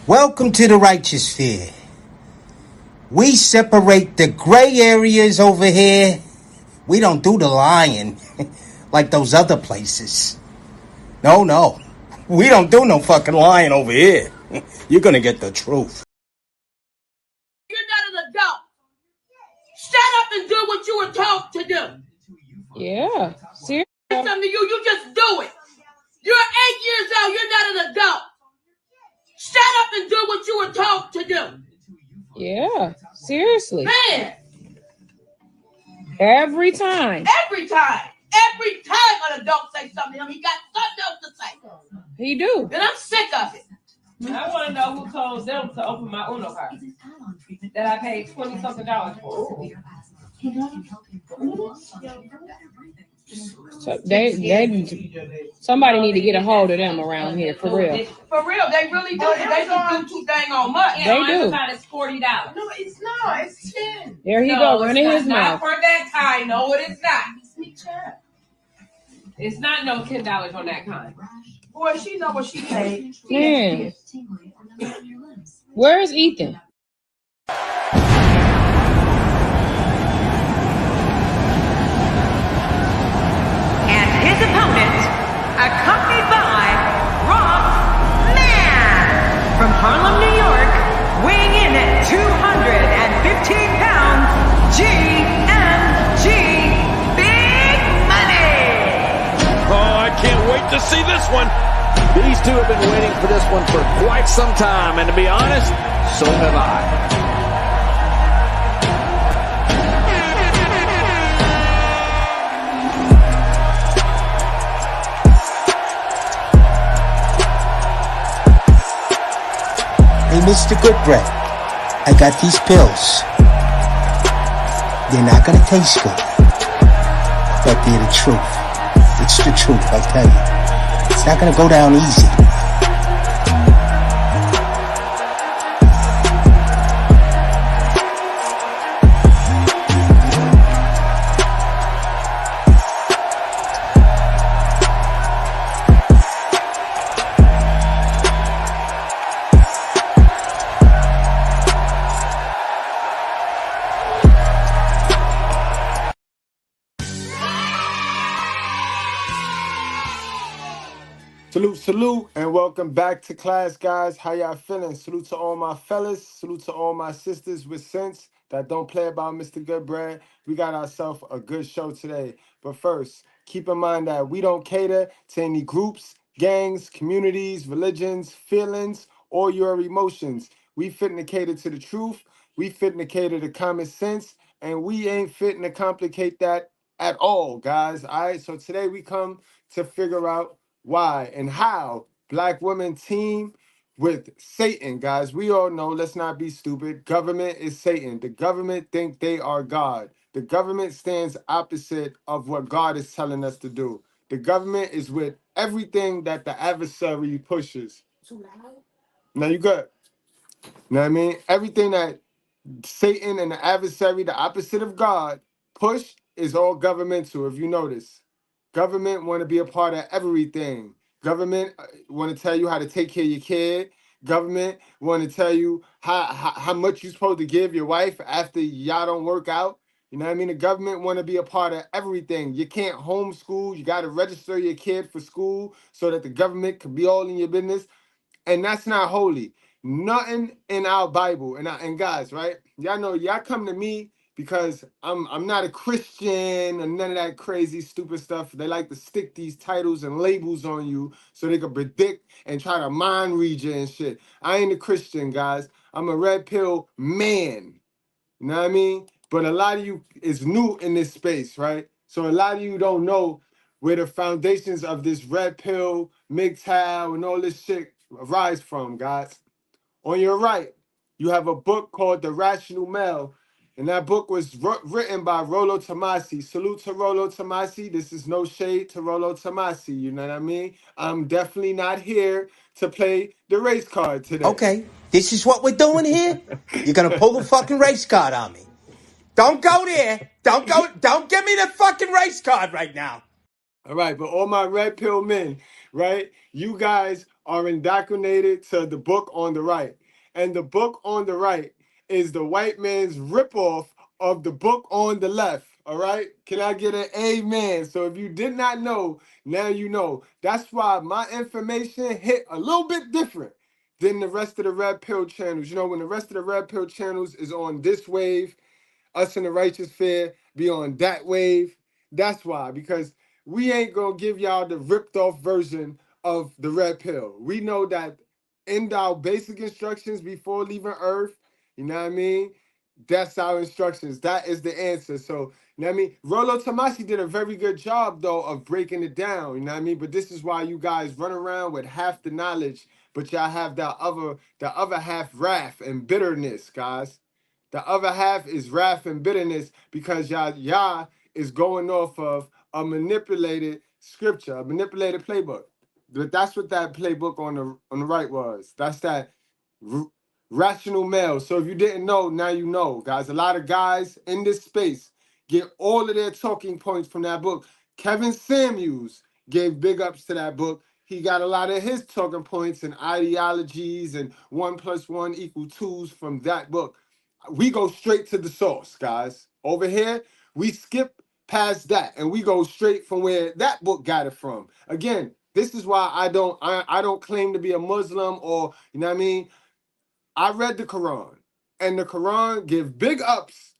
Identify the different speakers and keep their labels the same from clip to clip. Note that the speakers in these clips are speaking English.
Speaker 1: Welcome to the righteous sphere. We separate the gray areas over here. We don't do the lying like those other places. No. We don't do no fucking lying over here. You're gonna get the truth.
Speaker 2: You're not an adult. Shut up and do what you were told to do.
Speaker 3: Yeah. Seriously.
Speaker 2: Something to you, you just do it. You're 8 years old. You're not an adult. Shut up and do what you were told to do.
Speaker 3: Yeah. Seriously.
Speaker 2: Man.
Speaker 3: Every time.
Speaker 2: Every time an adult says something to him, he got something else to say.
Speaker 3: He do.
Speaker 2: And I'm sick of it.
Speaker 4: I want to know who told them to open my Uno card that I paid $20-something for.
Speaker 3: So somebody need to get a hold of them around here for real.
Speaker 2: For real, they really do. They just do too dang on much.
Speaker 3: They do.
Speaker 4: It's $40.
Speaker 2: No, it's not. It's 10.
Speaker 3: There he go, running his mouth.
Speaker 2: Not for that time. No, it is not.
Speaker 4: It's not no $10 on that kind.
Speaker 2: Boy, she know what she paid.
Speaker 3: Man. Where's Ethan?
Speaker 5: And his opponent, accompanied by Rob Man from Harlem, New York, weighing in at 215 pounds, GMG Big Money.
Speaker 6: Oh, I can't wait to see this one. These two have been waiting for this one for quite some time, and to be honest, so have I.
Speaker 1: Hey, Mr. Goodbread, I got these pills. They're not gonna taste good, but they're the truth. It's the truth, I tell you. It's not gonna go down easy.
Speaker 7: Salute, and welcome back to class, guys. How y'all feeling? Salute to all my fellas. Salute to all my sisters with sense that don't play about Mr. Goodbread. We got ourselves a good show today. But first, keep in mind that we don't cater to any groups, gangs, communities, religions, feelings, or your emotions. We fitting to cater to the truth. We fitting to cater to common sense. And we ain't fitting to complicate that at all, guys. All right, so today we come to figure out why and how black women team with Satan, guys. We all know, let's not be stupid. Government is Satan. The government think they are God. The government stands opposite of what God is telling us to do. The government is with everything that the adversary pushes. Now you good. You know what I mean? Everything that Satan and the adversary, the opposite of God, push is all governmental, if you notice. Government want to be a part of everything. Government want to tell you how to take care of your kid. Government want to tell you how much you're supposed to give your wife after y'all don't work out. You know what I mean? The government want to be a part of everything. You can't homeschool. You got to register your kid for school so that the government can be all in your business. And that's not holy. Nothing in our Bible. And guys, right? Y'all know y'all come to me because I'm not a Christian and none of that crazy stupid stuff. They like to stick these titles and labels on you so they can predict and try to mind read you and shit. I ain't a Christian, guys. I'm a red pill man. You know what I mean? But a lot of you is new in this space, right? So a lot of you don't know where the foundations of this red pill, MGTOW, and all this shit arise from, guys. On your right, you have a book called The Rational Male. And that book was written by Rollo Tomasi. Salute to Rollo Tomasi. This is no shade to Rollo Tomasi. You know what I mean? I'm definitely not here to play the race card today.
Speaker 1: Okay, this is what we're doing here? You're gonna pull the fucking race card on me. Don't go there. Don't give me the fucking race card right now.
Speaker 7: All right, but all my red pill men, right? You guys are indoctrinated to the book on the right. And the book on the right is the white man's ripoff of the book on the left. All right? Can I get an amen? So if you did not know, now you know. That's why my information hit a little bit different than the rest of the Red Pill channels. You know, when the rest of the Red Pill channels is on this wave, Us in the Righteous Fear be on that wave. That's why, because we ain't gonna give y'all the ripped off version of the Red Pill. We know that in our basic instructions before leaving Earth, you know what I mean? That's our instructions. That is the answer. So, you know what I mean? Rollo Tomasi did a very good job, though, of breaking it down, you know what I mean? But this is why you guys run around with half the knowledge, but y'all have the other half wrath and bitterness, guys. The other half is wrath and bitterness because y'all is going off of a manipulated scripture, a manipulated playbook. But that's what that playbook on the right was. That's that rational male. So if you didn't know, now you know, guys. A lot of guys in this space get all of their talking points from that book. Kevin Samuels gave big ups to that book. He got a lot of his talking points and ideologies and 1 + 1 = 2 from that book. We go straight to the source, guys. Over here, we skip past that and we go straight from where that book got it from. Again, this is why I don't claim to be a Muslim, or you know what I mean. I read the Quran, and the Quran give big ups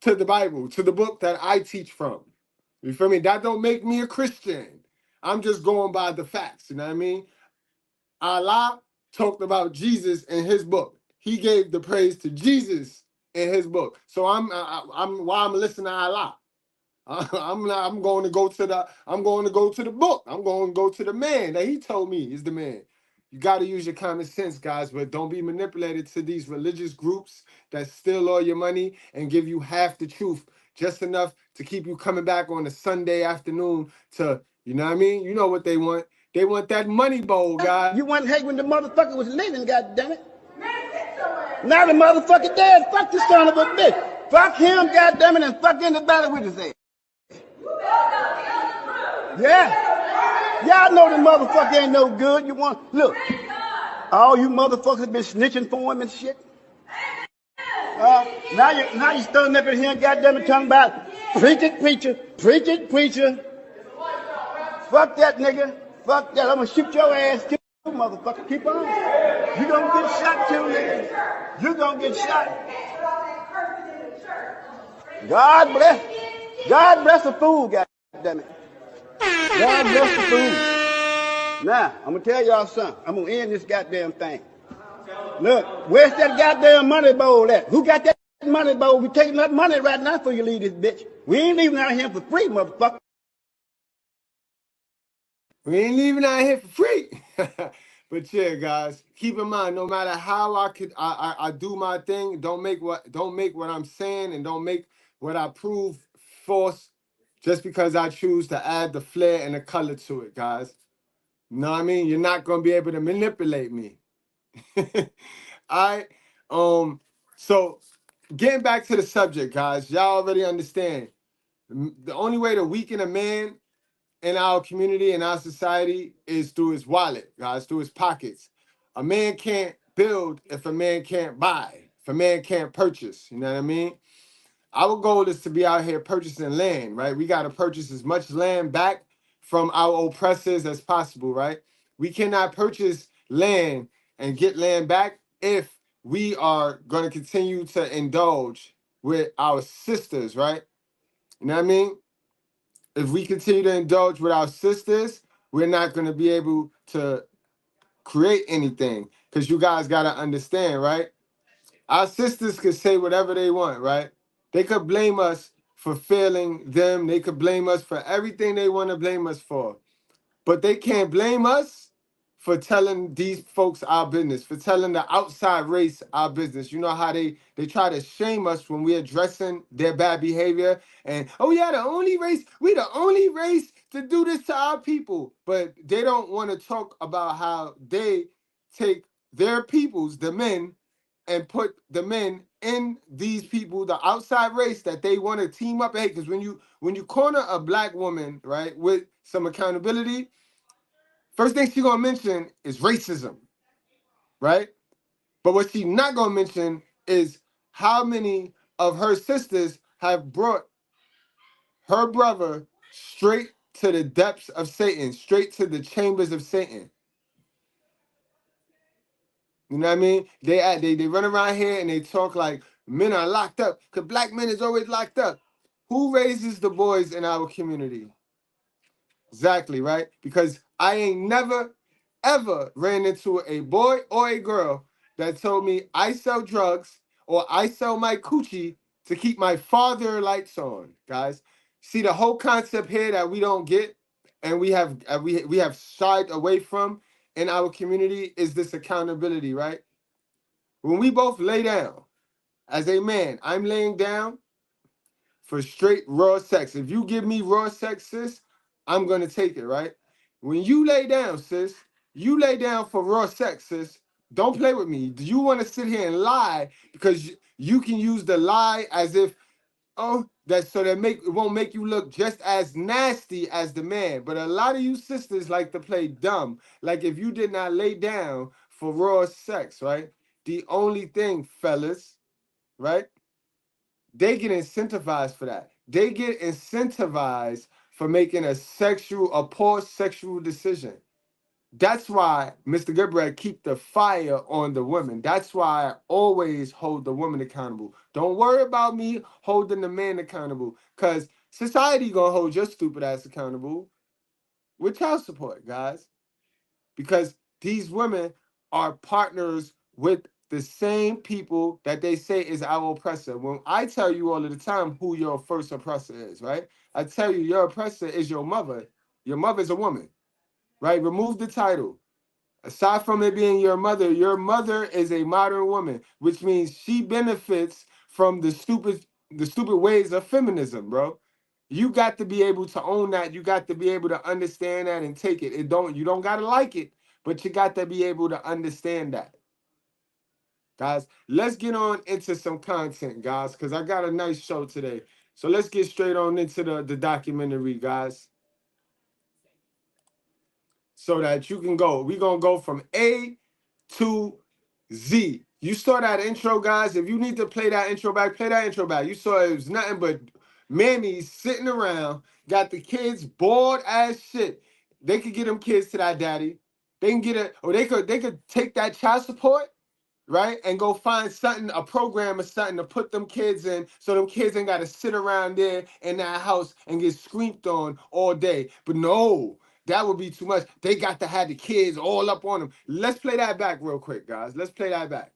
Speaker 7: to the Bible, to the book that I teach from. You feel me? That don't make me a Christian. I'm just going by the facts. You know what I mean? Allah talked about Jesus in his book. He gave the praise to Jesus in his book. So I'm why I'm listening to Allah. I'm going to go to the book. I'm going to go to the man that he told me is the man. You got to use your common sense, guys, but don't be manipulated to these religious groups that steal all your money and give you half the truth, just enough to keep you coming back on a Sunday afternoon to, you know what I mean? You know what they want. They want that money bowl, guys.
Speaker 8: You wasn't hate when the motherfucker was living, goddammit. Now the motherfucker dead. Fuck the son of a bitch. Fuck him, goddammit, and fuck anybody with his ass. Yeah. Y'all know the motherfucker ain't no good. You want look. All you motherfuckers been snitching for him and shit. Now you standing up in here, goddammit, talking about preach it, preacher, preach it, preacher. Fuck that nigga. Fuck that. I'm gonna shoot your ass too, motherfucker. Keep on. You gonna get shot too, nigga. You gonna get shot. God bless. God bless the fool, goddammit. God bless the fool. Now, I'm gonna tell y'all something. I'm gonna end this goddamn thing. Look, where's that goddamn money bowl at? Who got that money bowl? We taking that money right now before you leave this bitch. We ain't leaving out here for free, motherfucker.
Speaker 7: We ain't leaving out here for free. But yeah, guys, keep in mind, no matter how I do my thing, don't make what I'm saying and don't make what I prove false just because I choose to add the flair and the color to it, guys. You know what I mean? You're not gonna be able to manipulate me. All right. So getting back to the subject, guys, y'all already understand. The only way to weaken a man in our community, in our society, is through his wallet, guys, through his pockets. A man can't build if a man can't buy, if a man can't purchase, you know what I mean? Our goal is to be out here purchasing land, right? We got to purchase as much land back from our oppressors as possible, right? We cannot purchase land and get land back if we are going to continue to indulge with our sisters, right? You know what I mean? If we continue to indulge with our sisters, we're not going to be able to create anything, because you guys got to understand, right? Our sisters could say whatever they want, right? They could blame us for failing them. They could blame us for everything they want to blame us for. But they can't blame us for telling these folks our business, for telling the outside race our business. You know how they try to shame us when we're addressing their bad behavior. And, oh yeah, we the only race to do this to our people. But they don't want to talk about how they take their peoples, the men, and put the men in these people, the outside race that they want to team up. Hey, because when you corner a black woman, right, with some accountability, First thing she gonna mention is racism, right? But what she not gonna mention is how many of her sisters have brought her brother straight to the depths of Satan, straight to the chambers of Satan. You know what I mean? They run around here and they talk like men are locked up because black men is always locked up. Who raises the boys in our community? Exactly, right? Because I ain't never, ever ran into a boy or a girl that told me I sell drugs or I sell my coochie to keep my father lights on, guys. See the whole concept here that we don't get and we have shied away from in our community is this accountability, right? When we both lay down, as a man, I'm laying down for straight raw sex. If you give me raw sex, sis, I'm gonna take it, right? When you lay down, sis, you lay down for raw sex, sis. Don't play with me. Do you want to sit here and lie because you can use the lie as if that so that it won't make you look just as nasty as the man. But a lot of you sisters like to play dumb. Like if you did not lay down for raw sex, right? The only thing, fellas, right? They get incentivized for that. They get incentivized for making a poor sexual decision. That's why Mr. Goodbread keep the fire on the women. That's why I always hold the woman accountable. Don't worry about me holding the man accountable, because society gonna hold your stupid ass accountable with child support, guys. Because these women are partners with the same people that they say is our oppressor. When I tell you all of the time who your first oppressor is, right? I tell you your oppressor is your mother. Your mother is a woman, right? Remove the title. Aside from it being your mother is a modern woman, which means she benefits from the stupid ways of feminism, bro. You got to be able to own that. You got to be able to understand that and take it. You don't gotta like it, but you got to be able to understand that. Guys, let's get on into some content, guys, because I got a nice show today. So let's get straight on into the documentary, guys. So that you can go. We're gonna go from A to Z. You saw that intro, guys. If you need to play that intro back, play that intro back. You saw it was nothing but mammies sitting around, got the kids bored as shit. They could get them kids to that daddy. They can get it, or they could take that child support, right? And go find something, a program or something to put them kids in so them kids ain't gotta sit around there in that house and get screamed on all day. But no, that would be too much. They got to have the kids all up on them. Let's play that back real quick, guys. Let's play that back.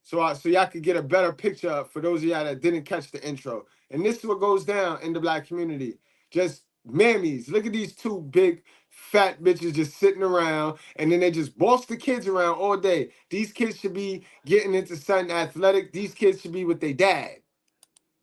Speaker 7: So y'all could get a better picture for those of y'all that didn't catch the intro. And this is what goes down in the black community. Just mammies. Look at these two big fat bitches just sitting around, and then they just boss the kids around all day. These kids should be getting into something athletic. These kids should be with their dad,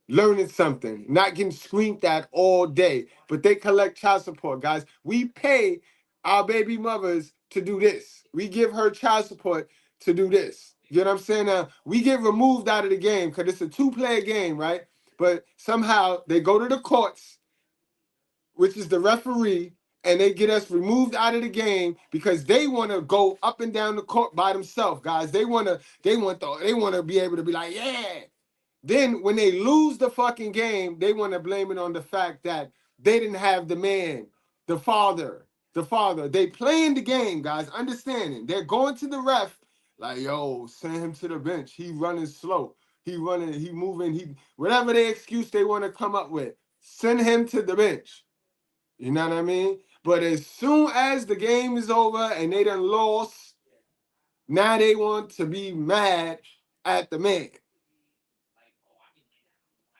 Speaker 7: learning something, not getting screamed at all day. But they collect child support, guys. We pay our baby mothers to do this. We give her child support to do this. You know what I'm saying? Now, we get removed out of the game because it's a two-player game, right? But somehow they go to the courts, which is the referee, and they get us removed out of the game because they want to go up and down the court by themselves, guys. They want to be able to be like, yeah. Then when they lose the fucking game, they want to blame it on the fact that they didn't have the man, the father. They playing the game, guys. Understanding. They're going to the ref like, yo, send him to the bench. He running slow. He moving, whatever the excuse they want to come up with. Send him to the bench. You know what I mean? But as soon as the game is over and they done lost, now they want to be mad at the man.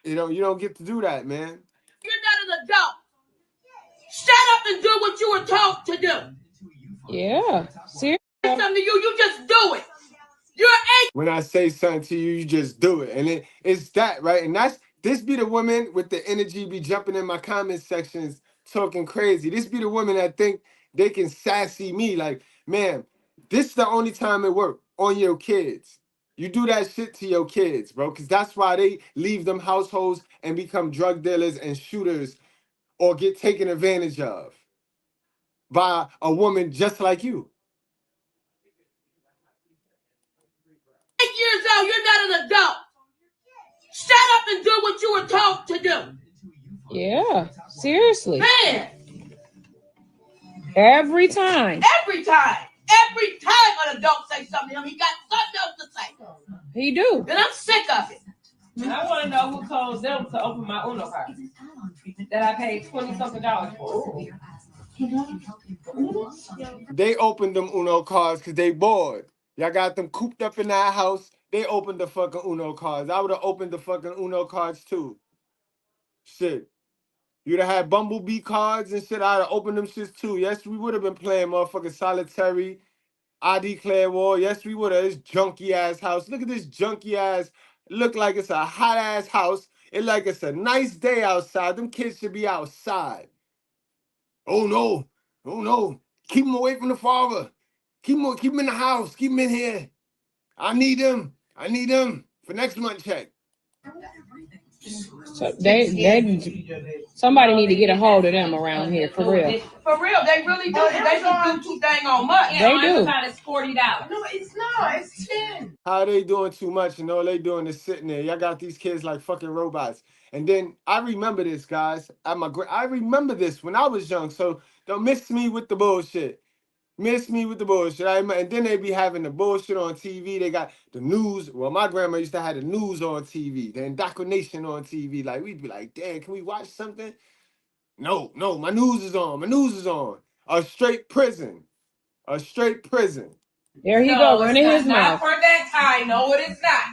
Speaker 7: You don't get to do that, man.
Speaker 2: You're not an adult. Shut up and do what you were taught to do.
Speaker 3: Yeah. Seriously.
Speaker 2: Something to you just do it. You're
Speaker 7: When I say something to you, you just do it. And it's that, right? And this be the women with the energy be jumping in my comment sections talking crazy. This be the women that think they can sassy me. Like, man, this is the only time it work on your kids. You do that shit to your kids, bro, because that's why they leave them households and become drug dealers and shooters or get taken advantage of. by a woman just like you.
Speaker 2: 8 years old, you're not an adult. Shut up and do what you were told to do.
Speaker 3: Yeah, seriously.
Speaker 2: Man,
Speaker 3: Every time.
Speaker 2: every time an adult say something to him, he got something else to say.
Speaker 3: He do.
Speaker 2: And I'm sick of it.
Speaker 4: I want to know who told them to open my Uno card that I paid $20-something for.
Speaker 7: They opened them Uno cards because they bored. Y'all got them cooped up in that house. They opened the fucking Uno cards. I would have opened the fucking Uno cards too. Shit. You'd have had Bumblebee cards and shit. I'd have opened them shits too. Yes, we would have been playing motherfucking solitary. I declare war. Yes, we would have. This junky ass house. Look at this junky ass. Look like it's a hot ass house. It like it's a nice day outside. Them kids should be outside. Oh no. Oh no. Keep them away from the father. Keep them in the house. Keep them in here. I need them. I need them for next month check.
Speaker 3: So somebody need to get a hold of them around here for real.
Speaker 2: For real, they really do. They just do too dang on much.
Speaker 3: They do.
Speaker 4: It's $40.
Speaker 2: No, it's not. It's 10.
Speaker 7: How they doing too much and all they doing is sitting there. Y'all got these kids like fucking robots. And then I remember this, guys. I remember this when I was young. So don't miss me with the bullshit. Miss me with the bullshit. And then they be having the bullshit on TV. They got the news. Well, my grandma used to have the news on TV, the indoctrination on TV. Like, we'd be like, damn, can we watch something? No, my news is on. My news is on. A straight prison. A straight prison.
Speaker 3: There he go, running his mouth.
Speaker 2: Not for that time. No, it is not.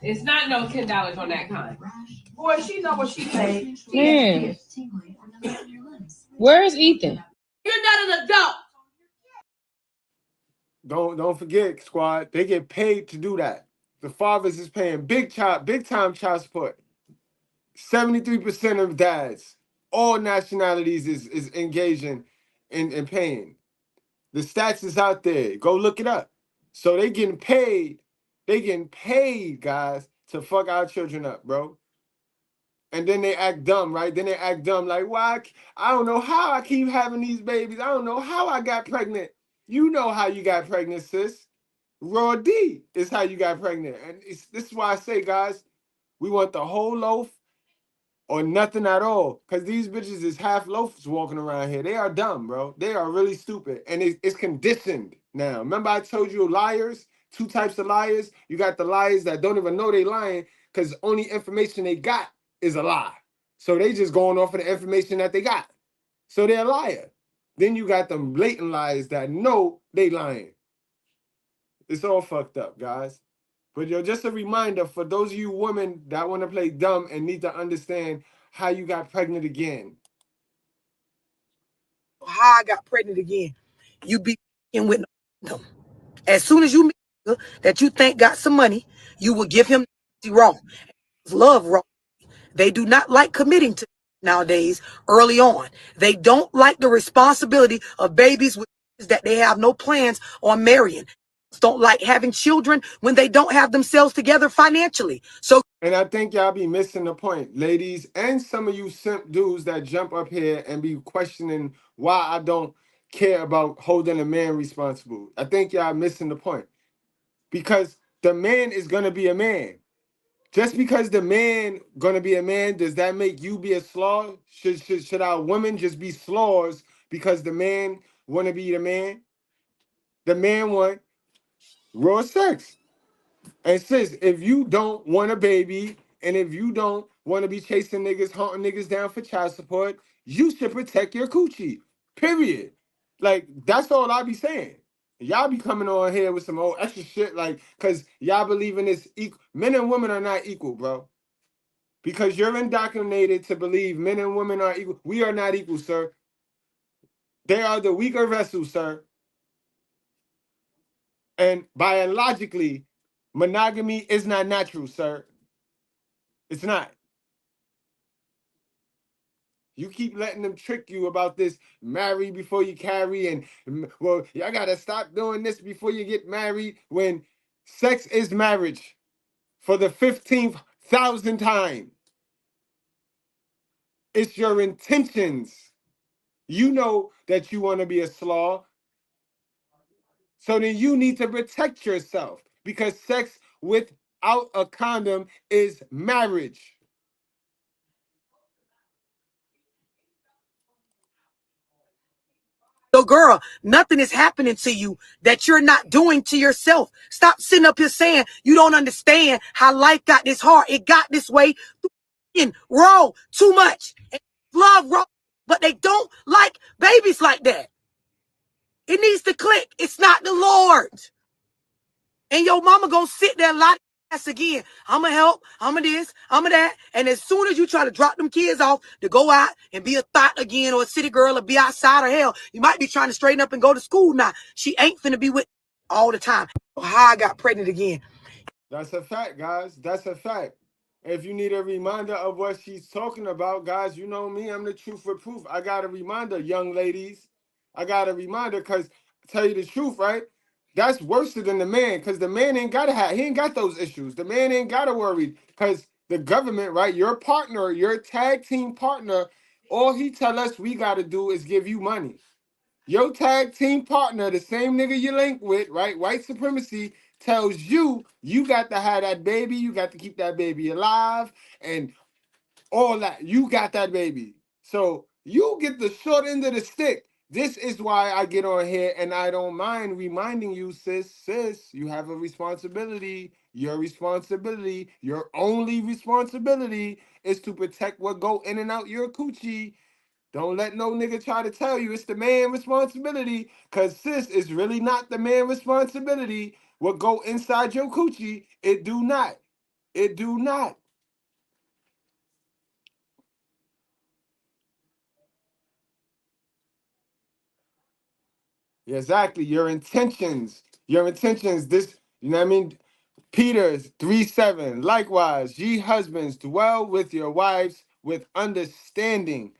Speaker 4: It's not no $10 on that kind.
Speaker 2: Boy, she know what she paid.
Speaker 3: Man. Where's Ethan?
Speaker 2: You're not an adult.
Speaker 7: Don't forget, squad. They get paid to do that. The fathers is paying big time child support. 73% of dads, all nationalities is engaging in paying. The stats is out there. Go look it up. So they getting paid. They getting paid, guys, to fuck our children up, bro. And then they act dumb, right? Then they act dumb like, why? I don't know how I keep having these babies. I don't know how I got pregnant. You know how you got pregnant, sis. Raw D is how you got pregnant. And this is why I say, guys, we want the whole loaf or nothing at all. Because these bitches is half loafs walking around here. They are dumb, bro. They are really stupid. And it's conditioned now. Remember I told you liars? 2 types of liars. You got the liars that don't even know they lying because only information they got is a lie. So they just going off of the information that they got. So they're a liar. Then you got them blatant liars that know they lying. It's all fucked up, guys. But yo, just a reminder for those of you women that want to play dumb and need to understand how you got pregnant again.
Speaker 9: How I got pregnant again. You be in with them. As soon as you meet that you think got some money, you will give him raw. Love raw. They do not like committing to nowadays early on. They don't like the responsibility of babies with that they have no plans on marrying. Don't like having children when they don't have themselves together financially. So,
Speaker 7: and I think y'all be missing the point, ladies, and some of you simp dudes that jump up here and be questioning why I don't care about holding a man responsible. I think y'all missing the point. Because the man is gonna be a man. Just because the man gonna be a man, does that make you be a slaw? Should our women just be slaws because the man wanna be the man? The man want raw sex. And sis, if you don't want a baby, and if you don't want to be chasing niggas, hunting niggas down for child support, you should protect your coochie. Period. Like, that's all I be saying. Y'all be coming on here with some old extra shit, like, because y'all believe in this equal. Men and women are not equal, bro. Because you're indoctrinated to believe men and women are equal. We are not equal, sir. They are the weaker vessel, sir. And biologically, monogamy is not natural, sir. It's not. You keep letting them trick you about this marry before you carry and, well, y'all got to stop doing this before you get married when sex is marriage for the 15,000th time. It's your intentions. You know that you want to be a slaw. So then you need to protect yourself because sex without a condom is marriage.
Speaker 9: So, girl, nothing is happening to you that you're not doing to yourself. Stop sitting up here saying you don't understand how life got this hard. It got this way. Raw too much. Love raw, but they don't like babies like that. It needs to click. It's not the Lord. And your mama gonna sit there like ass again. I'ma help, I'ma this, I'ma that. And as soon as you try to drop them kids off to go out and be a thought again or a city girl or be outside of hell, you might be trying to straighten up and go to school now. She ain't finna be with all the time. How I got pregnant again.
Speaker 7: That's a fact, guys. That's a fact. If you need a reminder of what she's talking about, guys, you know me. I'm the truth for proof. I got a reminder, young ladies. I got a reminder because, tell you the truth, right? That's worse than the man because the man ain't got to have, he ain't got those issues. The man ain't got to worry because the government, right? Your partner, your tag team partner, all he tell us we got to do is give you money. Your tag team partner, the same nigga you link with, right? White supremacy tells you you got to have that baby, you got to keep that baby alive, and all that. You got that baby. So you get the short end of the stick. This is why I get on here and I don't mind reminding you, sis, you have a responsibility. Your responsibility, your only responsibility is to protect what go in and out your coochie. Don't let no nigga try to tell you it's the man responsibility, cause sis, it's really not the man responsibility. What go inside your coochie, it do not. It do not. Yeah, exactly. Your intentions. Your intentions. This, you know what I mean? Peter's 3:7. Likewise, ye husbands, dwell with your wives with understanding.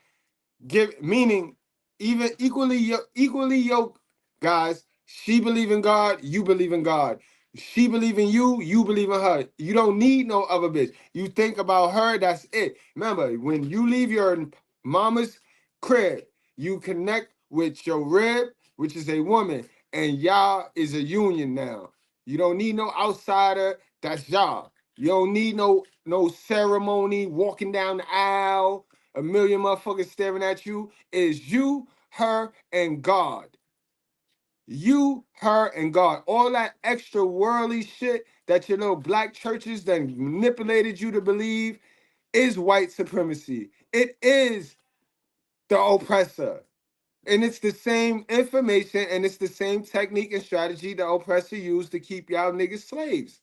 Speaker 7: Give meaning even equally yoked, guys. She believe in God, you believe in God. She believe in you, you believe in her. You don't need no other bitch. You think about her, that's it. Remember, when you leave your mama's crib, you connect with your rib, which is a woman, and y'all is a union now. You don't need no outsider, that's y'all. You don't need no ceremony, walking down the aisle, a million motherfuckers staring at you. Is you, her, and God. You, her, and God. All that extra worldly shit that your little black churches that manipulated you to believe is white supremacy. It is the oppressor. And it's the same information and it's the same technique and strategy the oppressor used to keep y'all niggas slaves.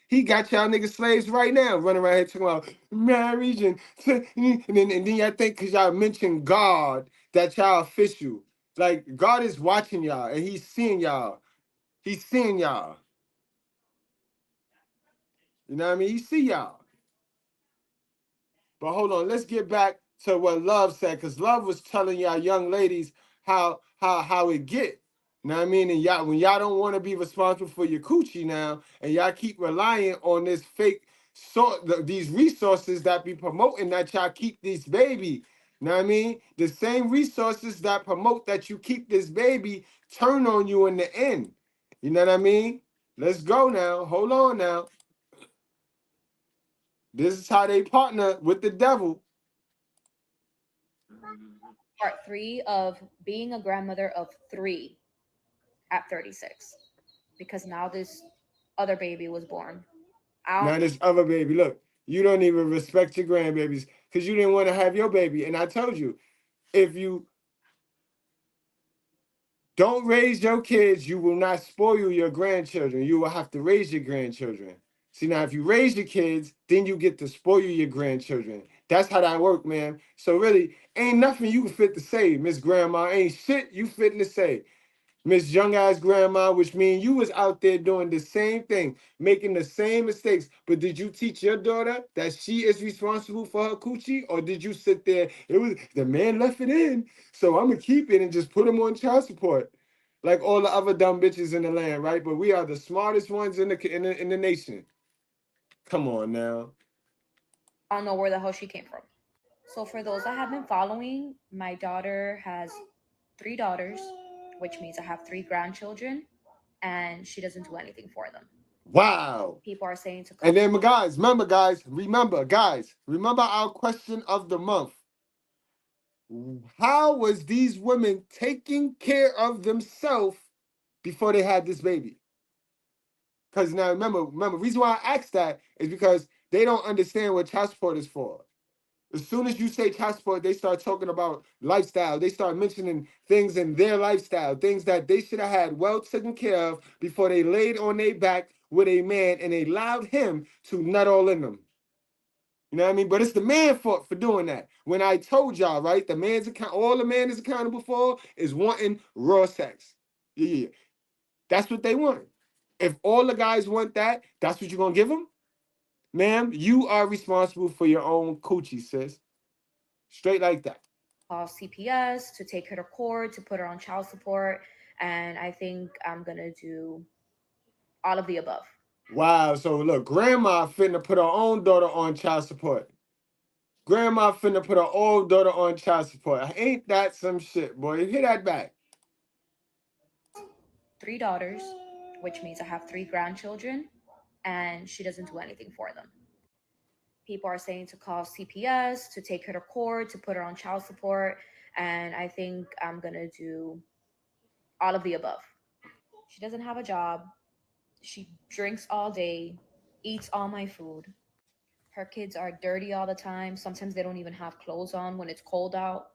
Speaker 7: He got y'all niggas slaves right now, running around here talking about marriage and then y'all think because y'all mentioned God that y'all official. Like God is watching y'all and he's seeing y'all. He's seeing y'all. You know what I mean? He see y'all. But hold on, let's get back to what Love said, because Love was telling y'all young ladies how it get. You know what I mean? And y'all, when y'all don't want to be responsible for your coochie now, and y'all keep relying on this fake these resources that be promoting that y'all keep this baby. You know what I mean? The same resources that promote that you keep this baby turn on you in the end. You know what I mean? Let's go now. Hold on now. This is how they partner with the devil.
Speaker 10: Part 3 of being a grandmother of 3 at 36, because now this other baby was born.
Speaker 7: Now this other baby, look, you don't even respect your grandbabies because you didn't want to have your baby. And I told you, if you don't raise your kids, you will not spoil your grandchildren. You will have to raise your grandchildren. See, now if you raise your kids, then you get to spoil your grandchildren. That's how that work, man. So really, ain't nothing you can fit to say, Miss Grandma. Ain't shit you fitting to say. Miss Young Ass Grandma, which means you was out there doing the same thing, making the same mistakes. But did you teach your daughter that she is responsible for her coochie? Or did you sit there, it was the man left it in, so I'm gonna keep it and just put him on child support? Like all the other dumb bitches in the land, right? But we are the smartest ones in the nation. Come on now.
Speaker 10: I don't know where the hell she came from. So for those that have been following, my daughter has 3 daughters, which means I have 3 grandchildren, and she doesn't do anything for them.
Speaker 7: Wow.
Speaker 10: People are saying to
Speaker 7: And then, guys, remember our question of the month. How was these women taking care of themselves before they had this baby? Because now, remember, reason why I asked that is because they don't understand what child support is for. As soon as you say child support, they start talking about lifestyle. They start mentioning things in their lifestyle, things that they should have had well taken care of before they laid on their back with a man and they allowed him to nut all in them. You know what I mean? But it's the man fault for doing that. When I told y'all, right, all the man is accountable for is wanting raw sex. Yeah. That's what they want. If all the guys want that, that's what you're going to give them? Ma'am, you are responsible for your own coochie, sis. Straight like that.
Speaker 10: Call CPS to take her to court, to put her on child support, and I think I'm going to do all of the above.
Speaker 7: Wow, so look, grandma finna put her own daughter on child support. Grandma finna put her own daughter on child support. Ain't that some shit, boy? Hit that back.
Speaker 10: 3 daughters, which means I have 3 grandchildren, and she doesn't do anything for them. People are saying to call CPS, to take her to court, to put her on child support, and I think I'm going to do all of the above. She doesn't have a job. She drinks all day, eats all my food. Her kids are dirty all the time. Sometimes they don't even have clothes on when it's cold out.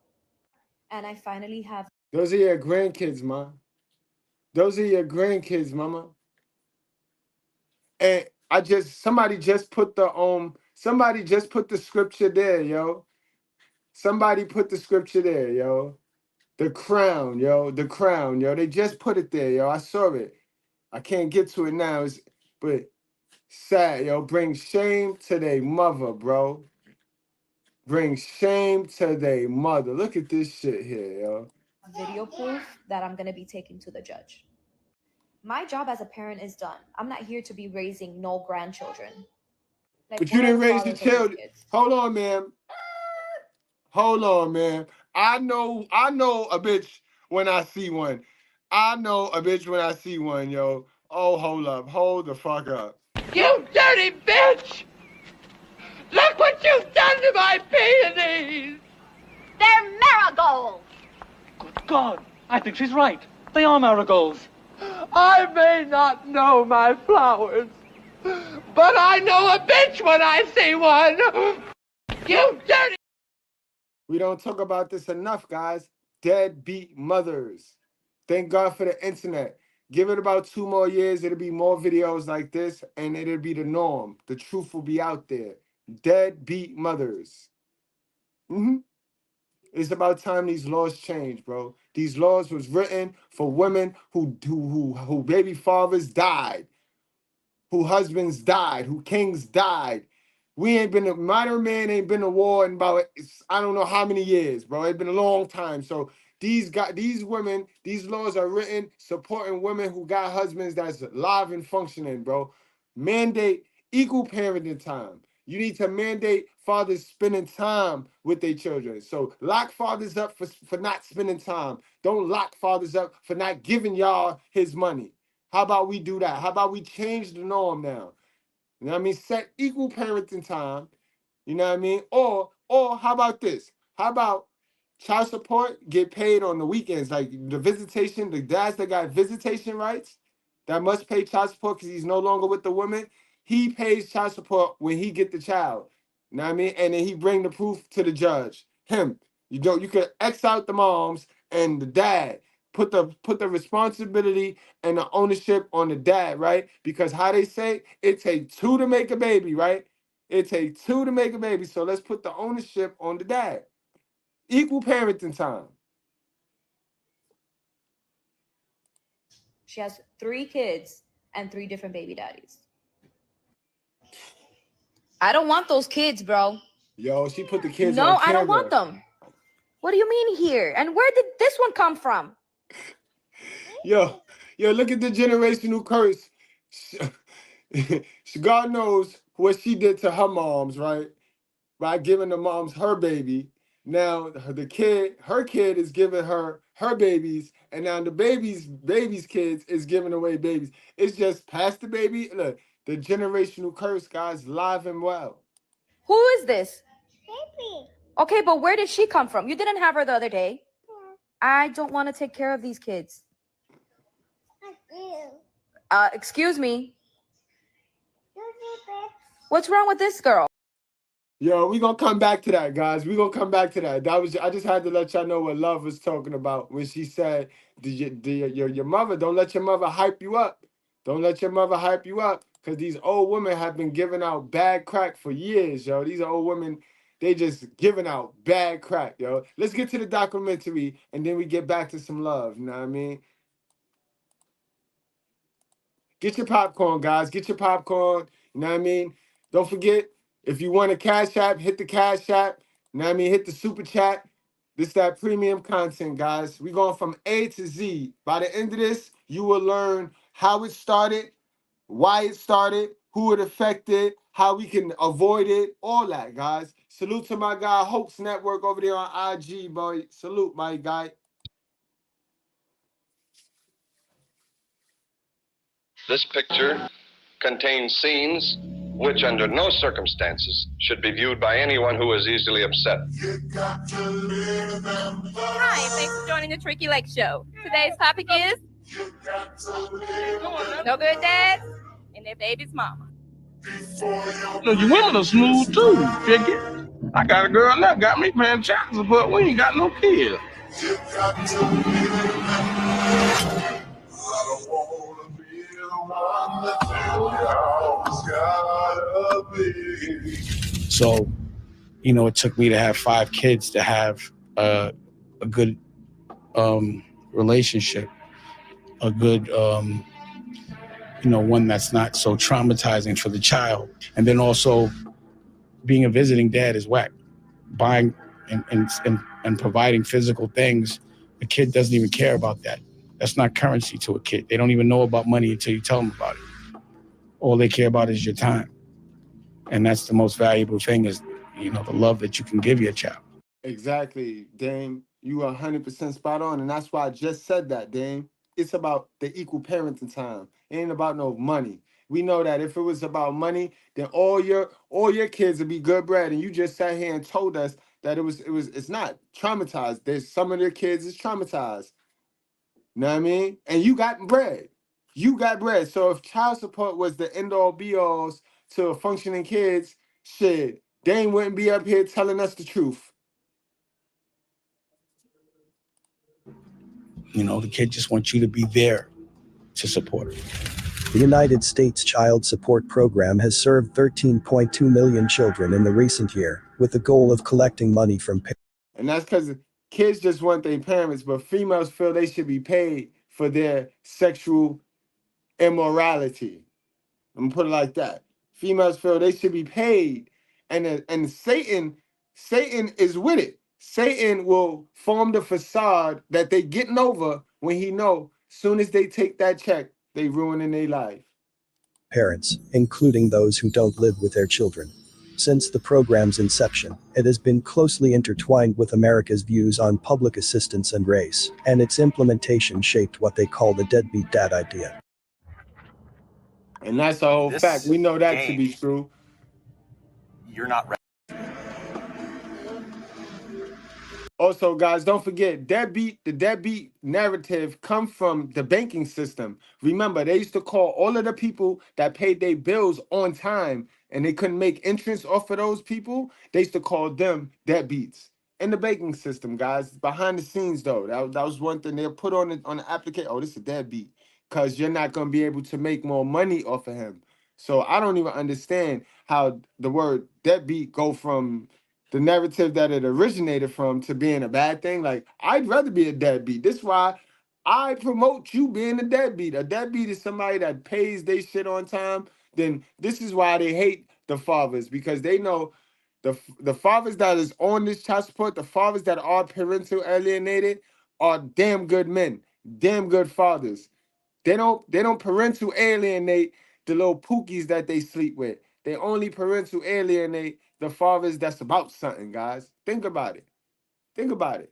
Speaker 10: And I finally have...
Speaker 7: Those are your grandkids, ma. Those are your grandkids, mama. And somebody just put the scripture there, yo. Somebody put the scripture there, yo. The crown, yo. The crown, yo. They just put it there, yo. I saw it. I can't get to it now, but sad, yo. Bring shame to their mother, bro. Bring shame to their mother. Look at this shit here, yo.
Speaker 10: Video proof that I'm going to be taking to the judge. My job as a parent is done. I'm not here to be raising no grandchildren.
Speaker 7: But you didn't raise the children. Hold on, man. Hold on, man. I know a bitch when I see one. I know a bitch when I see one, yo. Oh, hold up. Hold the fuck up.
Speaker 2: You dirty bitch! Look what you've done to my peonies!
Speaker 5: They're marigolds.
Speaker 11: Good God, I think she's right. They are marigolds.
Speaker 2: I may not know my flowers, but I know a bitch when I see one! You dirty...
Speaker 7: We don't talk about this enough, guys. Deadbeat mothers. Thank God for the internet. Give it about 2 more years, it'll be more videos like this, and it'll be the norm. The truth will be out there. Deadbeat mothers. It's about time these laws change, bro. These laws was written for women who baby fathers died, who husbands died, who kings died. Modern man ain't been to war in about, I don't know how many years, bro. It's been a long time. So these women, these laws are written supporting women who got husbands that's live and functioning, bro. Mandate equal parenting time. You need to mandate fathers spending time with their children. So lock fathers up for not spending time. Don't lock fathers up for not giving y'all his money. How about we do that? How about we change the norm now? You know what I mean? Set equal parenting time. You know what I mean? Or how about this? How about child support get paid on the weekends? Like the visitation, the dads that got visitation rights that must pay child support because he's no longer with the woman. He pays child support when he get the child. You know what I mean? And then he bring the proof to the judge. Him. You could X out the moms and the dad. Put the responsibility and the ownership on the dad, right? Because how they say, it takes 2 to make a baby, right? It takes 2 to make a baby. So let's put the ownership on the dad. Equal parenting time.
Speaker 10: She has 3 kids and 3 different baby daddies. I don't want those kids, bro.
Speaker 7: Yo, she put the kids
Speaker 10: on
Speaker 7: camera.
Speaker 10: No, I don't want them. What do you mean here? And where did this one come from?
Speaker 7: Yo, look at the generational curse. God knows what she did to her moms, right? by giving the moms her baby. Now her kid is giving her babies, and now the baby's kids is giving away babies. It's just pass the baby. Look, the generational curse, guys, live and well.
Speaker 10: Who is this? Baby. Okay, but where did she come from? You didn't have her the other day. Yeah. I don't want to take care of these kids. I do. Excuse me. What's wrong with this girl?
Speaker 7: Yo, we gonna come back to that, guys. We gonna come back to that. I just had to let y'all know what Love was talking about when she said, your mother, don't let your mother hype you up. Don't let your mother hype you up. Because these old women have been giving out bad crack for years, yo. These old women, they just giving out bad crack, yo. Let's get to the documentary, and then we get back to some love, you know what I mean? Get your popcorn, guys. Get your popcorn, you know what I mean? Don't forget, if you want a Cash App, hit the Cash App. You know what I mean? Hit the Super Chat. This that premium content, guys. We're going from A to Z. By the end of this, you will learn how it started, why it started, who it affected, how we can avoid it, all that, guys. Salute to my guy, Hoax Network over there on IG, boy. Salute, my guy.
Speaker 12: This picture contains scenes which under no circumstances should be viewed by anyone who is easily upset.
Speaker 13: Hi, thanks for joining the Tricky Lake Show. Today's topic is no good dads and their baby's mama.
Speaker 14: No, you women are smooth too, Tricky. I got a girl now, got me paying child support. We ain't got no kids.
Speaker 15: So, you know, it took me to have 5 kids to have a good relationship, a good, you know, one that's not so traumatizing for the child. And then also being a visiting dad is whack. Buying and providing physical things, the kid doesn't even care about that. That's not currency to a kid. They don't even know about money until you tell them about it. All they care about is your time. And that's the most valuable thing is, you know, the love that you can give your child.
Speaker 7: Exactly, Dame. You are 100% spot on. And that's why I just said that, Dame. It's about the equal parenting time. It ain't about no money. We know that if it was about money, then all your kids would be good bread. And you just sat here and told us that it's not traumatized. There's some of their kids is traumatized. You know what I mean? And you got bread. You got bread. So if child support was the end-all be-alls to functioning kids, shit, Dame wouldn't be up here telling us the truth.
Speaker 15: You know, the kid just wants you to be there to support him.
Speaker 16: The United States Child Support Program has served 13.2 million children in the recent year, with the goal of collecting money from parents.
Speaker 7: And that's because kids just want their parents, but females feel they should be paid for their sexual immorality. I'm gonna put it like that. Females feel they should be paid, and Satan is with it. Satan will form the facade that they getting over when he know soon as they take that check, they ruining their life.
Speaker 16: Parents, including those who don't live with their children. Since the program's inception, it has been closely intertwined with America's views on public assistance and race, and its implementation shaped what they call the deadbeat dad idea.
Speaker 7: And that's a whole fact. We know that to be true.
Speaker 17: You're not ready.
Speaker 7: Also, guys, don't forget, the deadbeat narrative come from the banking system. Remember, they used to call all of the people that paid their bills on time and they couldn't make interest off of those people. They used to call them deadbeats in the banking system, guys. Behind the scenes, though, that was one thing they'll put on the application. Oh, this is a deadbeat because you're not going to be able to make more money off of him. So I don't even understand how the word deadbeat go from the narrative that it originated from to being a bad thing. Like, I'd rather be a deadbeat. This is why I promote you being a deadbeat. A deadbeat is somebody that pays their shit on time. Then this is why they hate the fathers, because they know the fathers that is on this child support, the fathers that are parental alienated are damn good men, damn good fathers. They don't parental alienate the little pookies that they sleep with. They only parental alienate the fathers that's about something, guys. Think about it. Think about it.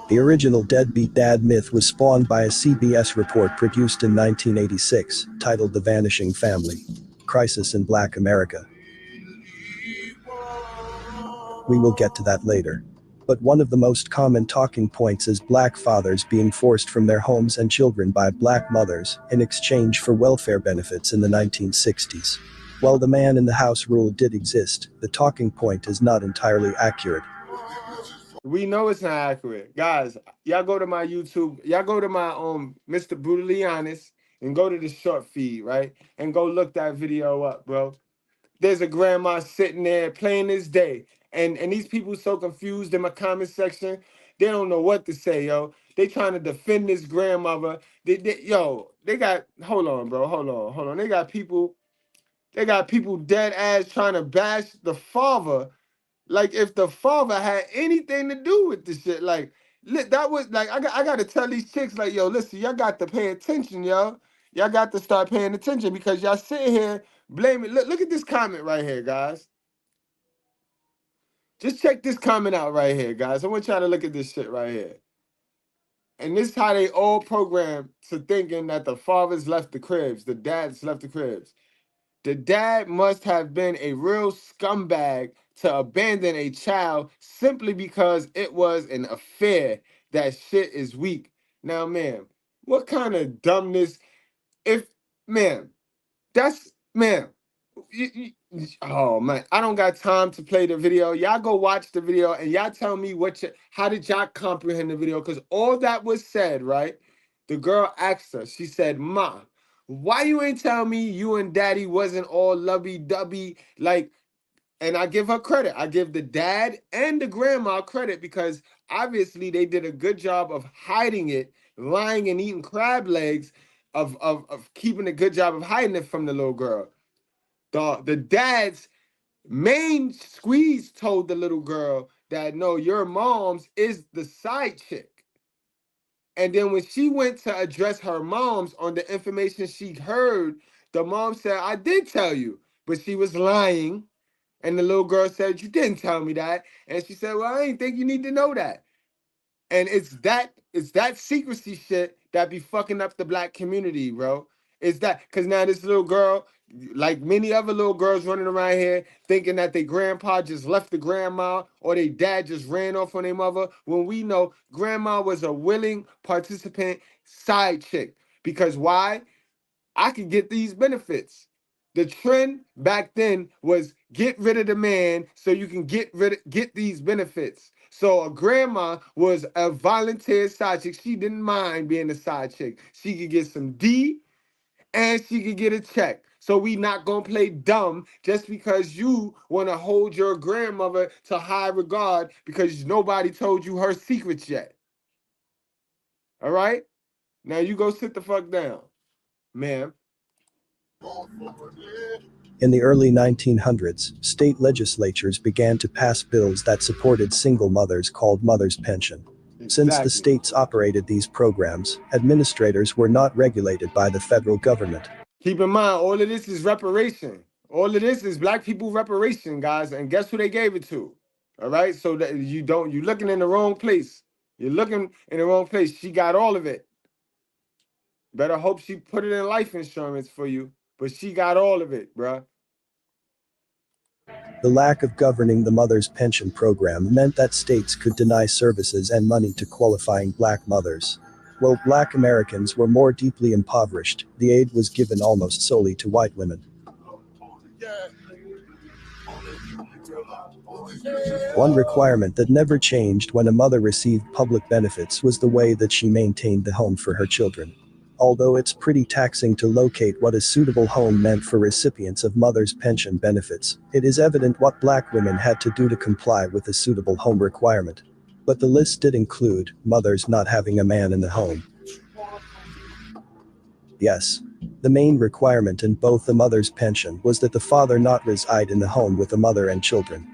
Speaker 16: The original deadbeat dad myth was spawned by a CBS report produced in 1986, titled The Vanishing Family: Crisis in Black America. We will get to that later. But one of the most common talking points is black fathers being forced from their homes and children by black mothers in exchange for welfare benefits in the 1960s. While the man in the house rule did exist, the talking point is not entirely accurate.
Speaker 7: We know it's not accurate. Guys, y'all go to my YouTube, y'all go to my Mr. Brutally Honest and go to the short feed, right? And go look that video up, bro. There's a grandma sitting there plain as day. And these people so confused in my comment section, they don't know what to say, yo. They trying to defend this grandmother. They got, hold on, bro, hold on. They got people dead ass trying to bash the father. Like, if the father had anything to do with this shit, like, that was like, I got to tell these chicks, like, yo, listen, y'all got to pay attention, yo. Y'all got to start paying attention because y'all sitting here blaming. Look at this comment right here, guys. Just check this comment out right here, guys. I want y'all to look at this shit right here. And this is how they all programmed to thinking that the fathers left the cribs, the dads left the cribs. The dad must have been a real scumbag to abandon a child simply because it was an affair. That shit is weak. Now, ma'am, what kind of dumbness? Ma'am, oh man, I don't got time to play the video. Y'all go watch the video and y'all tell me how did y'all comprehend the video? Because all that was said, right? The girl asked her, she said, "Ma, why you ain't tell me you and daddy wasn't all lovey-dovey?" Like, and I give her credit. I give the dad and the grandma credit because obviously they did a good job of hiding it, lying and eating crab legs, of keeping a good job of hiding it from the little girl. The dad's main squeeze told the little girl that, no, your mom's is the side chick. And then when she went to address her mom's on the information she heard, the mom said, "I did tell you," but she was lying. And the little girl said, "You didn't tell me that." And she said, "Well, I ain't think you need to know that." And it's that secrecy shit that be fucking up the black community, bro. It's that, because now this little girl, like many other little girls running around here, thinking that their grandpa just left the grandma or their dad just ran off on their mother, when we know grandma was a willing participant side chick. Because why? I could get these benefits. The trend back then was get rid of the man so you can get these benefits. So a grandma was a volunteer side chick. She didn't mind being a side chick. She could get some D and she could get a check. So we not gonna play dumb just because you want to hold your grandmother to high regard because nobody told you her secrets yet. All right? Now you go sit the fuck down, ma'am.
Speaker 16: In the early 1900s, state legislatures began to pass bills that supported single mothers called mother's pension. Since the states operated these programs, administrators were not regulated by the federal government.
Speaker 7: Keep in mind, all of this is reparation. All of this is black people reparation, guys. And guess who they gave it to? All right? So that you're looking in the wrong place. You're looking in the wrong place. She got all of it. Better hope she put it in life insurance for you. But she got all of it, bruh.
Speaker 16: The lack of governing the mother's pension program meant that states could deny services and money to qualifying black mothers. While black Americans were more deeply impoverished, the aid was given almost solely to white women. One requirement that never changed when a mother received public benefits was the way that she maintained the home for her children. Although it's pretty taxing to locate what a suitable home meant for recipients of mother's pension benefits, it is evident what black women had to do to comply with a suitable home requirement. But the list did include mothers not having a man in the home. Yes, the main requirement in both the mother's pension was that the father not reside in the home with the mother and children,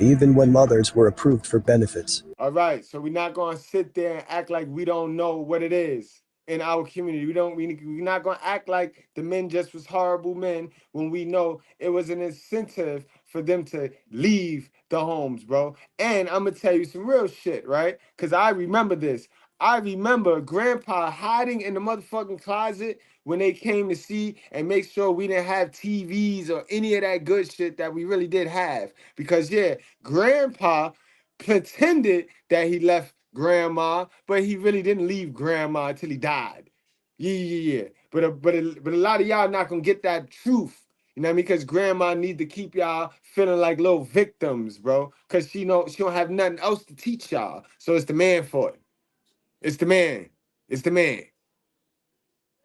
Speaker 16: even when mothers were approved for benefits.
Speaker 7: All right, so we're not going to sit there and act like we don't know what it is. in our community. We're not gonna act like the men just was horrible men when we know it was an incentive for them to leave the homes, bro. And I'm gonna tell you some real shit, right? Because I remember this. I remember grandpa hiding in the motherfucking closet when they came to see and make sure we didn't have TVs or any of that good shit that we really did have. Because yeah, grandpa pretended that he left grandma, but he really didn't leave grandma until he died. Yeah. But a lot of y'all not gonna get that truth. You know what I mean? Because grandma need to keep y'all feeling like little victims, bro. Because she don't have nothing else to teach y'all. So it's the man for it. It's the man. It's the man.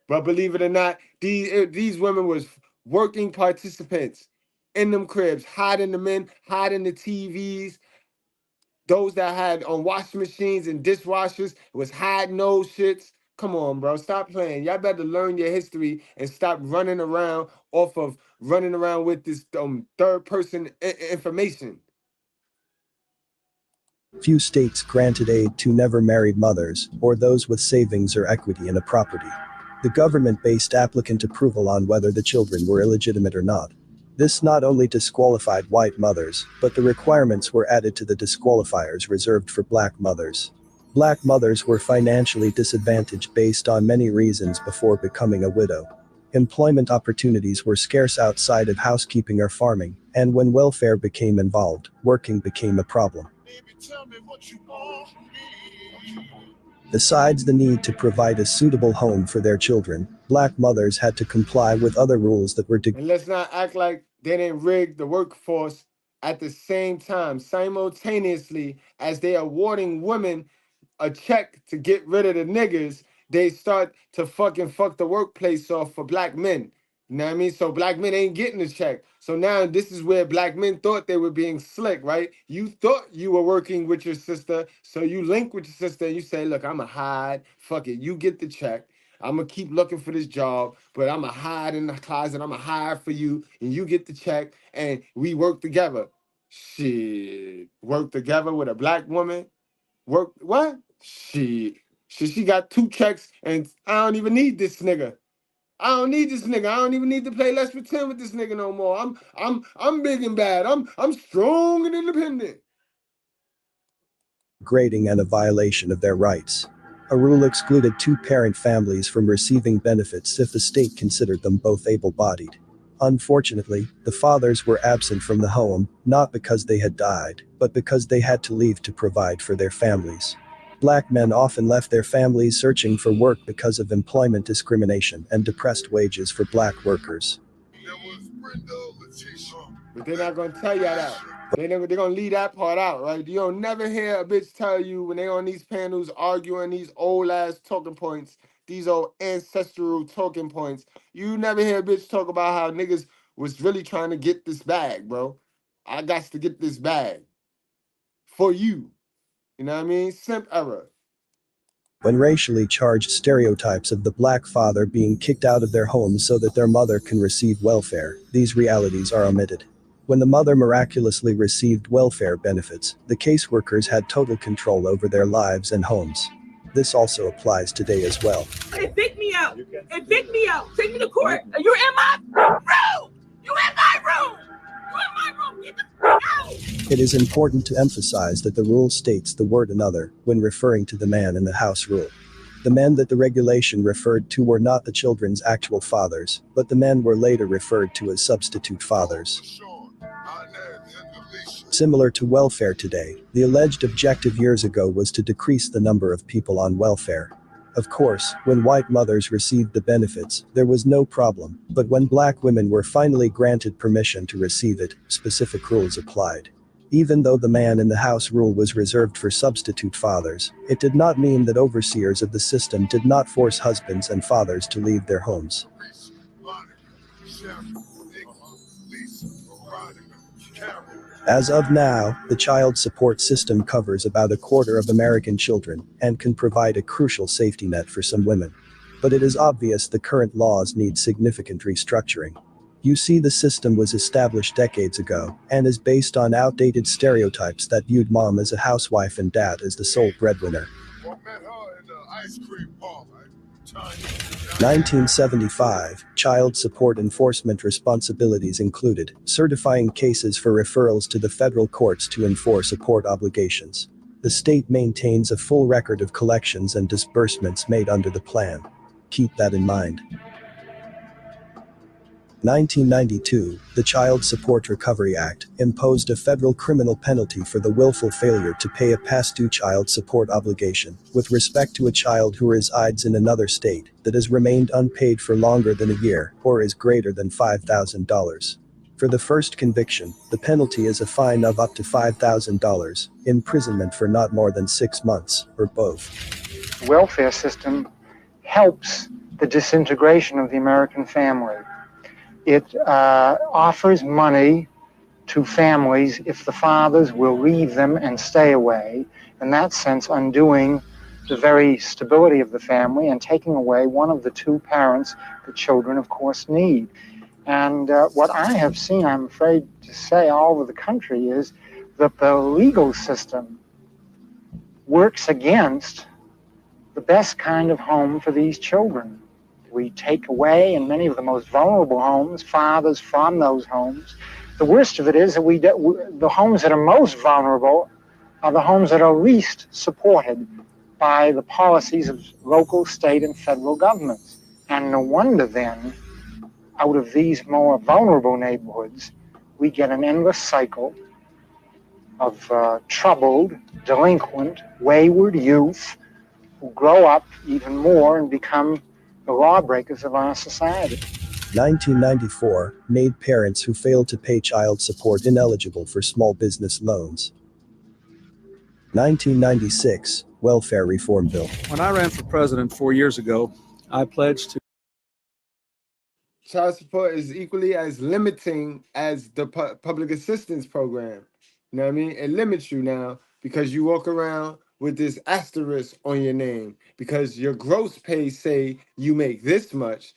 Speaker 7: But believe it or not, these women was working participants in them cribs, hiding the men, hiding the TVs. Those that had on washing machines and dishwashers was hiding those shits. Come on, bro. Stop playing. Y'all better learn your history and stop running around with this third person information.
Speaker 16: Few states granted aid to never married mothers or those with savings or equity in a property. The government based applicant approval on whether the children were illegitimate or not. This not only disqualified white mothers, but the requirements were added to the disqualifiers reserved for black mothers. Black mothers were financially disadvantaged based on many reasons before becoming a widow. Employment opportunities were scarce outside of housekeeping or farming, and when welfare became involved, working became a problem. Besides the need to provide a suitable home for their children, black mothers had to comply with other rules that were
Speaker 7: And let's not act like they didn't rig the workforce at the same time, simultaneously as they awarding women a check to get rid of the niggas, they start to fuck the workplace off for black men. You know what I mean? So black men ain't getting the check. So now this is where black men thought they were being slick, right? You thought you were working with your sister, so you link with your sister and you say, look, I'ma hide. Fuck it, you get the check. I'm gonna keep looking for this job, but I'm gonna hide in the closet. I'm gonna hire for you, and you get the check, and we work together. Shit, work together with a black woman. Work what? She got 2 checks, and I don't even need this nigga. I don't need this nigga. I don't even need to play Let's Pretend with this nigga no more. I'm big and bad. I'm strong and independent.
Speaker 16: Grading and a violation of their rights. A rule excluded 2-parent families from receiving benefits if the state considered them both able-bodied. Unfortunately, the fathers were absent from the home, not because they had died, but because they had to leave to provide for their families. Black men often left their families searching for work because of employment discrimination and depressed wages for black workers.
Speaker 7: But they're not gonna tell you that. They're gonna leave that part out, right? You don't never hear a bitch tell you when they on these panels arguing these old ass talking points, these old ancestral talking points. You never hear a bitch talk about how niggas was really trying to get this bag, bro. I got to get this bag for you. You know what I mean? Simp era.
Speaker 16: When racially charged stereotypes of the black father being kicked out of their home so that their mother can receive welfare, these realities are omitted. When the mother miraculously received welfare benefits, the caseworkers had total control over their lives and homes. This also applies today as well.
Speaker 4: Evict me out. Evict me out. Take me to court. You're in my room. You in my room. You in my room. Get the fuck out.
Speaker 16: It is important to emphasize that the rule states the word another when referring to the man in the house rule. The men that the regulation referred to were not the children's actual fathers, but the men were later referred to as substitute fathers. Similar to welfare today, the alleged objective years ago was to decrease the number of people on welfare. Of course, when white mothers received the benefits, there was no problem, but when black women were finally granted permission to receive it, specific rules applied. Even though the man in the house rule was reserved for substitute fathers, it did not mean that overseers of the system did not force husbands and fathers to leave their homes. As of now, the child support system covers about 1/4 of American children and can provide a crucial safety net for some women. But it is obvious the current laws need significant restructuring. You see, the system was established decades ago and is based on outdated stereotypes that viewed mom as a housewife and dad as the sole breadwinner. 1975, child support enforcement responsibilities included certifying cases for referrals to the federal courts to enforce support obligations. The state maintains a full record of collections and disbursements made under the plan. Keep that in mind. 1992, the Child Support Recovery Act imposed a federal criminal penalty for the willful failure to pay a past due child support obligation with respect to a child who resides in another state that has remained unpaid for longer than a year or is greater than $5,000. For the first conviction, the penalty is a fine of up to $5,000, imprisonment for not more than 6 months, or both.
Speaker 18: The welfare system helps the disintegration of the American family. It offers money to families if the fathers will leave them and stay away, in that sense undoing the very stability of the family and taking away one of the two parents that children, of course, need. And what I have seen, I'm afraid to say, all over the country is that the legal system works against the best kind of home for these children. We take away, in many of the most vulnerable homes, fathers from those homes. The worst of it is that the homes that are most vulnerable are the homes that are least supported by the policies of local, state, and federal governments. And no wonder then, out of these more vulnerable neighborhoods, we get an endless cycle of troubled, delinquent, wayward youth who grow up even more and become the lawbreakers of our society.
Speaker 16: 1994 made parents who failed to pay child support ineligible for small business loans. 1996 Welfare Reform Bill.
Speaker 19: When I ran for president 4 years ago, I pledged to.
Speaker 7: Child support is equally as limiting as the public assistance program. You know what I mean? It limits you now because you walk around with this asterisk on your name because your gross pay say you make this much,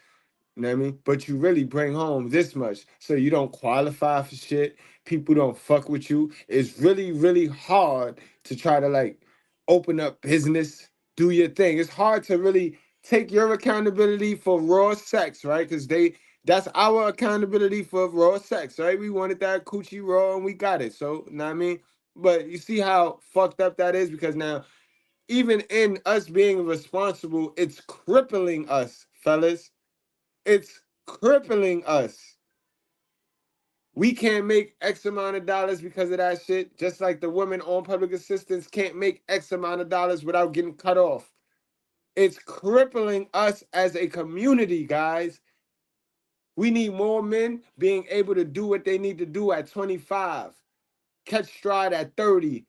Speaker 7: you know what I mean? But you really bring home this much. So you don't qualify for shit. People don't fuck with you. It's really, really hard to try to like open up business, do your thing. It's hard to really take your accountability for raw sex, right? Because that's our accountability for raw sex, right? We wanted that coochie raw and we got it. So, you know what I mean? But you see how fucked up that is? Because now, even in us being responsible, it's crippling us, fellas. It's crippling us. We can't make X amount of dollars because of that shit. Just like the women on public assistance can't make X amount of dollars without getting cut off. It's crippling us as a community, guys. We need more men being able to do what they need to do at 25. Catch stride at 30.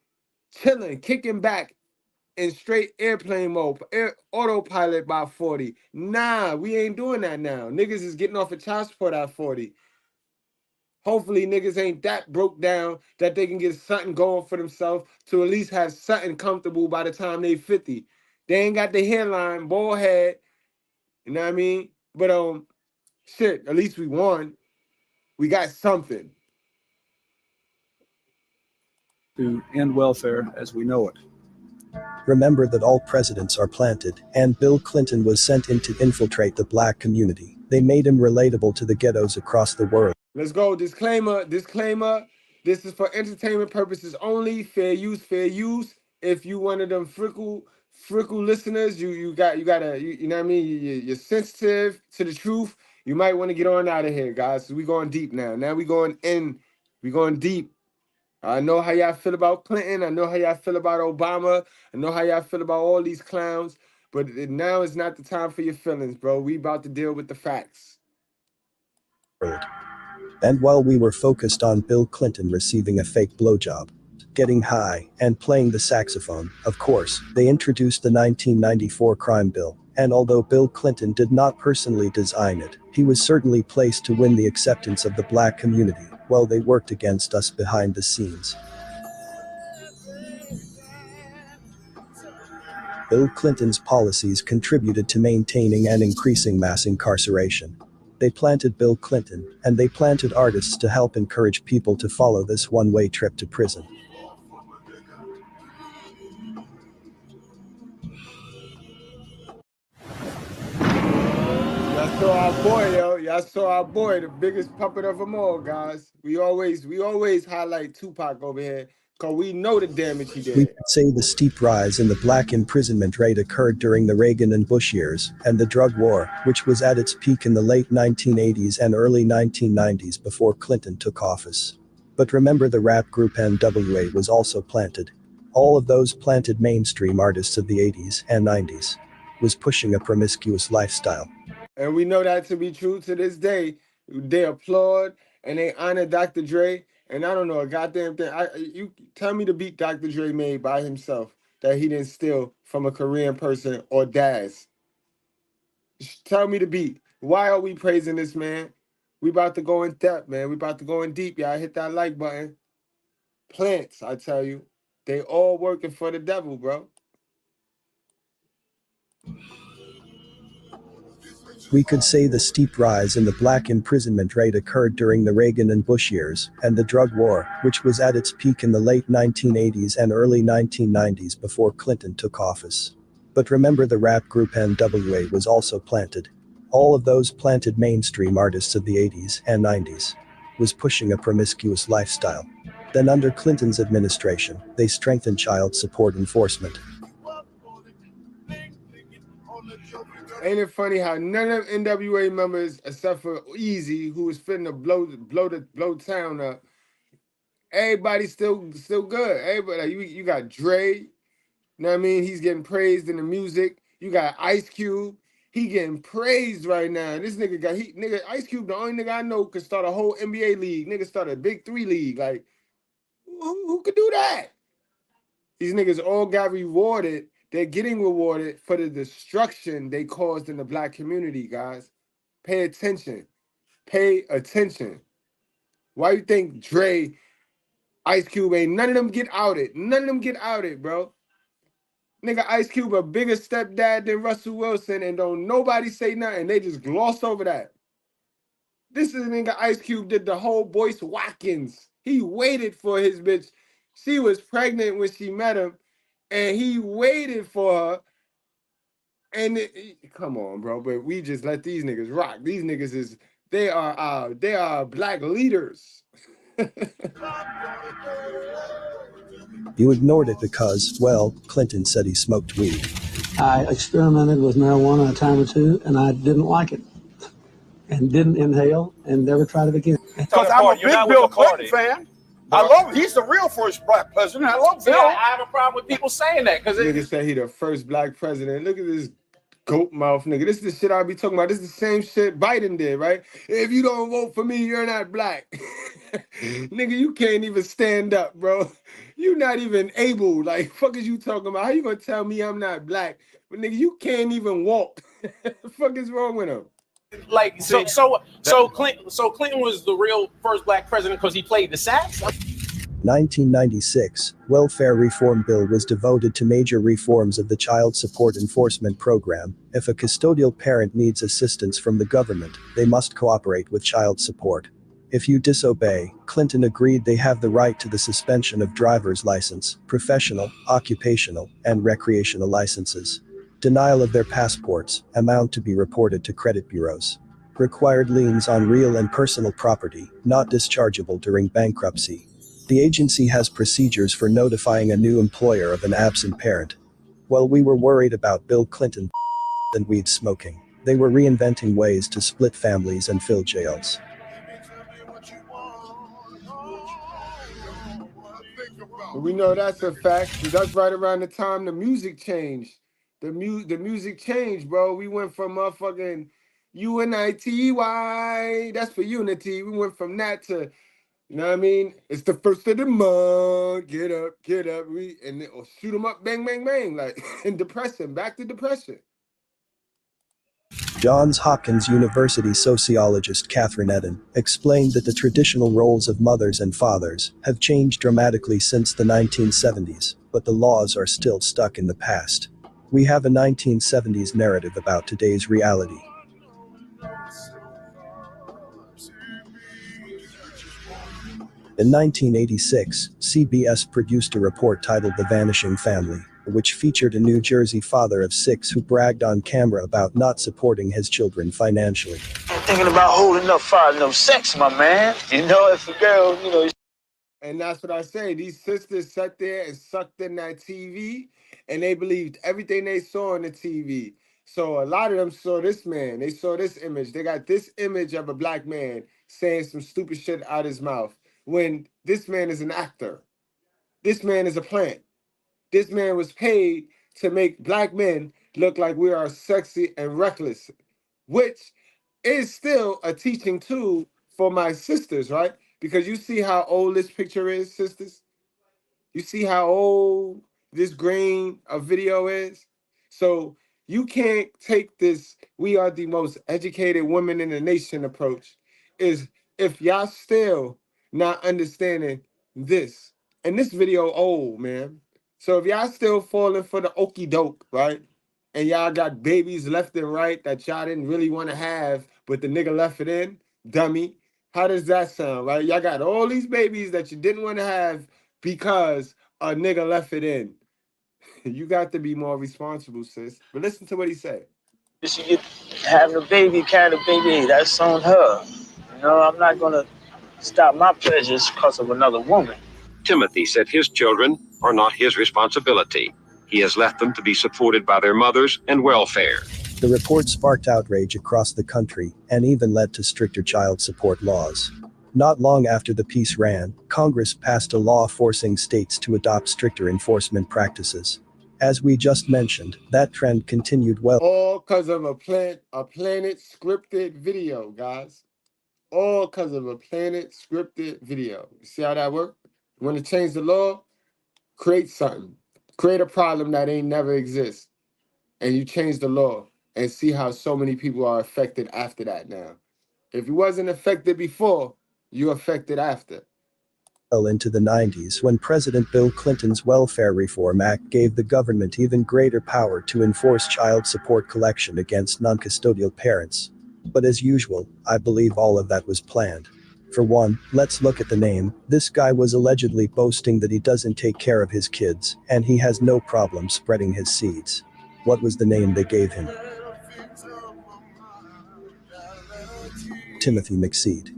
Speaker 7: Chilling, kicking back in straight airplane mode, autopilot by 40. Nah, we ain't doing that now. Niggas is getting off of child support at 40. Hopefully niggas ain't that broke down that they can get something going for themselves to at least have something comfortable by the time they 50. They ain't got the hairline, bald head, you know what I mean? But shit, at least we won. We got something.
Speaker 19: To end welfare as we know it.
Speaker 16: Remember that all presidents are planted, and Bill Clinton was sent in to infiltrate the black community. They made him relatable to the ghettos across the world.
Speaker 7: Let's go. Disclaimer. This is for entertainment purposes only. Fair use, fair use. If you one of them frickle listeners, you know what I mean? You're sensitive to the truth. You might want to get on out of here, guys. So we going deep now. Now we going in. We going deep. I know how y'all feel about Clinton. I know how y'all feel about Obama. I know how y'all feel about all these clowns. But now is not the time for your feelings, bro. We about to deal with the facts.
Speaker 16: And while we were focused on Bill Clinton receiving a fake blowjob, getting high, and playing the saxophone, of course, they introduced the 1994 crime bill. And although Bill Clinton did not personally design it, he was certainly placed to win the acceptance of the black community, while they worked against us behind the scenes. Bill Clinton's policies contributed to maintaining and increasing mass incarceration. They planted Bill Clinton, and they planted artists to help encourage people to follow this one-way trip to prison.
Speaker 7: saw our boy, yo. Y'all saw our boy, the biggest puppet of them all, guys. We always highlight Tupac over here because we know the damage he
Speaker 16: We
Speaker 7: did.
Speaker 16: could say the steep rise in the black imprisonment rate occurred during the Reagan and Bush years, and the drug war, which was at its peak in the late 1980s and early 1990s before Clinton took office. But remember, the rap group NWA was also planted. All of those planted mainstream artists of the 80s and 90s was pushing a promiscuous lifestyle.
Speaker 7: And we know that to be true to this day. They applaud and they honor Dr. Dre. And I don't know a goddamn thing. You tell me the beat Dr. Dre made by himself that he didn't steal from a Korean person or Daz. Tell me the beat. Why are we praising this man? We about to go in depth, man. We about to go in deep. Y'all hit that like button. Plants, I tell you. They all working for the devil, bro.
Speaker 16: We could say the steep rise in the black imprisonment rate occurred during the Reagan and Bush years, and the drug war, which was at its peak in the late 1980s and early 1990s before Clinton took office. But remember, the rap group NWA was also planted. All of those planted mainstream artists of the 80s and 90s was pushing a promiscuous lifestyle. Then under Clinton's administration, they strengthened child support enforcement.
Speaker 7: Ain't it funny how none of NWA members, except for Easy, who was fitting to blow town up, everybody's still good. Everybody, like, you got Dre, you know what I mean? He's getting praised in the music. You got Ice Cube, he getting praised right now. This nigga Ice Cube, the only nigga I know could start a whole NBA league. Nigga start a Big 3 league. Like, who could do that? These niggas all got rewarded. They're getting rewarded for the destruction they caused in the black community, guys. Pay attention. Pay attention. Why you think Dre, Ice Cube, ain't none of them get outed? None of them get outed, bro. Nigga, Ice Cube a bigger stepdad than Russell Wilson, and don't nobody say nothing. They just gloss over that. This is nigga Ice Cube did the whole Boyce Watkins. He waited for his bitch. She was pregnant when she met him, and he waited for her. And come on, bro, but we just let these niggas rock. These niggas they are black leaders.
Speaker 16: You ignored it because, well, Clinton said he smoked weed.
Speaker 20: I experimented with marijuana a time or two, and I didn't like it, and didn't inhale, and never tried it again.
Speaker 21: Because I'm a big Bill Clinton fan. I love him. He's the real first black president. I love Bill.
Speaker 22: I have a problem with people saying that because
Speaker 7: nigga said he the first black president. Look at this goat mouth nigga. This is the shit I be talking about. This is the same shit Biden did, right? If you don't vote for me, you're not black. Nigga, you can't even stand up, bro. You not even able. Like, fuck is you talking about? How you gonna tell me I'm not black? But nigga, you can't even walk. The fuck is wrong with him?
Speaker 22: Like, so Clinton was the real first black president because he played the sax.
Speaker 16: 1996, welfare reform bill was devoted to major reforms of the child support enforcement program. If a custodial parent needs assistance from the government, they must cooperate with child support. If you disobey, Clinton agreed they have the right to the suspension of driver's license, professional, occupational, and recreational licenses. Denial of their passports, amount to be reported to credit bureaus. Required liens on real and personal property, not dischargeable during bankruptcy. The agency has procedures for notifying a new employer of an absent parent. While we were worried about Bill Clinton and weed smoking, they were reinventing ways to split families and fill jails.
Speaker 7: We know that's a fact. That's right around the time the music changed. The music changed, bro. We went from motherfucking UNITY. That's for unity. We went from that to, you know what I mean? It's the first of the month. Get up. And then, shoot them up, bang, bang, bang. Like, and depression, back to depression.
Speaker 16: Johns Hopkins University sociologist Catherine Eden explained that the traditional roles of mothers and fathers have changed dramatically since the 1970s, but the laws are still stuck in the past. We have a 1970s narrative about today's reality. In 1986, CBS produced a report titled The Vanishing Family, which featured a New Jersey father of 6 who bragged on camera about not supporting his children financially.
Speaker 1: I'm thinking about holding up fighting no sex, my man. You know, if a girl, you know.
Speaker 7: And that's what I say. These sisters sat there and sucked in that TV, and they believed everything they saw on the TV. So a lot of them saw this man. They saw this image. They got this image of a black man saying some stupid shit out his mouth when this man is an actor. This man is a plant. This man was paid to make black men look like we are sexy and reckless, which is still a teaching tool for my sisters, right? Because you see how old this picture is, sisters? You see how old this grain of video is? So you can't take this, we are the most educated women in the nation approach, is if y'all still not understanding this. And this video old, man. So if y'all still falling for the okey doke, right? And y'all got babies left and right that y'all didn't really want to have, but the nigga left it in, dummy. How does that sound, right? Y'all got all these babies that you didn't want to have because a nigga left it in. You got to be more responsible, sis. But listen to what he said.
Speaker 1: She get having a baby, carrying a baby, that's on her. You know, I'm not gonna stop my pleasures because of another woman.
Speaker 6: Timothy said his children are not his responsibility. He has left them to be supported by their mothers and welfare.
Speaker 16: The report sparked outrage across the country and even led to stricter child support laws. Not long after the piece ran, Congress passed a law forcing states to adopt stricter enforcement practices. As we just mentioned, that trend continued well.
Speaker 7: All because of a planet scripted video, guys. All because of a planet scripted video. You see how that works? You want to change the law? Create something. Create a problem that ain't never exist. And you change the law and see how so many people are affected after that now. If you wasn't affected before, you affected after.
Speaker 16: Into the 90s when President Bill Clinton's Welfare Reform Act gave the government even greater power to enforce child support collection against non-custodial parents. But as usual, I believe all of that was planned. For one, let's look at the name. This guy was allegedly boasting that he doesn't take care of his kids, and he has no problem spreading his seeds. What was the name they gave him? Timothy McSeed.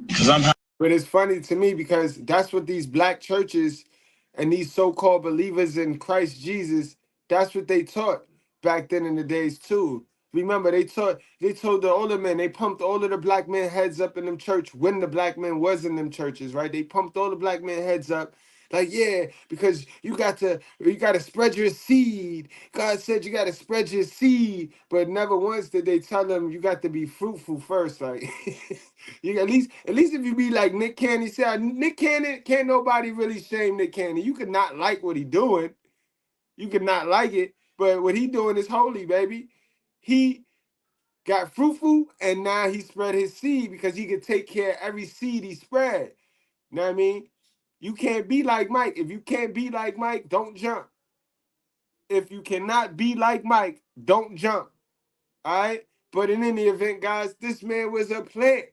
Speaker 7: But it's funny to me because that's what these black churches and these so-called believers in Christ Jesus, that's what they taught back then in the days too. Remember, they told the older men, they pumped all of the black men heads up in them church when the black men was in them churches, right? They pumped all the black men heads up. Like, yeah, because you got to spread your seed. God said you got to spread your seed, but never once did they tell them you got to be fruitful first. Like, you at least if you be like Nick Cannon said, Nick Cannon, can't nobody really shame Nick Cannon. You could not like what he doing. You could not like it, but what he doing is holy, baby. He got fruitful, and now he spread his seed because he could take care of every seed he spread. You know what I mean? You can't be like Mike. If you can't be like Mike, don't jump. If you cannot be like Mike, don't jump. All right? But in any event, guys, this man was a plant.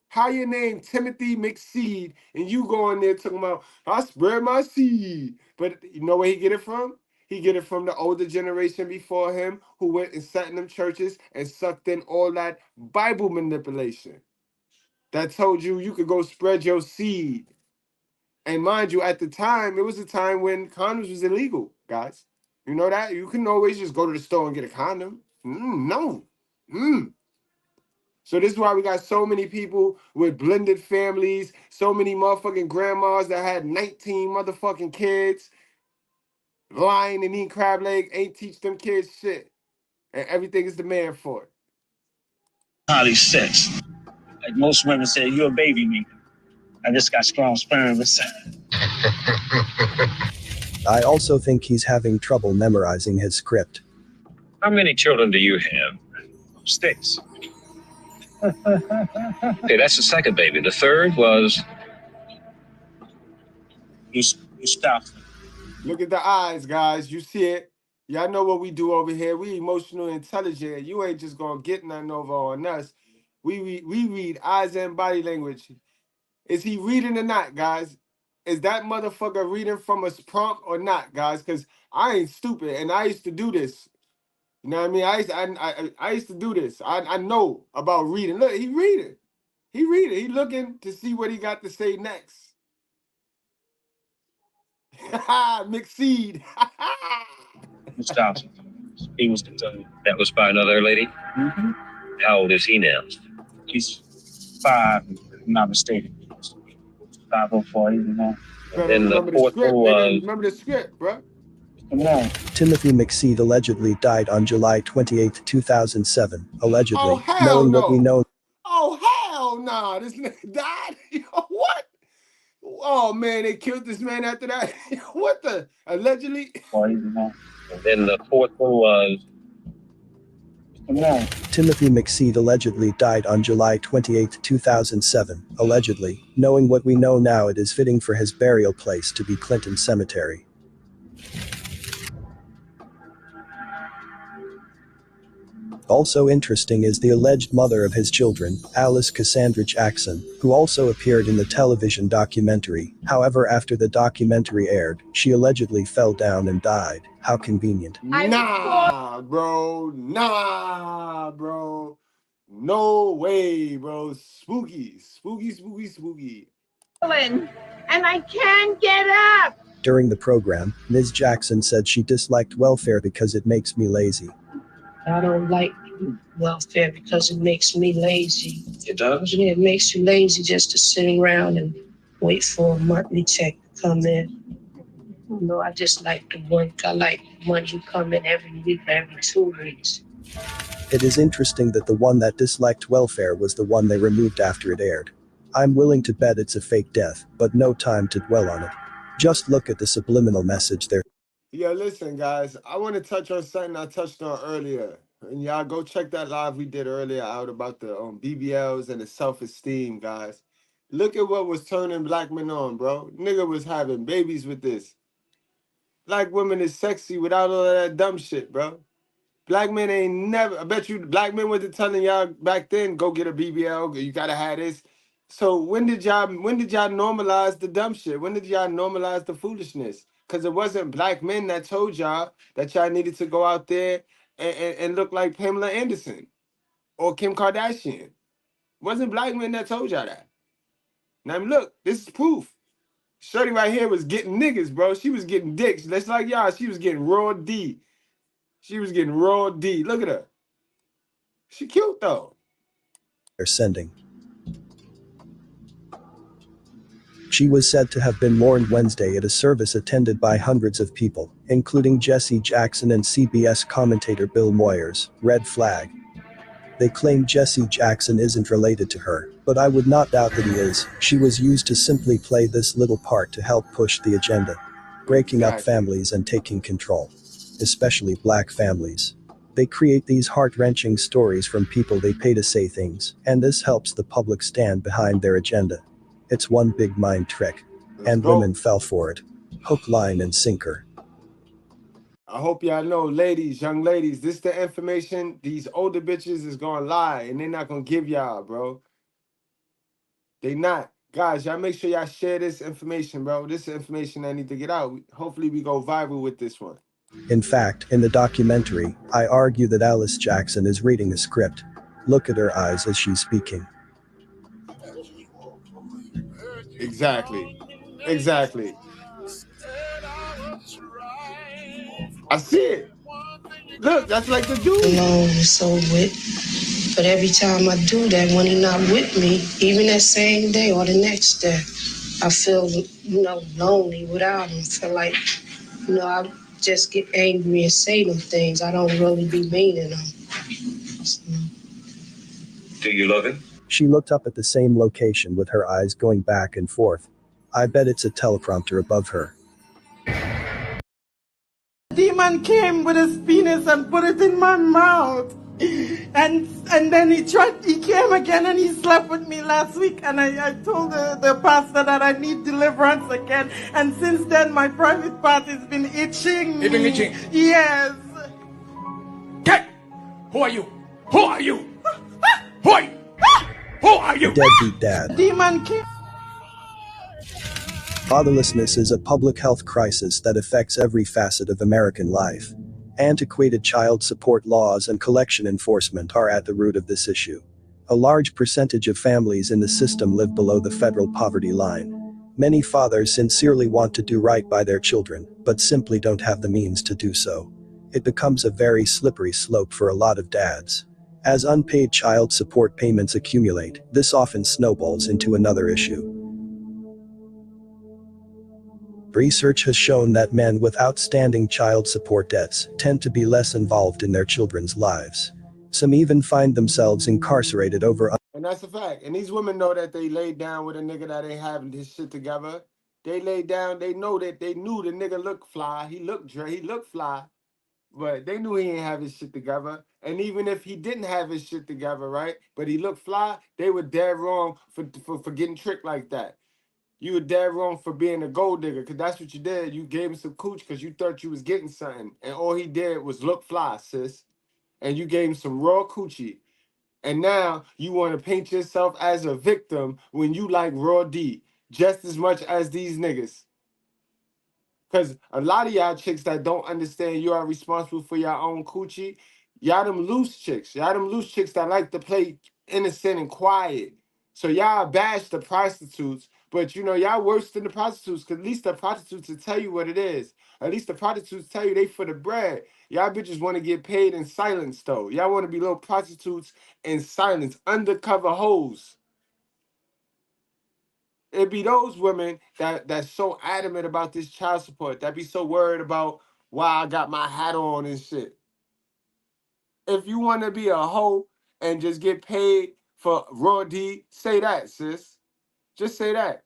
Speaker 7: How your name Timothy McSeed, and you go in there talking about, I spread my seed. But you know where he get it from? He get it from the older generation before him who went and sat in them churches and sucked in all that Bible manipulation that told you you could go spread your seed. And mind you, at the time, it was a time when condoms was illegal, guys. You know that? You couldn't always just go to the store and get a condom. No. So this is why we got so many people with blended families, so many motherfucking grandmas that had 19 motherfucking kids, lying and eating crab leg, ain't teach them kids shit. And everything is demand for it.
Speaker 1: Highly sex. Like most women say, you're a baby me. I just got strong sperm.
Speaker 16: I also think he's having trouble memorizing his script.
Speaker 6: How many children do you have? 6. Okay, that's the second baby. The third was...
Speaker 1: You stopped.
Speaker 7: Look at the eyes, guys. You see it. Y'all know what we do over here. We emotional intelligent. You ain't just gonna get nothing over on us. We read eyes and body language. Is he reading or not, guys? is that motherfucker reading from a prompt or not, guys? Because I ain't stupid, and I used to do this. You know what I mean? I used to do this. I know about reading. Look, he reading. He reading. He looking to see what he got to say next. Mixed seed.
Speaker 6: Mr. Johnson. He was that was by another lady?
Speaker 3: Mm-hmm.
Speaker 6: How old is he now?
Speaker 3: He's 5, if I'm not mistaken. 504, you know.
Speaker 6: And then the fourth one was...
Speaker 7: Remember the script, bro.
Speaker 3: No.
Speaker 16: Timothy McSeed allegedly died on July 28, 2007. Allegedly, knowing what we know.
Speaker 7: Oh, hell nah. This nigga died? What? Oh, man, they killed this man after that? What the? Allegedly?
Speaker 6: And then the fourth one was...
Speaker 3: No.
Speaker 16: Timothy McSeed allegedly died on July 28, 2007. Allegedly, knowing what we know now, it is fitting for his burial place to be Clinton Cemetery. Also interesting is the alleged mother of his children, Alice Cassandra Jackson, who also appeared in the television documentary. However, after the documentary aired, she allegedly fell down and died. How convenient.
Speaker 7: Nah, bro. Nah, bro. No way, bro. Spooky. Spooky, spooky, spooky.
Speaker 4: And I can't get up.
Speaker 16: During the program, Ms. Jackson said she disliked welfare because it makes me lazy.
Speaker 8: I don't like welfare because it makes me lazy.
Speaker 6: It does?
Speaker 8: Yeah, it makes you lazy just to sit around and wait for a monthly check to come in. You know, I just like the work. I like money you come in every week, every 2 weeks.
Speaker 16: It is interesting that the one that disliked welfare was the one they removed after it aired. I'm willing to bet it's a fake death, but no time to dwell on it. Just look at the subliminal message there.
Speaker 7: Yeah, listen, guys. I want to touch on something I touched on earlier. And y'all go check that live we did earlier out about the BBLs and the self-esteem, guys. Look at what was turning black men on, bro. Nigga was having babies with this. Black women is sexy without all of that dumb shit, bro. Black men ain't never... I bet you black men wasn't telling y'all back then, go get a BBL, you gotta have this. So when did y'all normalize the dumb shit? When did y'all normalize the foolishness? Because it wasn't black men that told y'all that y'all needed to go out there and look like Pamela Anderson or Kim Kardashian. It wasn't black men that told y'all that. Now look, this is proof. Shorty right here was getting niggas, bro. She was getting dicks. Just like y'all, she was getting raw D. She was getting raw D. Look at her. She cute though.
Speaker 16: They're sending. She was said to have been mourned Wednesday at a service attended by hundreds of people, including Jesse Jackson and CBS commentator Bill Moyers. Red flag. They claim Jesse Jackson isn't related to her, but I would not doubt that he is. She was used to simply play this little part to help push the agenda. Breaking up families and taking control. Especially black families. They create these heart-wrenching stories from people they pay to say things, and this helps the public stand behind their agenda. It's one big mind trick. And women fell for it. Hook, line, and sinker.
Speaker 7: I hope y'all know, ladies, young ladies, this the information these older bitches is gonna lie, and they're not gonna give y'all, bro. They not. Guys, y'all make sure y'all share this information, bro. This is information I need to get out. Hopefully we go viral with this one.
Speaker 16: In fact, in the documentary, I argue that Alice Jackson is reading a script. Look at her eyes as she's speaking.
Speaker 7: Exactly. Exactly. I see it. Look, that's like the dude.
Speaker 8: Alone is so with. But every time I do that, when he's not with me, even that same day or the next day, I feel, lonely without him. I feel like, I just get angry and say them things. I don't really be meaning them.
Speaker 6: Do you love him?
Speaker 16: She looked up at the same location with her eyes going back and forth. I bet it's a teleprompter above her.
Speaker 2: Demon came with his penis and put it in my mouth. And then he came again and he slept with me last week, and I told the pastor that I need deliverance again. And since then my private part has been itching.
Speaker 21: You've been itching?
Speaker 2: Yes.
Speaker 21: Get! Who are you? Who are you? Who are you? Who are you?
Speaker 16: Deadbeat dad.
Speaker 2: Demon came.
Speaker 16: Fatherlessness is a public health crisis that affects every facet of American life. Antiquated child support laws and collection enforcement are at the root of this issue. A large percentage of families in the system live below the federal poverty line. Many fathers sincerely want to do right by their children, but simply don't have the means to do so. It becomes a very slippery slope for a lot of dads. As unpaid child support payments accumulate, this often snowballs into another issue. Research has shown that men with outstanding child support debts tend to be less involved in their children's lives. Some even find themselves incarcerated over.
Speaker 7: And that's a fact. And these women know that they laid down with a nigga that ain't having his shit together. They laid down, they know that they knew the nigga looked fly. He looked fly. But they knew he ain't have his shit together. And even if he didn't have his shit together, right? But he looked fly, they were dead wrong for getting tricked like that. You were dead wrong for being a gold digger, because that's what you did. You gave him some cooch because you thought you was getting something. And all he did was look fly, sis. And you gave him some raw coochie. And now you want to paint yourself as a victim when you like raw D just as much as these niggas. Because a lot of y'all chicks that don't understand you are responsible for your own coochie, y'all them loose chicks. Y'all them loose chicks that like to play innocent and quiet. So y'all bash the prostitutes, but you know, y'all worse than the prostitutes, because at least the prostitutes will tell you what it is. At least the prostitutes tell you they for the bread. Y'all bitches want to get paid in silence, though. Y'all want to be little prostitutes in silence, undercover hoes. It be those women that's so adamant about this child support, that be so worried about why I got my hat on and shit. If you want to be a hoe and just get paid for raw D, say that, sis. Just say that.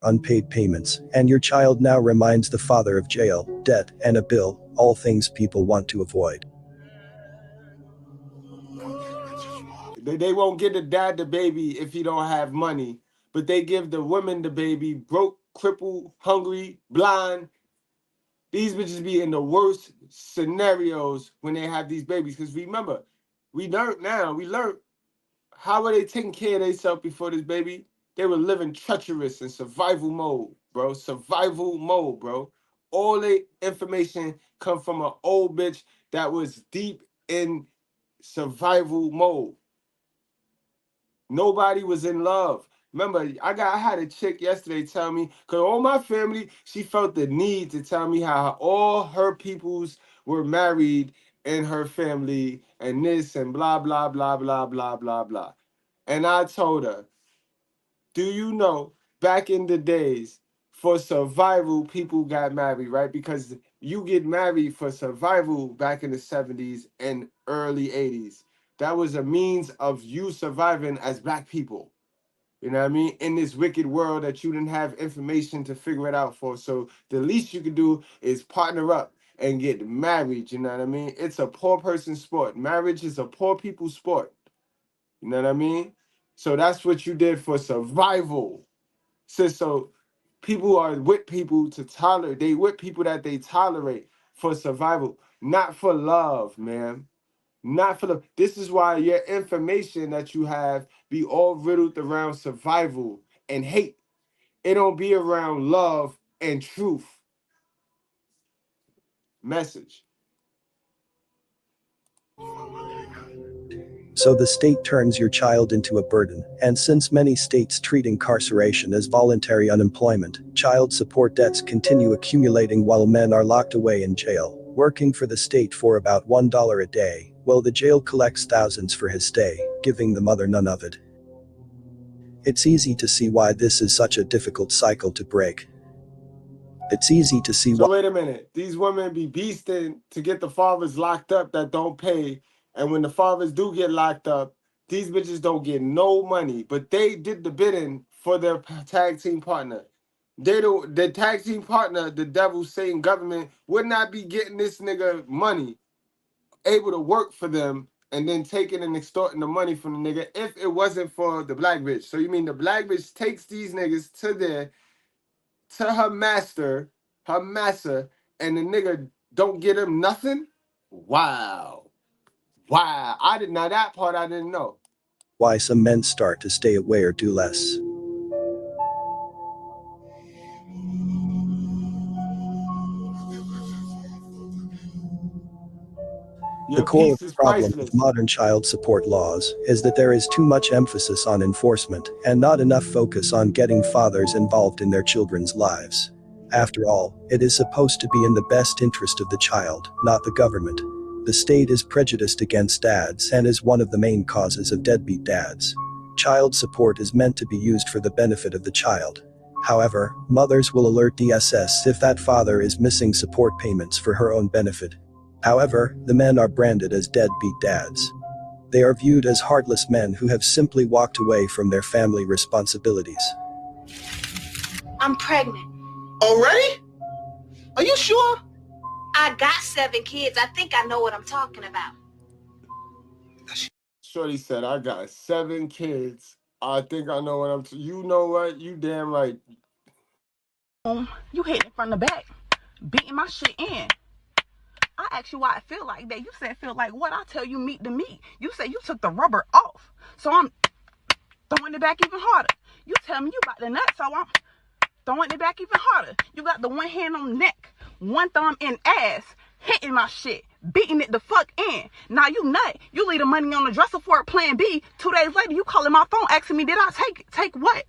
Speaker 16: Unpaid payments, and your child now reminds the father of jail, debt, and a bill, all things people want to avoid.
Speaker 7: They won't give the dad the baby if he don't have money, but they give the woman the baby broke, crippled, hungry, blind. These bitches be in the worst scenarios when they have these babies. Because remember, we learned how were they taking care of themselves before this baby? They were living treacherous in survival mode, bro. Survival mode, bro. All the information come from an old bitch that was deep in survival mode. Nobody was in love. Remember, I had a chick yesterday tell me, because all my family, she felt the need to tell me how all her peoples were married in her family and this and blah, blah, blah, blah, blah, blah, blah. And I told her, do you know, back in the days, for survival, people got married, right? Because you get married for survival back in the 70s and early 80s. That was a means of you surviving as black people. You know what I mean? In this wicked world that you didn't have information to figure it out for. So the least you could do is partner up and get married. You know what I mean? It's a poor person's sport. Marriage is a poor people's sport. You know what I mean? So that's what you did for survival. So people are with people to tolerate. They with people that they tolerate for survival, not for love, man. Not for the. This is why your information that you have be all riddled around survival and hate. It don't be around love and truth. Message.
Speaker 16: So the state turns your child into a burden, and since many states treat incarceration as voluntary unemployment, child support debts continue accumulating while men are locked away in jail, working for the state for about $1 a day, while the jail collects thousands for his stay, giving the mother none of it. It's easy to see why this is such a difficult cycle to break. It's easy to see why.
Speaker 7: So wait a minute. These women be beasting to get the fathers locked up that don't pay. And when the fathers do get locked up, these bitches don't get no money. But they did the bidding for their tag team partner. The tag team partner, the devil Satan government, would not be getting this nigga money, able to work for them, and then taking and extorting the money from the nigga if it wasn't for the black bitch. So you mean the black bitch takes these niggas to her master, and the nigga don't get him nothing? Wow. That part I didn't know.
Speaker 16: Why some men start to stay away or do less. The core of the problem with modern child support laws is that there is too much emphasis on enforcement and not enough focus on getting fathers involved in their children's lives. After all, it is supposed to be in the best interest of the child, not the government. The state is prejudiced against dads and is one of the main causes of deadbeat dads. Child support is meant to be used for the benefit of the child. However, mothers will alert DSS if that father is missing support payments for her own benefit. However, the men are branded as deadbeat dads. They are viewed as heartless men who have simply walked away from their family responsibilities.
Speaker 5: I'm pregnant.
Speaker 22: Already? Are you sure?
Speaker 5: I got 7 kids. I think I know what I'm talking about.
Speaker 7: Shorty said, I got 7 kids. I think I know what I'm... You know what? You damn right.
Speaker 4: You hit it from the back, beating my shit in. I asked you why it feel like that. You said feel like what? I tell you meat to meat. You said you took the rubber off. So I'm throwing it back even harder. You tell me you got the nut, so I'm throwing it back even harder. You got the one hand on the neck, one thumb in ass, hitting my shit, beating it the fuck in. Now you nut. You leave the money on the dresser for a plan B. 2 days later, you calling my phone asking me, did I take what?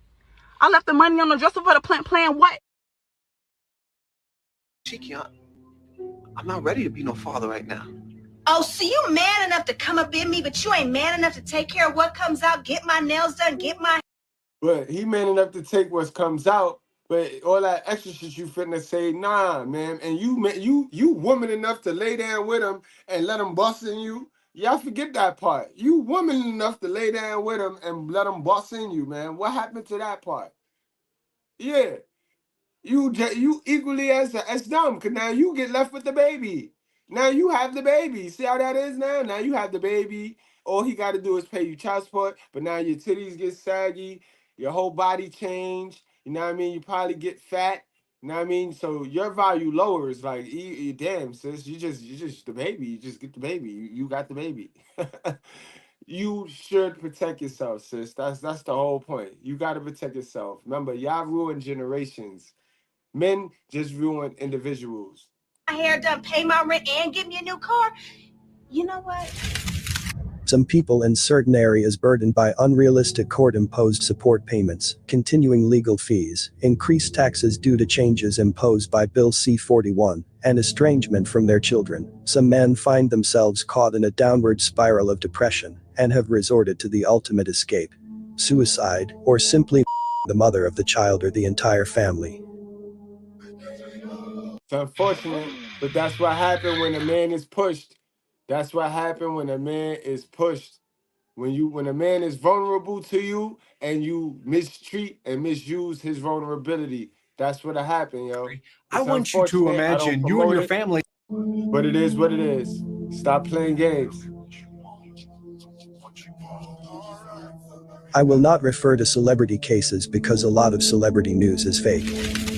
Speaker 4: I left the money on the dresser for the plan what?
Speaker 9: Chikian, I'm not ready to be no father right now.
Speaker 5: Oh, so you man enough to come up in me, but you ain't man enough to take care of what comes out, get my nails done, get my...
Speaker 7: But he man enough to take what comes out, but all that extra shit you finna say, nah, man. And you woman enough to lay down with him and let him bust in you. Y'all forget that part. You woman enough to lay down with him and let him bust in you, man. What happened to that part? Yeah. You equally as dumb, because now you get left with the baby. Now you have the baby. See how that is now? Now you have the baby. All he got to do is pay you child support, but now your titties get saggy, your whole body change. You know what I mean? You probably get fat. You know what I mean? So your value lowers. Like, damn, sis, you just the baby. You just get the baby. You got the baby. You should protect yourself, sis. That's the whole point. You got to protect yourself. Remember, y'all ruin generations. Men just ruin individuals.
Speaker 5: My hair done, pay my rent, and give me a new car. You know what?
Speaker 16: Some people in certain areas burdened by unrealistic court-imposed support payments, continuing legal fees, increased taxes due to changes imposed by Bill C-41, and estrangement from their children. Some men find themselves caught in a downward spiral of depression and have resorted to the ultimate escape: suicide, or simply the mother of the child or the entire family.
Speaker 7: It's unfortunate, but that's what happened when a man is pushed. That's what happened when a man is pushed. When a man is vulnerable to you and you mistreat and misuse his vulnerability, that's what'll happen, yo.
Speaker 17: I want you to imagine you and your family.
Speaker 7: But it is what it is. Stop playing games.
Speaker 16: I will not refer to celebrity cases because a lot of celebrity news is fake.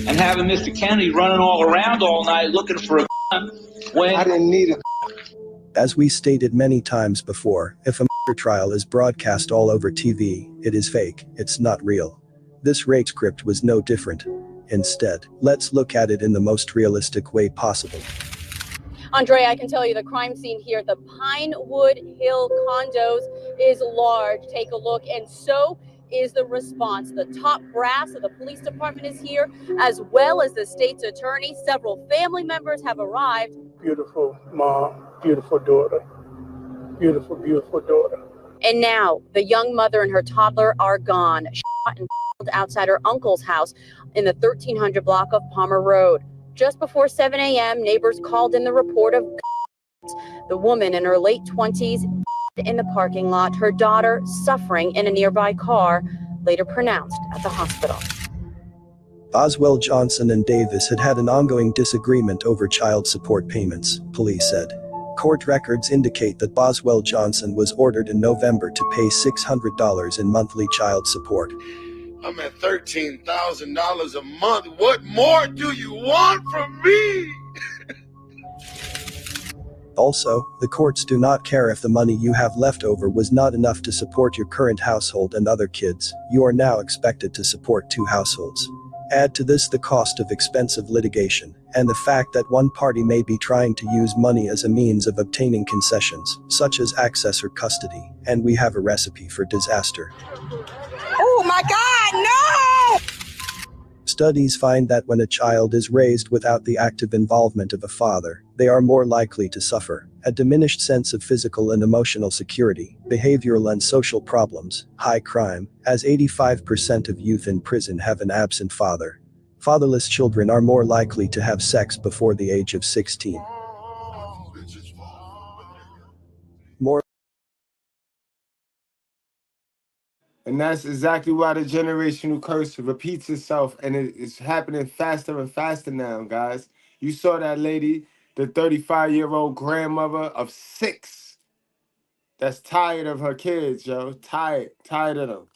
Speaker 23: And having Mr. Kennedy running all around all night looking for a gun when I didn't need it.
Speaker 16: As we stated many times before, if a murder trial is broadcast all over TV, it is fake, it's not real. This rape script was no different. Instead, let's look at it in the most realistic way possible.
Speaker 24: Andre, I can tell you the crime scene here at the Pinewood Hill condos is large. Take a look, and so is the response. The top brass of the police department is here, as well as the state's attorney. Several family members have arrived.
Speaker 25: Beautiful mom, beautiful daughter, beautiful, beautiful daughter.
Speaker 24: And now the young mother and her toddler are gone, shot and killed outside her uncle's house in the 1300 block of Palmer Road. Just before 7 a.m., neighbors called in the report of the woman in her late 20s in the parking lot, her daughter suffering in a nearby car, later pronounced at the hospital.
Speaker 16: Boswell Johnson and Davis had an ongoing disagreement over child support payments, police said. Court records indicate that Boswell Johnson was ordered in November to pay $600 in monthly child support.
Speaker 21: I'm at $13,000 a month. What more do you want from me?
Speaker 16: Also, the courts do not care if the money you have left over was not enough to support your current household and other kids. You are now expected to support 2 households. Add to this the cost of expensive litigation, and the fact that one party may be trying to use money as a means of obtaining concessions, such as access or custody, and we have a recipe for disaster.
Speaker 5: Oh my God, no!
Speaker 16: Studies find that when a child is raised without the active involvement of a father, they are more likely to suffer a diminished sense of physical and emotional security, behavioral and social problems, high crime, as 85% of youth in prison have an absent father. Fatherless children are more likely to have sex before the age of 16. More
Speaker 7: And that's exactly why the generational curse repeats itself, and it's happening faster and faster now, guys. You saw that lady, the 35-year-old grandmother of 6, that's tired of her kids, yo. Tired of them.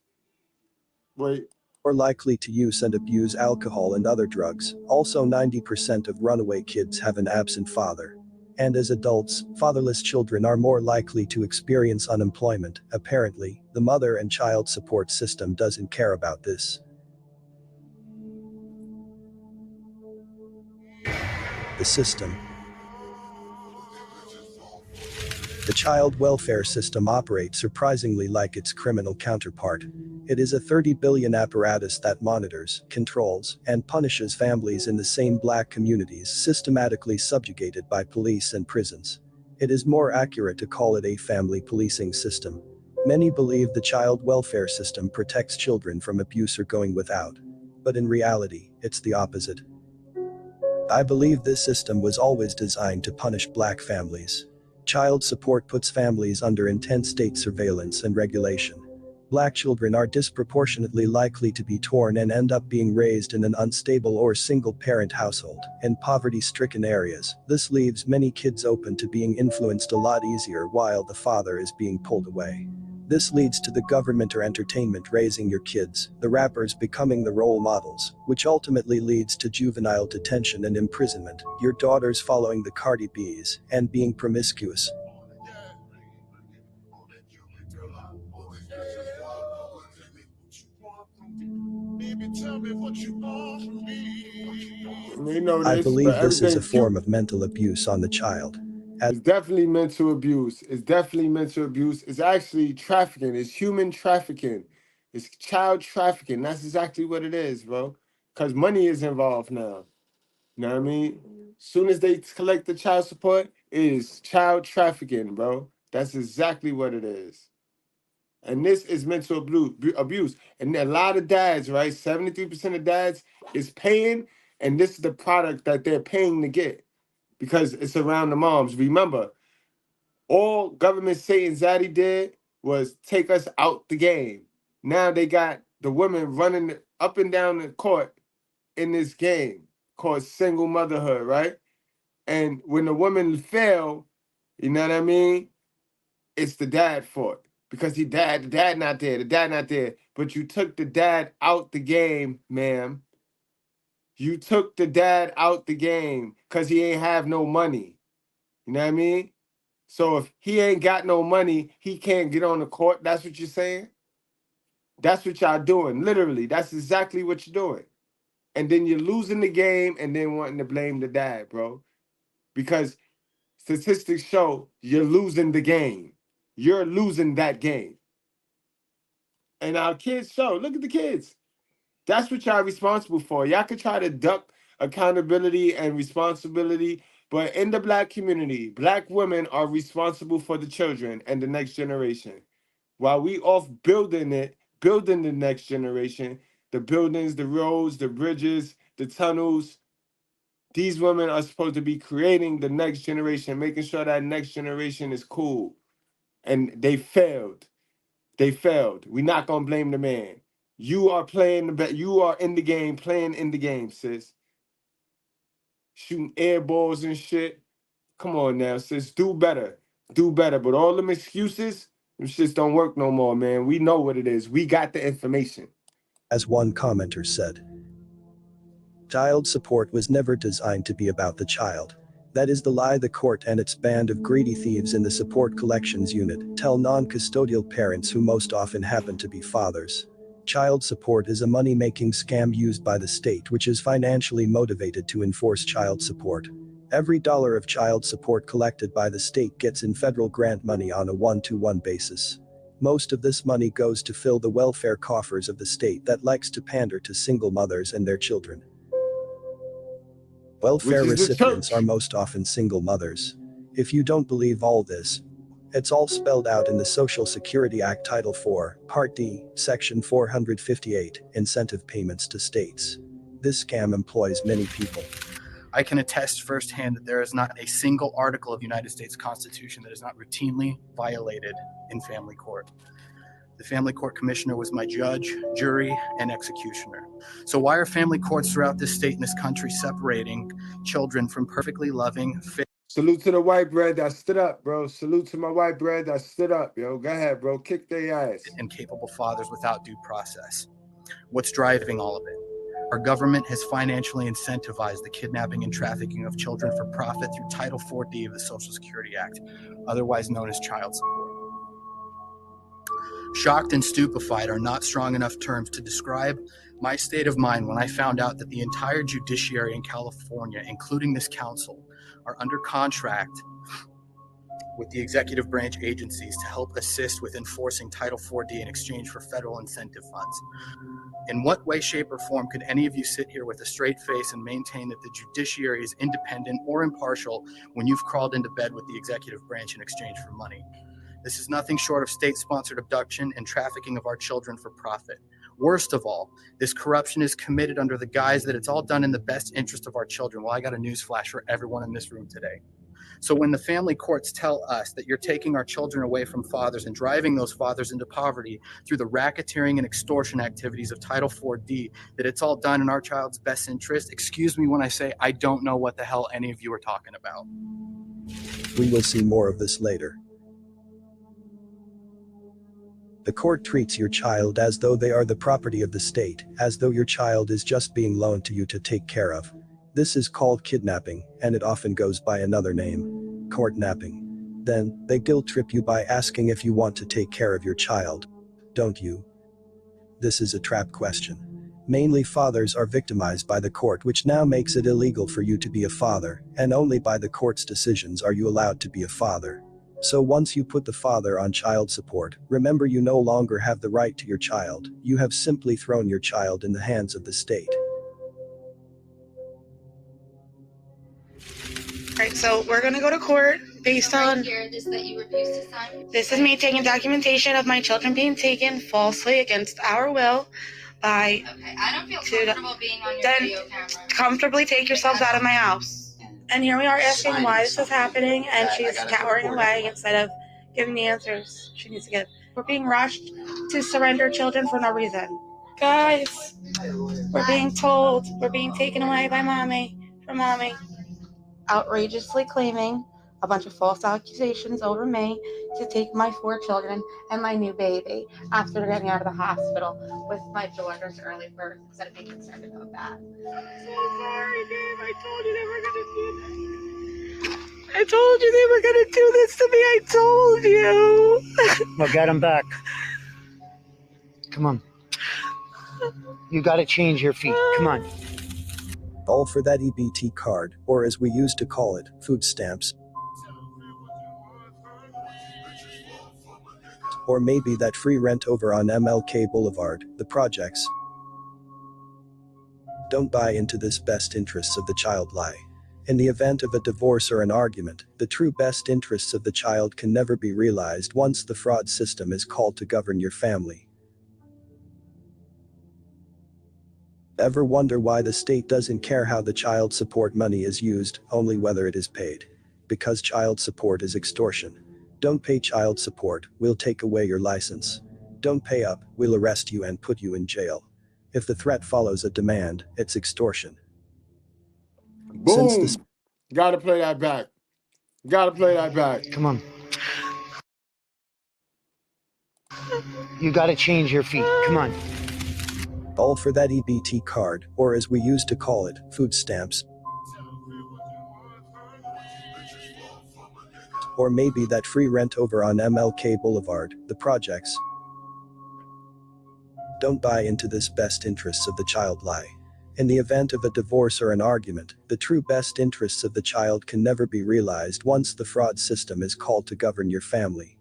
Speaker 7: Wait.
Speaker 16: More likely to use and abuse alcohol and other drugs. Also, 90% of runaway kids have an absent father. And as adults, fatherless children are more likely to experience unemployment. Apparently, the mother and child support system doesn't care about this. The system. The child welfare system operates surprisingly like its criminal counterpart. It is a $30 billion apparatus that monitors, controls, and punishes families in the same black communities systematically subjugated by police and prisons. It is more accurate to call it a family policing system. Many believe the child welfare system protects children from abuse or going without. But in reality, it's the opposite. I believe this system was always designed to punish black families. Child support puts families under intense state surveillance and regulation. Black children are disproportionately likely to be torn and end up being raised in an unstable or single-parent household. In poverty-stricken areas, this leaves many kids open to being influenced a lot easier while the father is being pulled away. This leads to the government or entertainment raising your kids, the rappers becoming the role models, which ultimately leads to juvenile detention and imprisonment, your daughters following the Cardi B's, and being promiscuous.
Speaker 7: We know
Speaker 16: I
Speaker 7: this,
Speaker 16: believe
Speaker 7: but
Speaker 16: this is a
Speaker 7: everything
Speaker 16: form of mental abuse on the child.
Speaker 7: it's definitely mental abuse. It's definitely mental abuse. It's actually trafficking. It's human trafficking. It's child trafficking. That's exactly what it is, bro. Because money is involved now. You know what I mean? Soon as they collect the child support, it is child trafficking, bro. That's exactly what it is. And this is mental abuse. And a lot of dads, right? 73% of dads is paying, and this is the product that they're paying to get because it's around the moms. Remember, all government Satan Zaddy did was take us out the game. Now they got the women running up and down the court in this game called single motherhood, right? And when the woman fail, you know what I mean? It's the dad fault because the dad not there, the dad not there. But you took the dad out the game, ma'am. You took the dad out the game because he ain't have no money. You know what I mean? So if he ain't got no money, he can't get on the court. That's what you're saying? That's what y'all doing. Literally, that's exactly what you're doing. And then you're losing the game and then wanting to blame the dad, bro. Because statistics show you're losing the game. You're losing that game. And our kids show, look at the kids. That's what y'all responsible for. Y'all could try to duck accountability and responsibility, but in the black community, black women are responsible for the children and the next generation. While we off building the next generation, the buildings, the roads, the bridges, the tunnels, these women are supposed to be creating the next generation, making sure that next generation is cool. And they failed. They failed. We're not gonna blame the man. You are playing you are in the game, playing in the game, sis. Shooting air balls and shit. Come on now, sis. Do better. Do better. But all them excuses, them shits don't work no more, man. We know what it is. We got the information.
Speaker 16: As one commenter said, child support was never designed to be about the child. That is the lie the court and its band of greedy thieves in the support collections unit tell non-custodial parents who most often happen to be fathers. Child support is a money-making scam used by the state which is financially motivated to enforce child support. Every dollar of child support collected by the state gets in federal grant money on a one-to-one basis. Most of this money goes to fill the welfare coffers of the state that likes to pander to single mothers and their children. Welfare recipients are most often single mothers. If you don't believe all this, it's all spelled out in the Social Security Act Title IV, Part D, Section 458, Incentive Payments to States. This scam employs many people.
Speaker 10: I can attest firsthand that there is not a single article of the United States Constitution that is not routinely violated in family court. The family court commissioner was my judge, jury, and executioner. So why are family courts throughout this state and this country separating children from perfectly loving,
Speaker 7: Salute to the white bread that stood up, bro. Salute to my white bread that stood up, yo. Go ahead, bro. Kick their ass.
Speaker 10: And capable fathers without due process? What's driving all of it? Our government has financially incentivized the kidnapping and trafficking of children for profit through Title IV-D of the Social Security Act, otherwise known as child support. Shocked and stupefied are not strong enough terms to describe my state of mind when I found out that the entire judiciary in California, including this council, are under contract with the executive branch agencies to help assist with enforcing Title IV-D in exchange for federal incentive funds. In what way, shape, or form could any of you sit here with a straight face and maintain that the judiciary is independent or impartial when you've crawled into bed with the executive branch in exchange for money? This is nothing short of state-sponsored abduction and trafficking of our children for profit. Worst of all, this corruption is committed under the guise that it's all done in the best interest of our children. Well, I got a news flash for everyone in this room today. So when the family courts tell us that you're taking our children away from fathers and driving those fathers into poverty through the racketeering and extortion activities of Title IV-D, that it's all done in our child's best interest, excuse me when I say I don't know what the hell any of you are talking about.
Speaker 16: We will see more of this later. The court treats your child as though they are the property of the state, as though your child is just being loaned to you to take care of. This is called kidnapping, and it often goes by another name, courtnapping. Then, they guilt trip you by asking if you want to take care of your child. Don't you? This is a trap question. Mainly fathers are victimized by the court, which now makes it illegal for you to be a father, and only by the court's decisions are you allowed to be a father. So once you put the father on child support, remember you no longer have the right to your child, you have simply thrown your child in the hands of the state.
Speaker 11: Alright, so we're gonna go to court based on this is me taking documentation of my children being taken falsely against our will by
Speaker 12: I don't feel comfortable being on your video camera.
Speaker 11: Comfortably take yourselves out of my house. And here we are asking why this is happening, and she's cowering away instead of giving the answers she needs to give. We're being rushed to surrender children for no reason. Guys, we're being told we're being taken away by from mommy. Outrageously claiming a bunch of false accusations over me to take my 4 children and my new baby after getting out of the hospital with my daughter's early birth instead of being concerned about that. I'm so sorry, Dave. I told you they were going to do this. I told you they were going to do this to me. I told you.
Speaker 13: Well, get them back. Come on. You got to change your feet. Come on.
Speaker 16: All for that EBT card, or as we used to call it, food stamps. Or maybe that free rent over on MLK Boulevard, the projects. Don't buy into this best interests of the child lie. In the event of a divorce or an argument, the true best interests of the child can never be realized once the fraud system is called to govern your family. Ever wonder why the state doesn't care how the child support money is used, only whether it is paid? Because child support is extortion. Don't pay child support, we'll take away your license. Don't pay up, we'll arrest you and put you in jail. If the threat follows a demand, it's extortion.
Speaker 7: Boom! Gotta play that back. Gotta play that back.
Speaker 13: Come on. You got to change your feet. Come on.
Speaker 16: All for that EBT card, or as we used to call it, food stamps. Or maybe that free rent over on MLK Boulevard, the projects. Don't buy into this best interests of the child lie. In the event of a divorce or an argument, the true best interests of the child can never be realized once the fraud system is called to govern your family.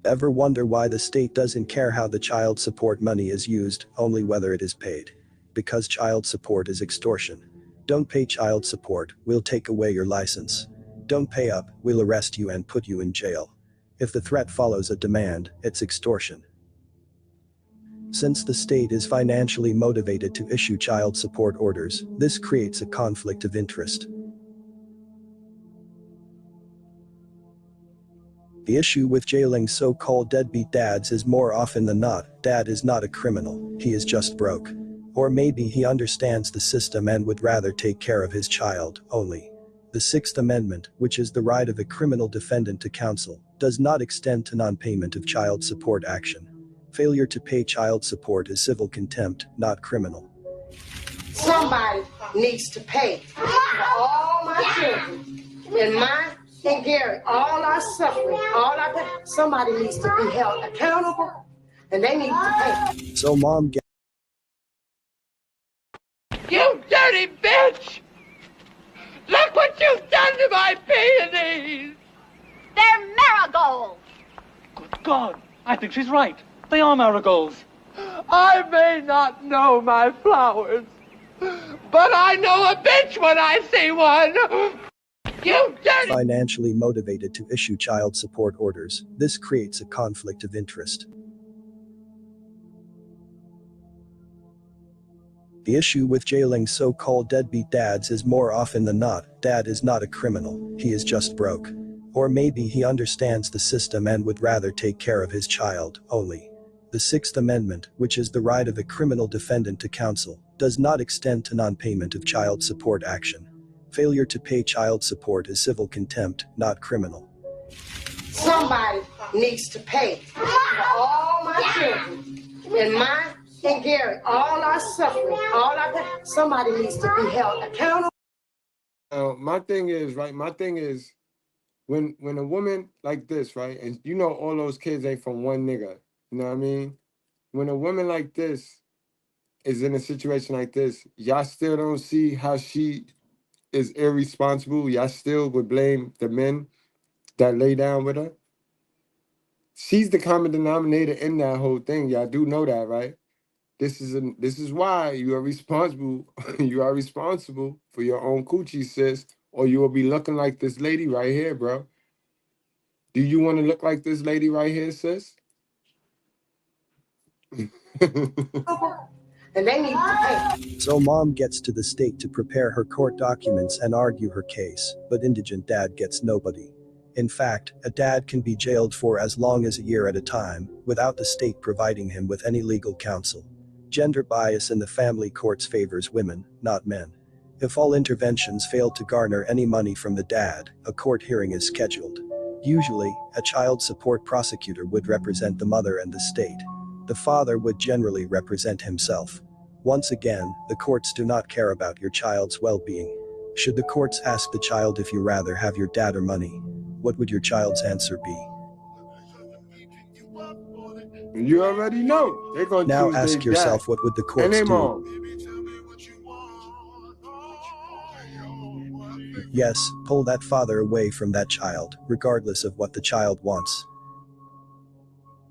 Speaker 16: Ever wonder why the state doesn't care how the child support money is used, only whether it is paid? Because child support is extortion. Don't pay child support, we'll take away your license. Don't pay up, we'll arrest you and put you in jail. If the threat follows a demand, it's extortion. Since the state is financially motivated to issue child support orders, this creates a conflict of interest. The issue with jailing so-called deadbeat dads is more often than not, dad is not a criminal, he is just broke. Or maybe he understands the system and would rather take care of his child, only. The Sixth Amendment, which is the right of a criminal defendant to counsel, does not extend to non-payment of child support action. Failure to pay child support is civil contempt, not criminal.
Speaker 8: Somebody needs to pay for all my children and mine and Gary, all our suffering, all our pain. Somebody needs to be held accountable and they need to pay.
Speaker 16: So mom gets.
Speaker 14: You dirty bitch! Look what you've done to my peonies!
Speaker 15: They're marigolds!
Speaker 18: Good God, I think she's right. They are marigolds.
Speaker 14: I may not know my flowers, but I know a bitch when I see one! You dirty...
Speaker 16: Financially motivated to issue child support orders, this creates a conflict of interest. The issue with jailing so-called deadbeat dads is more often than not, dad is not a criminal, he is just broke. Or maybe he understands the system and would rather take care of his child, only. The Sixth Amendment, which is the right of a criminal defendant to counsel, does not extend to non-payment of child support action. Failure to pay child support is civil contempt, not criminal.
Speaker 8: Somebody needs to pay for all my children and mine and Gary, all our suffering, all our pain. Somebody needs to be held accountable.
Speaker 7: My thing is, when a woman like this, right, and you know all those kids ain't from one nigga, you know what I mean? When a woman like this is in a situation like this, y'all still don't see how she is irresponsible. Y'all still would blame the men that lay down with her. She's the common denominator in that whole thing. Y'all do know that, right? This is why you are responsible. You are responsible for your own coochie, sis, or you will be looking like this lady right here, bro. Do you want to look like this lady right here, sis?
Speaker 8: And they need to pay.
Speaker 16: So mom gets to the state to prepare her court documents and argue her case, but indigent dad gets nobody. In fact, a dad can be jailed for as long as a year at a time, without the state providing him with any legal counsel. Gender bias in the family courts favors women, not men. If all interventions fail to garner any money from the dad, a court hearing is scheduled. Usually, a child support prosecutor would represent the mother and the state. The father would generally represent himself. Once again, the courts do not care about your child's well-being. Should the courts ask the child if you rather have your dad or money, what would your child's answer be?
Speaker 7: You already know. They're gonna
Speaker 16: now
Speaker 7: choose
Speaker 16: ask
Speaker 7: their
Speaker 16: yourself,
Speaker 7: dad.
Speaker 16: what would the courts
Speaker 7: And
Speaker 16: do?
Speaker 7: mom.
Speaker 16: Yes, pull that father away from that child, regardless of what the child wants.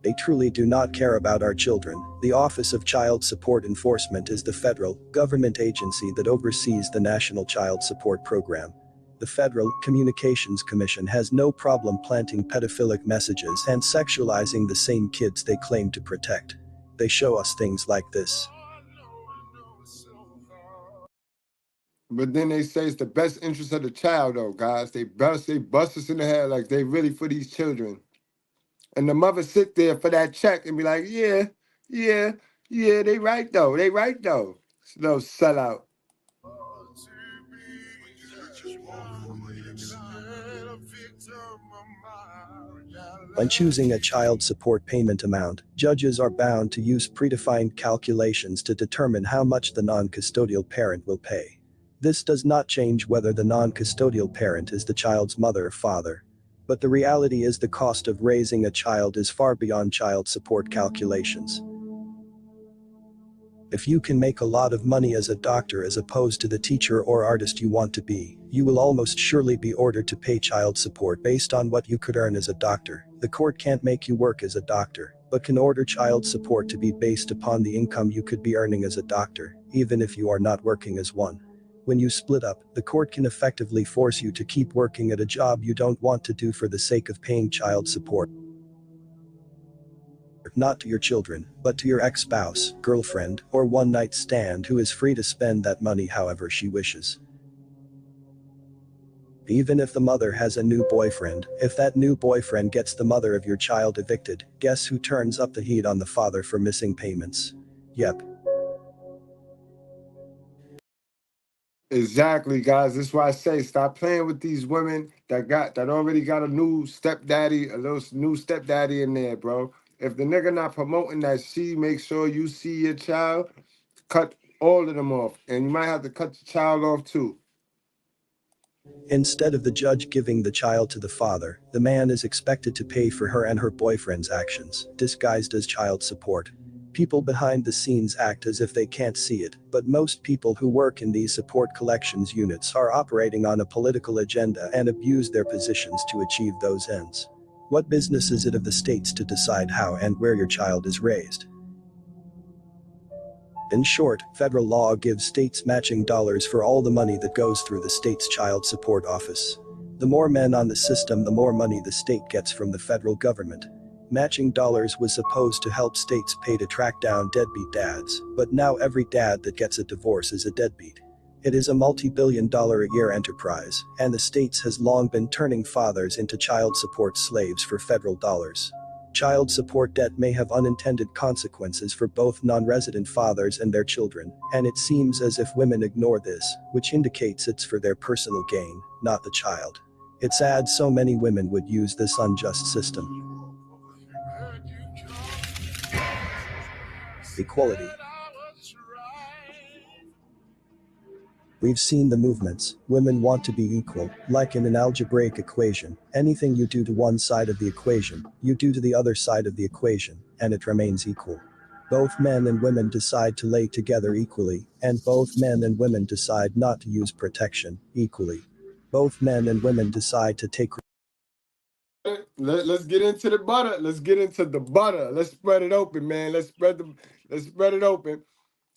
Speaker 16: They truly do not care about our children. The Office of Child Support Enforcement is the federal government agency that oversees the National Child Support Program. The Federal Communications Commission has no problem planting pedophilic messages and sexualizing the same kids they claim to protect. They show us things like this.
Speaker 7: But then they say it's the best interest of the child, though, guys. They bust us in the head like they really for these children. And the mother sit there for that check and be like, yeah, they right though. It's a little sellout.
Speaker 16: When choosing a child support payment amount, judges are bound to use predefined calculations to determine how much the non-custodial parent will pay. This does not change whether the non-custodial parent is the child's mother or father. But the reality is the cost of raising a child is far beyond child support calculations. If you can make a lot of money as a doctor as opposed to the teacher or artist you want to be, you will almost surely be ordered to pay child support based on what you could earn as a doctor. The court can't make you work as a doctor, but can order child support to be based upon the income you could be earning as a doctor, even if you are not working as one. When you split up, the court can effectively force you to keep working at a job you don't want to do for the sake of paying child support. Not to your children, but to your ex-spouse, girlfriend, or one-night stand who is free to spend that money however she wishes. Even if the mother has a new boyfriend, if that new boyfriend gets the mother of your child evicted, guess who turns up the heat on the father for missing payments? Yep.
Speaker 7: Exactly, guys. That's why I say stop playing with these women that already got a new stepdaddy, a little new stepdaddy in there, bro. If the nigga not promoting that she make sure you see your child, cut all of them off. And you might have to cut the child off too.
Speaker 16: Instead of the judge giving the child to the father, the man is expected to pay for her and her boyfriend's actions, disguised as child support. People behind the scenes act as if they can't see it, but most people who work in these support collections units are operating on a political agenda and abuse their positions to achieve those ends. What business is it of the states to decide how and where your child is raised? In short, federal law gives states matching dollars for all the money that goes through the state's child support office. The more men on the system, the more money the state gets from the federal government. Matching dollars was supposed to help states pay to track down deadbeat dads, but now every dad that gets a divorce is a deadbeat. It is a multi-billion-dollar-a-year enterprise, and the states has long been turning fathers into child support slaves for federal dollars. Child support debt may have unintended consequences for both non-resident fathers and their children, and it seems as if women ignore this, which indicates it's for their personal gain, not the child. It's sad so many women would use this unjust system. Equality. We've seen the movements. Women want to be equal, like in an algebraic equation. Anything you do to one side of the equation, you do to the other side of the equation, and it remains equal. Both men and women decide to lay together equally, and both men and women decide not to use protection equally. Both men and women decide to take.
Speaker 7: Let's get into the butter. Let's get into the butter. Let's spread it open, man. Let's spread it open.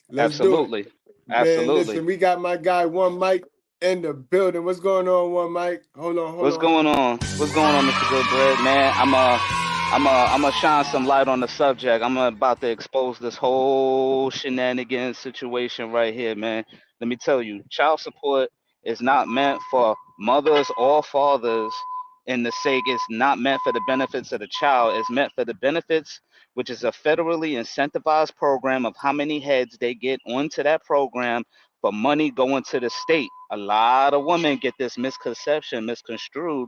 Speaker 7: Let's
Speaker 1: Absolutely.
Speaker 7: do it.
Speaker 1: Absolutely.
Speaker 7: Man, listen, we got my guy One Mike in the building. What's going on, One Mike? Hold on.
Speaker 1: What's going on? What's going on, Mr. Goodbread, man? I'm gonna shine some light on the subject. I'm about to expose this whole shenanigans situation right here, man. Let me tell you, child support is not meant for mothers or fathers in the sake it's not meant for the benefits of the child. It's meant for the benefits, which is a federally incentivized program of how many heads they get onto that program for money going to the state. A lot of women get this misconstrued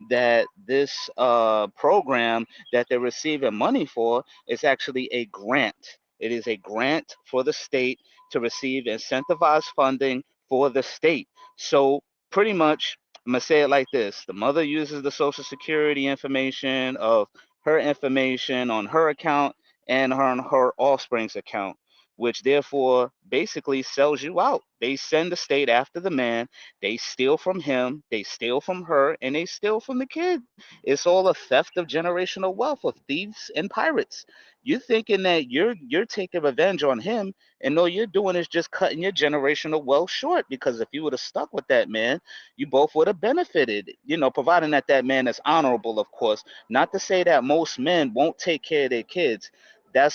Speaker 1: that this program that they're receiving money for is actually a grant. It is a grant for the state to receive incentivized funding for the state. So pretty much, I'm gonna say it like this: the mother uses the social security information of her information on her account and on her offspring's account, which therefore basically sells you out. They send the state after the man, they steal from him, they steal from her, and they steal from the kid. It's all a theft of generational wealth of thieves and pirates. You're thinking that you're taking revenge on him, and all you're doing is just cutting your generational wealth short, because if you would have stuck with that man, you both would have benefited, providing that that man is honorable, of course. Not to say that most men won't take care of their kids. That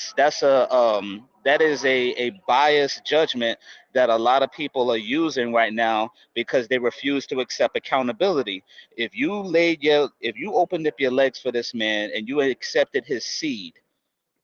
Speaker 1: is a biased judgment that a lot of people are using right now because they refuse to accept accountability. If you opened up your legs for this man and you accepted his seed,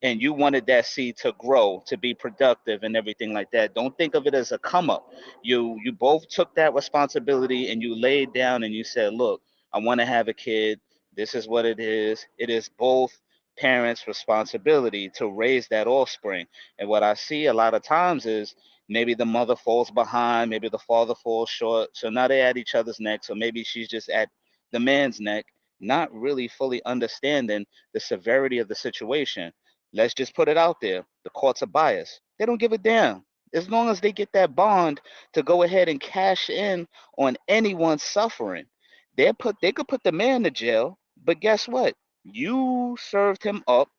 Speaker 1: and you wanted that seed to grow, to be productive and everything like that, don't think of it as a come up. You both took that responsibility and you laid down and you said, look, I want to have a kid. This is what it is. It is both parents' responsibility to raise that offspring. And what I see a lot of times is maybe the mother falls behind, maybe the father falls short. So now they're at each other's necks, or maybe she's just at the man's neck, not really fully understanding the severity of the situation. Let's just put it out there. The courts are biased. They don't give a damn. As long as they get that bond to go ahead and cash in on anyone suffering, they could put the man to jail, but guess what? You served him up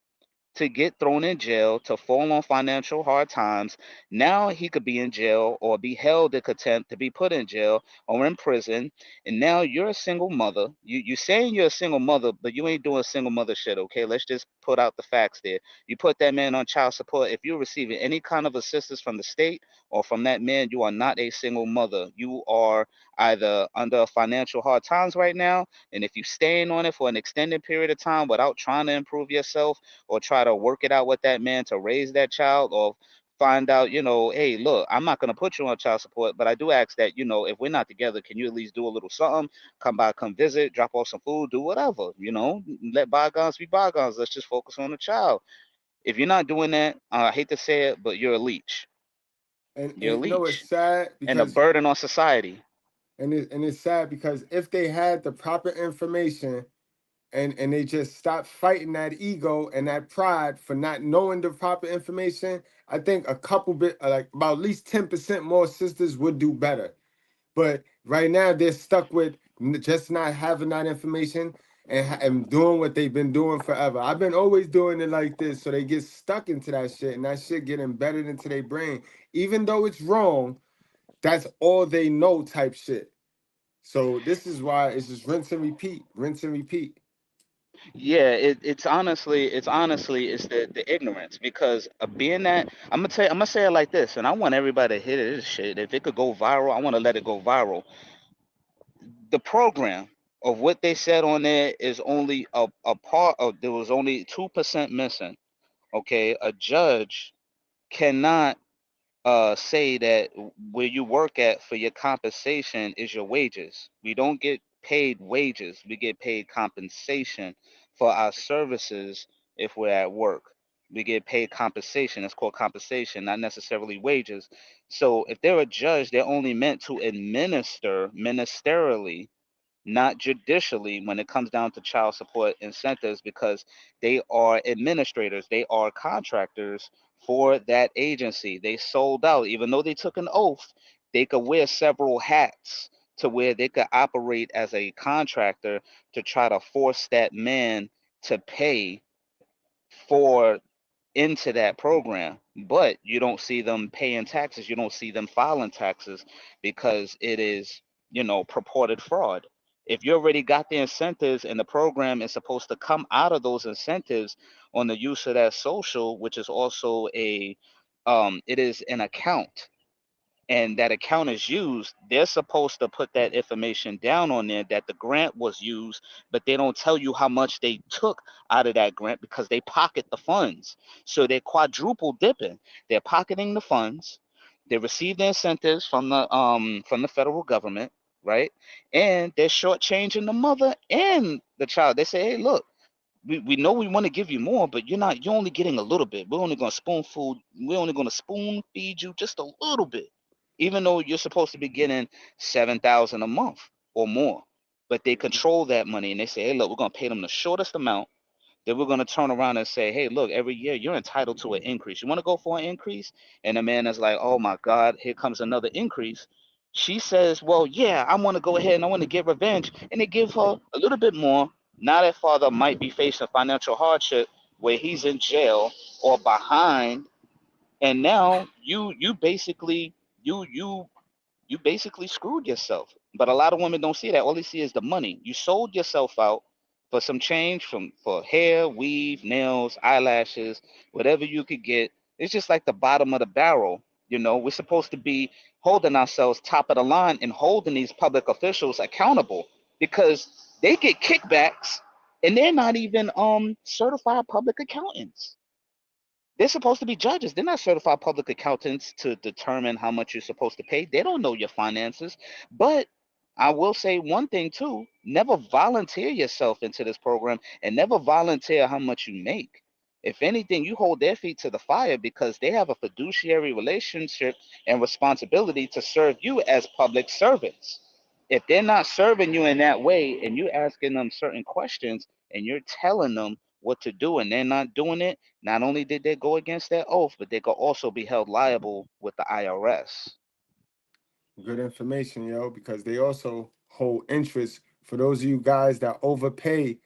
Speaker 1: to get thrown in jail, to fall on financial hard times. Now he could be in jail or be held in contempt to be put in jail or in prison. And now you're a single mother. You saying you're a single mother, but you ain't doing single mother shit, okay? Let's just put out the facts there. You put that man on child support. If you're receiving any kind of assistance from the state or from that man, you are not a single mother. You are either under financial hard times right now, and if you staying on it for an extended period of time without trying to improve yourself, or try to work it out with that man to raise that child, or find out, hey, look, I'm not going to put you on child support, but I do ask that, if we're not together, can you at least do a little something? Come by, come visit, drop off some food, do whatever, let bygones be bygones. Let's just focus on the child. If you're not doing that, I hate to say it, but you're a leech.
Speaker 7: And,
Speaker 1: You're a
Speaker 7: and it's
Speaker 1: leech
Speaker 7: sad
Speaker 1: and a
Speaker 7: because
Speaker 1: burden on society.
Speaker 7: and it's sad because if they had the proper information and they just stopped fighting that ego and that pride for not knowing the proper information, I think a couple bit like about at least 10% more sisters would do better. But right now they're stuck with just not having that information and doing what they've been doing forever. I've been always doing it like this, so they get stuck into that shit, and that shit get embedded into their brain. Even though it's wrong, that's all they know type shit. So this is why it's just rinse and repeat, rinse and repeat.
Speaker 1: Yeah, it's the ignorance, because being that, I'm gonna say it like this, and I want everybody to hit this shit. If it could go viral, I want to let it go viral. The program of what they said on there is only a part of, there was only 2% missing. Okay, a judge cannot say that where you work at for your compensation is your wages. We don't get paid wages. We get paid compensation for our services if we're at work. We get paid compensation. It's called compensation, not necessarily wages. So if they're a judge, they're only meant to administer ministerially, not judicially, when it comes down to child support incentives, because they are administrators, they are contractors for that agency. They sold out, even though they took an oath, they could wear several hats to where they could operate as a contractor to try to force that man to pay for into that program. But you don't see them paying taxes, you don't see them filing taxes, because it is, purported fraud. If you already got the incentives and the program is supposed to come out of those incentives on the use of that social, which is also it is an account, and that account is used, they're supposed to put that information down on there that the grant was used, but they don't tell you how much they took out of that grant, because they pocket the funds. So they're quadruple dipping. They're pocketing the funds. They receive the incentives from the federal government, right? And they're shortchanging the mother and the child. They say, hey, look, we know we want to give you more, but you're only getting a little bit. We're only gonna spoon feed you just a little bit, even though you're supposed to be getting 7,000 a month or more. But they control that money, and they say, hey, look, we're gonna pay them the shortest amount. Then we're gonna turn around and say, hey, look, every year you're entitled to an increase. You want to go for an increase? And the man is like, oh my God, here comes another increase. She says, well, yeah, I want to go ahead and I want to get revenge, and they give her a little bit more. Now that father might be facing financial hardship where he's in jail or behind, and now you basically you basically screwed yourself. But a lot of women don't see that. All they see is the money. You sold yourself out for some change, for hair, weave, nails, eyelashes, whatever you could get. It's just like the bottom of the barrel. We're supposed to be holding ourselves top of the line and holding these public officials accountable, because they get kickbacks and they're not even certified public accountants. They're supposed to be judges. They're not certified public accountants to determine how much you're supposed to pay. They don't know your finances. But I will say one thing too: never volunteer yourself into this program, and never volunteer how much you make. If anything, you hold their feet to the fire, because they have a fiduciary relationship and responsibility to serve you as public servants. If they're not serving you in that way and you're asking them certain questions and you're telling them what to do and they're not doing it, not only did they go against their oath, but they could also be held liable with the IRS.
Speaker 7: Good information, yo, because they also hold interest for those of you guys that overpay. You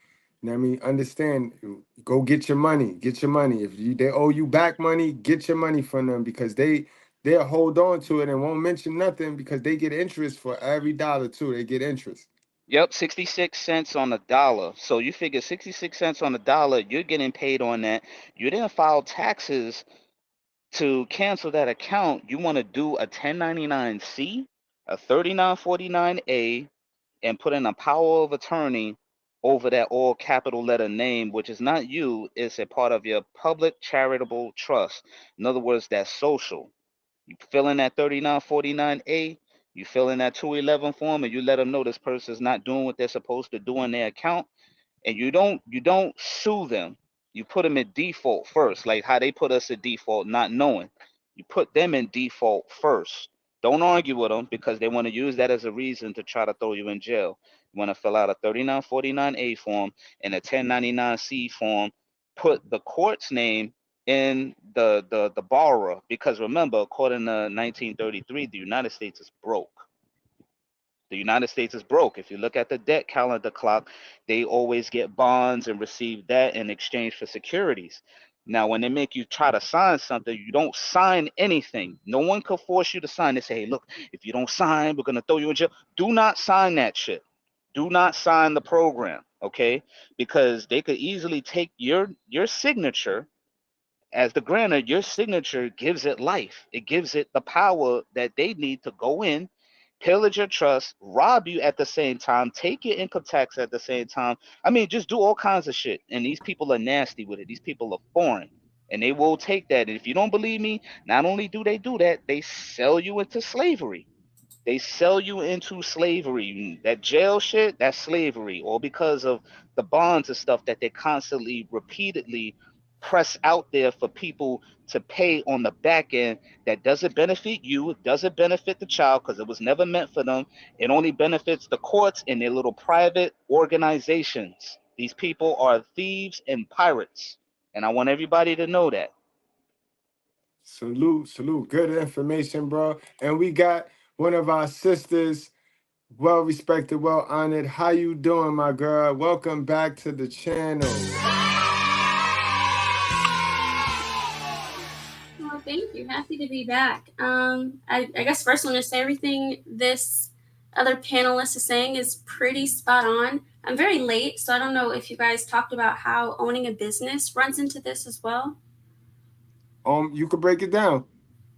Speaker 7: know what I mean? Understand, go get your money. Get your money. If they owe you back money, get your money from them because they'll hold on to it and won't mention nothing because they get interest for every dollar too. They get interest.
Speaker 1: Yep, 66 cents on the dollar. So you figure 66 cents on the dollar, you're getting paid on that. You didn't file taxes to cancel that account. You want to do a 1099-C, a 3949-A, and put in a power of attorney over that all capital letter name, which is not you, it's a part of your public charitable trust. In other words, that's social. You fill in that 3949A, you fill in that 211 form, and you let them know this person's not doing what they're supposed to do in their account. And you don't sue them. You put them in default first, like how they put us in default, not knowing. You put them in default first. Don't argue with them because they want to use that as a reason to try to throw you in jail. You want to fill out a 3949A form and a 1099C form. Put the court's name in the borrower because remember, according to 1933, the United States is broke. The United States is broke. If you look at the debt calendar clock, they always get bonds and receive that in exchange for securities. Now, when they make you try to sign something, you don't sign anything. No one could force you to sign. They say, hey, look, if you don't sign, we're going to throw you in jail. Do not sign that shit. Do not sign the program, okay? Because they could easily take your signature as the grantor. Your signature gives it life. It gives it the power that they need to go in, pillage your trust, rob you at the same time, take your income tax at the same time. I mean, just do all kinds of shit. And these people are nasty with it. These people are foreign. And they will take that. And if you don't believe me, not only do they do that, they sell you into slavery. They sell you into slavery. That jail shit, that's slavery. Or because of the bonds and stuff that they constantly, repeatedly press out there for people to pay on the back end that doesn't benefit you, it doesn't benefit the child because it was never meant for them. It only benefits the courts and their little private organizations. These people are thieves and pirates. And I want everybody to know that.
Speaker 7: Salute, salute. Good information, bro. And we got one of our sisters, well respected, well honored. How you doing, my girl? Welcome back to the channel.
Speaker 2: Well, thank you. Happy to be back. I guess first I want to say everything this other panelist is saying is pretty spot on. I'm very late, so I don't know if you guys talked about how owning a business runs into this as well.
Speaker 7: You could break it down.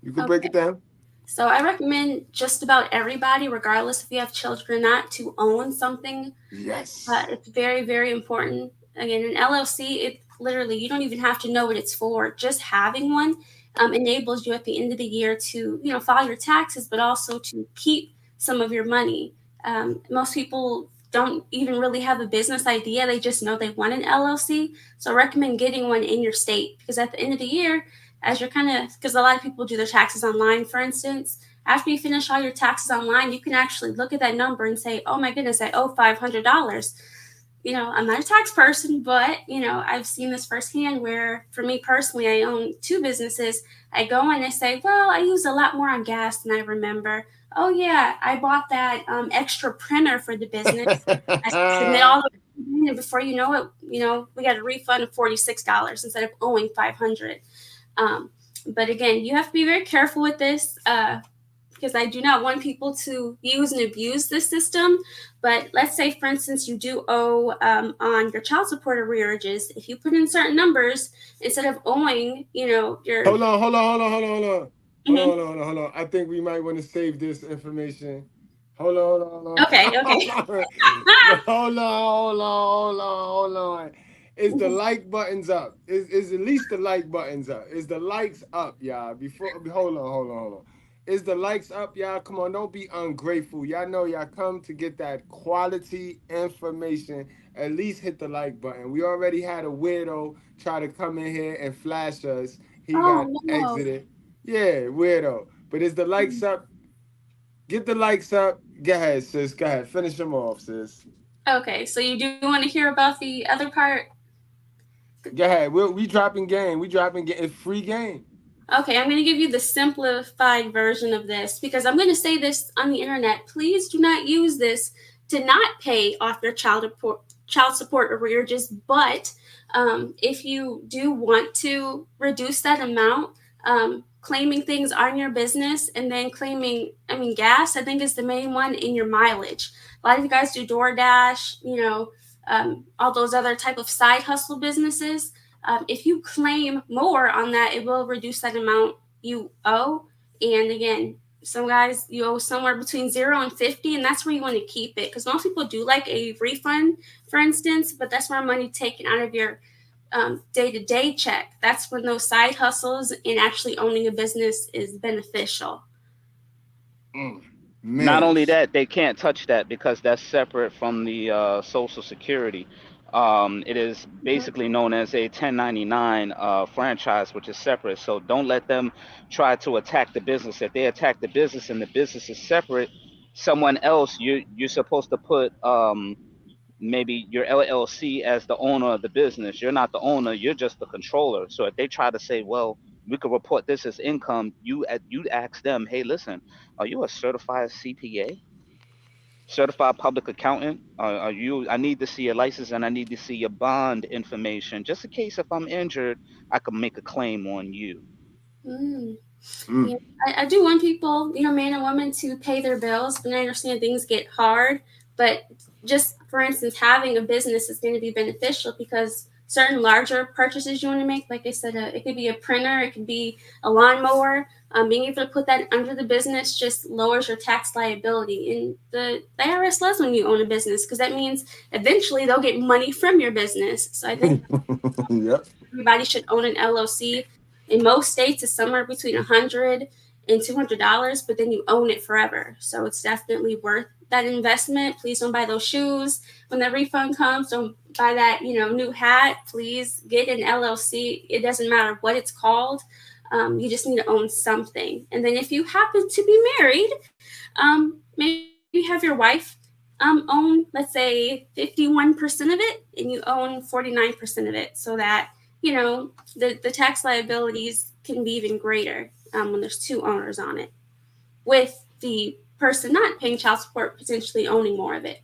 Speaker 7: You could break it down.
Speaker 2: So I recommend just about everybody, regardless if you have children or not, to own something.
Speaker 7: Yes.
Speaker 2: It's very, very important. Again, an LLC, it literally, you don't even have to know what it's for. Just having one enables you at the end of the year to, file your taxes, but also to keep some of your money. Most people don't even really have a business idea. They just know they want an LLC. So I recommend getting one in your state because at the end of the year, as you're because a lot of people do their taxes online, for instance, after you finish all your taxes online, you can actually look at that number and say, oh my goodness, I owe $500. I'm not a tax person, but, I've seen this firsthand where for me personally, I own 2 businesses. I go and I say, well, I use a lot more on gas than I remember. Oh yeah, I bought that extra printer for the business. I submit all the and before you know it, we got a refund of $46 instead of owing $500. But again, you have to be very careful with this because I do not want people to use and abuse this system. But let's say, for instance, you do owe on your child support arrearages. If you put in certain numbers, instead of owing, your...
Speaker 7: Hold on. I think we might want to save this information. Hold on.
Speaker 2: Okay.
Speaker 7: Hold on. Is the like buttons up? Is at least the like buttons up? Is the likes up, y'all? Hold on. Is the likes up, y'all? Come on, don't be ungrateful. Y'all know y'all come to get that quality information. At least hit the like button. We already had a weirdo try to come in here and flash us. He got exited. Yeah, weirdo. But is the likes up? Get the likes up. Go ahead, sis. Go ahead. Finish them off, sis.
Speaker 2: Okay, so you do want to hear about the other part?
Speaker 7: Go ahead. We dropping game. We dropping game. It's free game.
Speaker 2: Okay, I'm going to give you the simplified version of this because I'm going to say this on the internet. Please do not use this to not pay off your child support arrearages, but if you do want to reduce that amount, claiming things on your business and then claiming, gas, I think is the main one in your mileage. A lot of you guys do DoorDash, all those other type of side hustle businesses. If you claim more on that, it will reduce that amount you owe. And again, some guys, you owe somewhere between 0 and 50, and that's where you want to keep it. Because most people do like a refund, for instance, but that's where money taken out of your day-to-day check. That's when those side hustles and actually owning a business is beneficial.
Speaker 1: Not only that, they can't touch that because that's separate from the Social Security. It is basically known as a 1099 franchise, which is separate. So don't let them try to attack the business. If they attack the business and the business is separate, someone else, you're supposed to put maybe your LLC as the owner of the business. You're not the owner, you're just the controller. So if they try to say, well, we could report this as income, you ask them, hey, listen, are you a certified CPA? Certified public accountant? Are you? I need to see your license and I need to see your bond information, just in case if I'm injured, I can make a claim on you.
Speaker 2: Yeah, I do want people, man and woman, to pay their bills, but I understand things get hard. But just for instance, having a business is going to be beneficial because certain larger purchases you want to make, like I said, it could be a printer, it could be a lawnmower. Being able to put that under the business just lowers your tax liability. And the IRS loves when you own a business because that means eventually they'll get money from your business. So I think everybody should own an LLC. In most states, it's somewhere between $100 and $200, but then you own it forever. So it's definitely worth that investment. Please don't buy those shoes when the refund comes. Don't buy that, new hat. Please get an LLC. It doesn't matter what it's called. You just need to own something. And then if you happen to be married, maybe have your wife own, let's say, 51% of it, and you own 49% of it, so that the tax liabilities can be even greater when there's two owners on it, with the person not paying child support potentially owning more of it.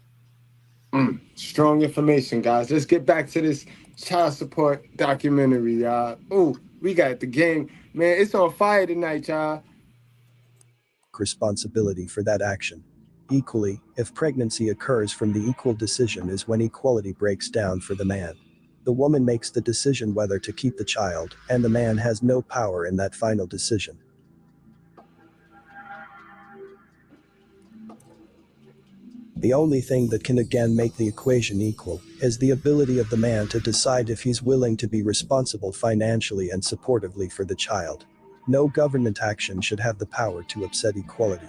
Speaker 7: Strong information, guys. Let's get back to this child support documentary, y'all. Oh, we got the game. Man, it's on fire tonight, y'all.
Speaker 16: Responsibility for that action. Equally, if pregnancy occurs from the equal decision is when equality breaks down for the man. The woman makes the decision whether to keep the child, and the man has no power in that final decision. The only thing that can again make the equation equal is the ability of the man to decide if he's willing to be responsible financially and supportively for the child. No government action should have the power to upset equality.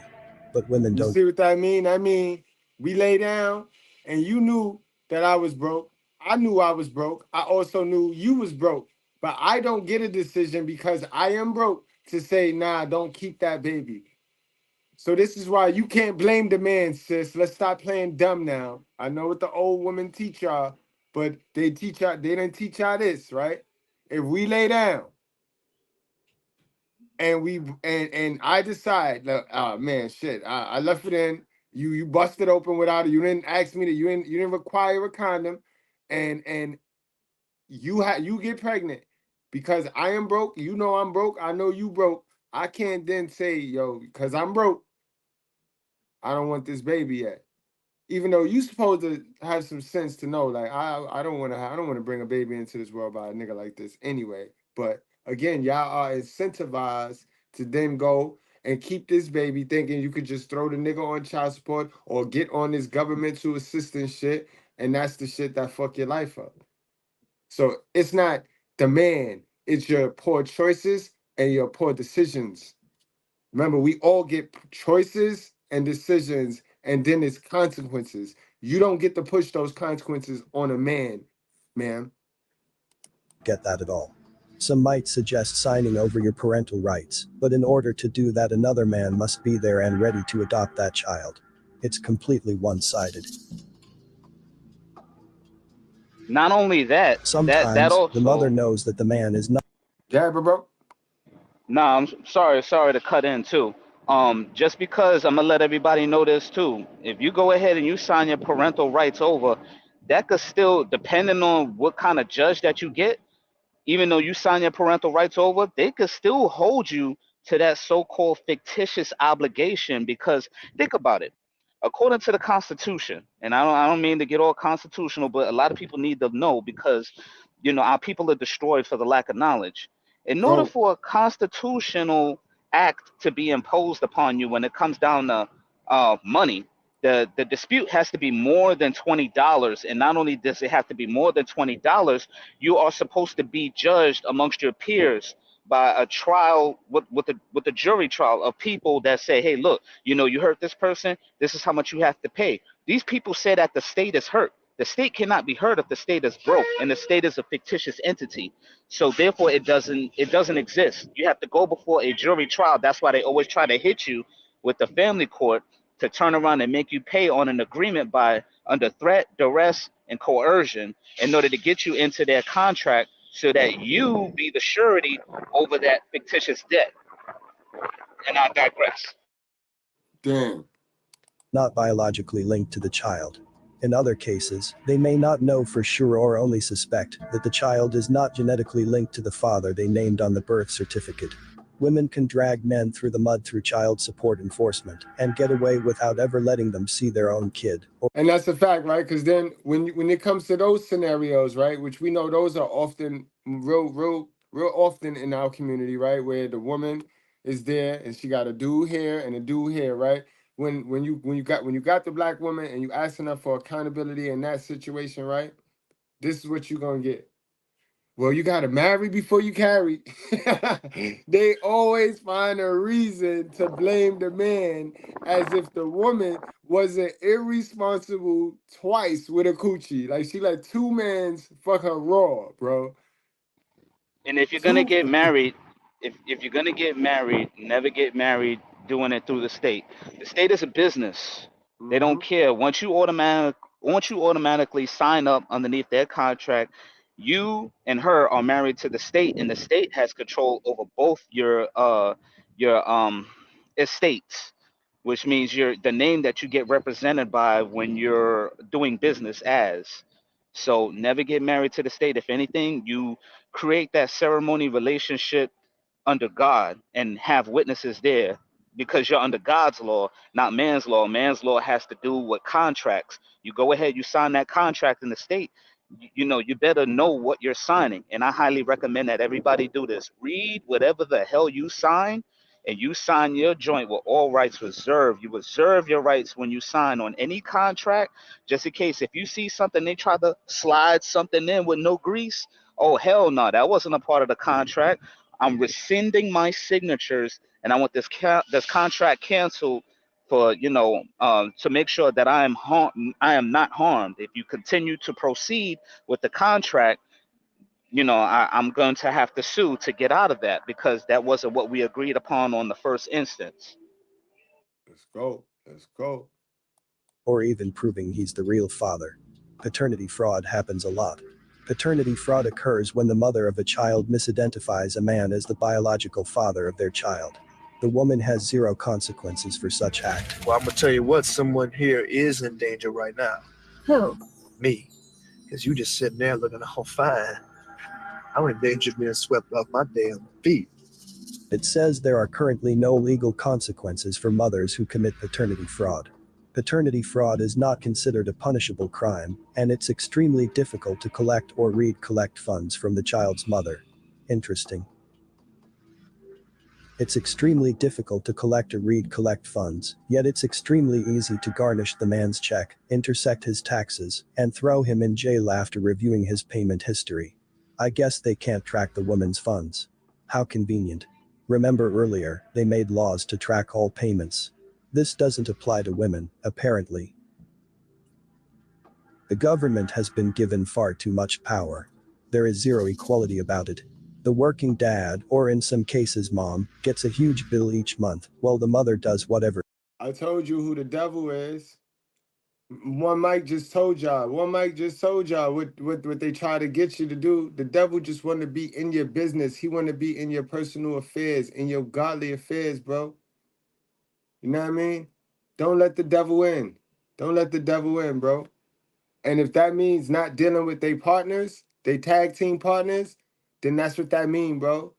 Speaker 16: But women don't.
Speaker 7: You see what I mean? I mean, we lay down and you knew that I was broke. I knew I was broke. I also knew you was broke. But I don't get a decision because I am broke to say, nah, don't keep that baby. So this is why you can't blame the man, sis. Let's stop playing dumb now. I know what the old women teach y'all, but they didn't teach y'all this, right? If we lay down and I decide, oh man, shit, I left it in. You busted open without it. You didn't ask me to. You didn't require a condom, and you get pregnant because I am broke. You know I'm broke. I know you broke. I can't then say, yo, because I'm broke, I don't want this baby yet. Even though you supposed to have some sense to know, like I don't want to bring a baby into this world by a nigga like this anyway. But again, y'all are incentivized to then go and keep this baby thinking you could just throw the nigga on child support or get on this governmental assistance shit, and that's the shit that fuck your life up. So it's not the man, it's your poor choices and your poor decisions. Remember, we all get choices and decisions, and then it's consequences. You don't get to push those consequences on a man, ma'am.
Speaker 16: Get that at all. Some might suggest signing over your parental rights, but in order to do that, another man must be there and ready to adopt that child. It's completely one-sided.
Speaker 1: Not only that, that
Speaker 16: Sometimes
Speaker 1: also.
Speaker 16: the mother knows that the man is not.
Speaker 7: Yeah, bro.
Speaker 1: Nah, I'm sorry to cut in too. Just because I'm gonna let everybody know this too. If you go ahead and you sign your parental rights over, that could still, depending on what kind of judge that you get, even though you sign your parental rights over, they could still hold you to that so-called fictitious obligation. Because think about it, according to the Constitution, and I don't mean to get all constitutional, but a lot of people need to know because our people are destroyed for the lack of knowledge. In order
Speaker 7: Go.
Speaker 1: for a constitutional act to be imposed upon you when it comes down to money, the dispute has to be more than $20, and not only does it have to be more than $20, you are supposed to be judged amongst your peers by a trial with a jury trial of people that say, hey, look, you hurt this person, this is how much you have to pay. These people say that the state is hurt. The state cannot be hurt if the state is broke, and the state is a fictitious entity. So therefore, it doesn't exist. You have to go before a jury trial. That's why they always try to hit you with the family court to turn around and make you pay on an agreement by under threat, duress, and coercion in order to get you into their contract so that you be the surety over that fictitious debt. And I digress.
Speaker 7: Damn.
Speaker 16: Not biologically linked to the child. In other cases, they may not know for sure or only suspect that the child is not genetically linked to the father they named on the birth certificate. Women can drag men through the mud through child support enforcement and get away without ever letting them see their own kid.
Speaker 7: And that's a fact, right? Because then when it comes to those scenarios, right, which we know those are often real often in our community, right, where the woman is there and she got a dude here and a dude here, right? When you got the black woman and you asking her for accountability in that situation, right? This is what you're gonna get. Well, you gotta marry before you carry. They always find a reason to blame the man as if the woman wasn't irresponsible twice with a coochie. Like she let two mans fuck her raw, bro.
Speaker 1: And if you're gonna get married, if you're gonna get married, never get married doing it through the state. The state is a business. They don't care. Once you automatically sign up underneath their contract, you and her are married to the state, and the state has control over both your estates, which means the name that you get represented by when you're doing business as. So never get married to the state. If anything, you create that ceremony relationship under God and have witnesses there because you're under God's law, not man's law. Man's law has to do with contracts. You go ahead, you sign that contract in the state. You better know what you're signing. And I highly recommend that everybody do this. Read whatever the hell you sign, and you sign your joint with all rights reserved. You reserve your rights when you sign on any contract, just in case if you see something, they try to slide something in with no grease. Oh, hell no, that wasn't a part of the contract. I'm rescinding my signatures, and I want this contract canceled for to make sure that I am not harmed. If you continue to proceed with the contract, I'm going to have to sue to get out of that because that wasn't what we agreed upon on the first instance.
Speaker 7: Let's go.
Speaker 16: Or even proving he's the real father. Paternity fraud happens a lot. Paternity fraud occurs when the mother of a child misidentifies a man as the biological father of their child. The woman has zero consequences for such act.
Speaker 3: Well, I'm gonna tell you what, someone here is in danger right now.
Speaker 8: Who?
Speaker 3: Me. Because you just sitting there looking all fine. I'm in danger of being swept off my damn feet.
Speaker 16: It says there are currently no legal consequences for mothers who commit paternity fraud. Paternity fraud is not considered a punishable crime, and it's extremely difficult to collect or collect funds from the child's mother. Interesting. It's extremely difficult to collect or collect funds, yet it's extremely easy to garnish the man's check, intersect his taxes, and throw him in jail after reviewing his payment history. I guess they can't track the woman's funds. How convenient. Remember earlier, they made laws to track all payments. This doesn't apply to women, apparently. The government has been given far too much power. There is zero equality about it. The working dad, or in some cases mom, gets a huge bill each month, while the mother does whatever.
Speaker 7: I told you who the devil is. One Mike just told y'all. One Mike just told y'all what they try to get you to do. The devil just want to be in your business. He want to be in your personal affairs, in your godly affairs, bro. You know what I mean? Don't let the devil in. Don't let the devil in, bro. And if that means not dealing with their partners, they tag team partners, then that's what that mean, bro.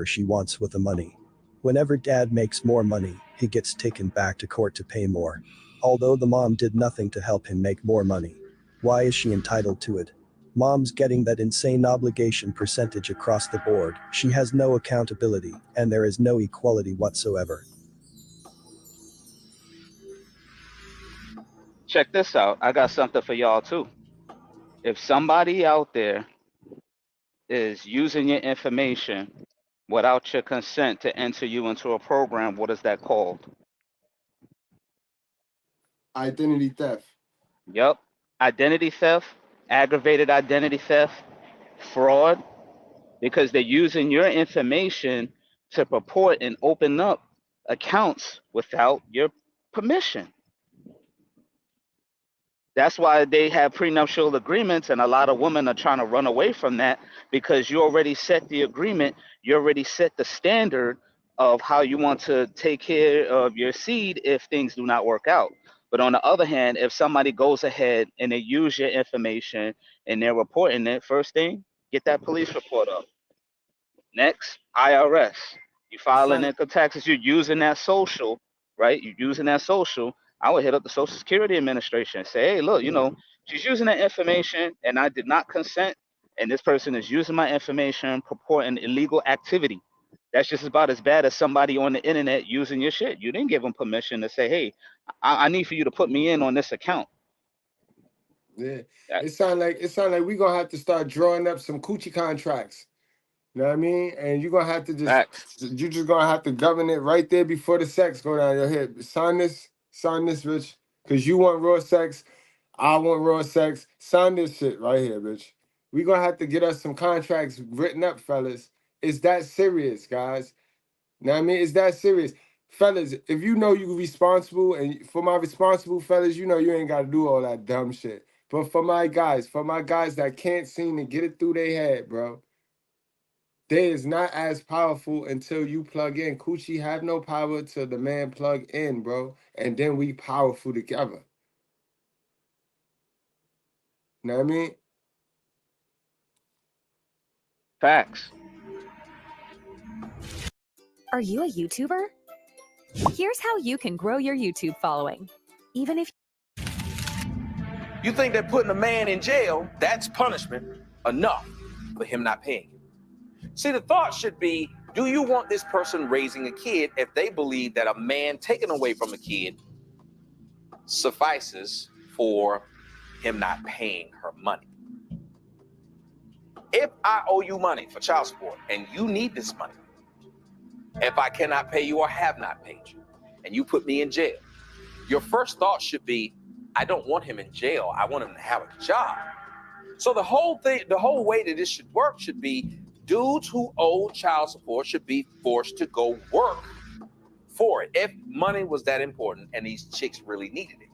Speaker 16: She wants with the money. Whenever dad makes more money, he gets taken back to court to pay more. Although the mom did nothing to help him make more money. Why is she entitled to it? Mom's getting that insane obligation percentage across the board. She has no accountability, and there is no equality whatsoever.
Speaker 1: Check this out. I got something for y'all too. If somebody out there is using your information without your consent to enter you into a program, what is that called?
Speaker 7: Identity theft.
Speaker 1: Yep. Identity theft, aggravated identity theft, fraud, because they're using your information to purport and open up accounts without your permission. That's why they have prenuptial agreements, and a lot of women are trying to run away from that because you already set the agreement, you already set the standard of how you want to take care of your seed if things do not work out. But on the other hand, if somebody goes ahead and they use your information and they're reporting it, first thing, get that police report up. Next, IRS. You filing income taxes, you're using that social, right? You're using that social. I would hit up the Social Security Administration and say, hey, look, she's using that information and I did not consent. And this person is using my information, purporting illegal activity. That's just about as bad as somebody on the internet using your shit. You didn't give them permission to say, hey, I need for you to put me in on this account.
Speaker 7: Yeah. It sound like we're gonna have to start drawing up some coochie contracts. You know what I mean? And you're gonna have to you're just gonna have to govern it right there before the sex go down your head. Sign this, bitch. Cause you want raw sex, I want raw sex. Sign this shit right here, bitch. We're gonna have to get us some contracts written up, fellas. It's that serious, guys. You know what I mean? It's that serious. Fellas, if you know you're responsible, and for my responsible fellas, you know you ain't gotta do all that dumb shit. But for my guys that can't seem to get it through their head, bro. They is not as powerful until you plug in. Coochie have no power till the man plug in, bro. And then we powerful together. Know what I mean?
Speaker 1: Facts.
Speaker 4: Are you a YouTuber? Here's how you can grow your YouTube following. Even if
Speaker 6: you think that putting a man in jail, that's punishment enough for him not paying you. See, the thought should be, do you want this person raising a kid if they believe that a man taking away from a kid suffices for him not paying her money? If I owe you money for child support and you need this money, if I cannot pay you or have not paid you, and you put me in jail, your first thought should be, I don't want him in jail. I want him to have a job. So the whole way that this should work should be, dudes who owe child support should be forced to go work for it if money was that important and these chicks really needed it.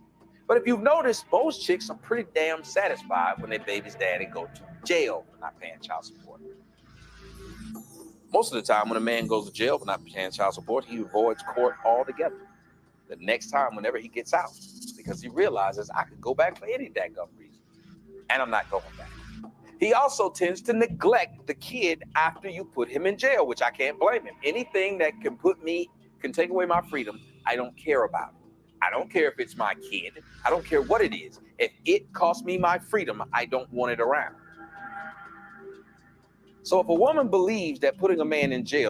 Speaker 6: But if you've noticed, most chicks are pretty damn satisfied when their baby's daddy go to jail for not paying child support. Most of the time when a man goes to jail for not paying child support, he avoids court altogether. The next time, whenever he gets out, because he realizes I could go back for any daggum reason, and I'm not going back. He also tends to neglect the kid after you put him in jail, which I can't blame him. Anything that can take away my freedom, I don't care about it. I don't care if it's my kid. I don't care what it is. If it costs me my freedom, I don't want it around. So if a woman believes that putting a man in jail.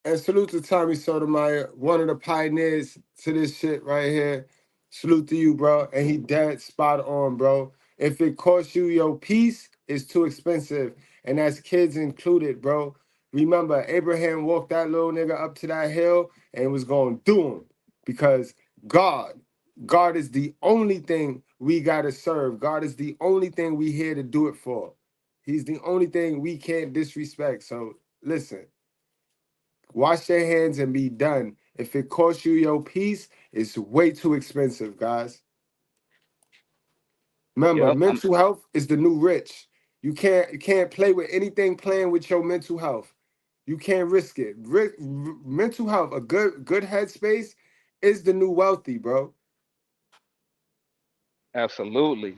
Speaker 7: And salute to Tommy Sotomayor, one of the pioneers to this shit right here. Salute to you, bro. And he dead spot on, bro. If it costs you your peace, it's too expensive. And that's kids included, bro. Remember, Abraham walked that little nigga up to that hill and was going to do him. Because God is the only thing we got to serve. God is the only thing we here to do it for. He's the only thing we can't disrespect. So listen, wash your hands and be done. If it costs you your peace, it's way too expensive, guys. Remember,
Speaker 1: Yep.
Speaker 7: mental health is the new rich. You can't play with anything playing with your mental health. You can't risk it. Mental health, a good headspace is the new wealthy, bro.
Speaker 1: Absolutely.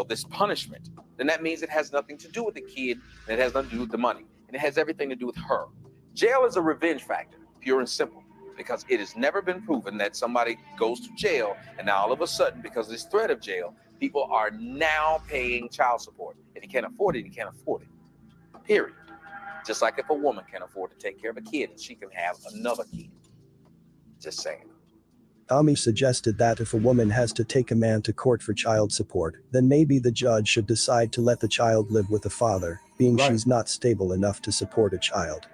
Speaker 6: This punishment, then that means it has nothing to do with the kid, and it has nothing to do with the money, and it has everything to do with her. Jail is a revenge factor, pure and simple, because it has never been proven that somebody goes to jail and now all of a sudden, because of this threat of jail, people are now paying child support. If you can't afford it, you can't afford it. Period. Just like if a woman can afford to take care of a kid and she can have another kid. Just saying.
Speaker 16: Ami suggested that if a woman has to take a man to court for child support, then maybe the judge should decide to let the child live with the father, being she's not stable enough to support a child.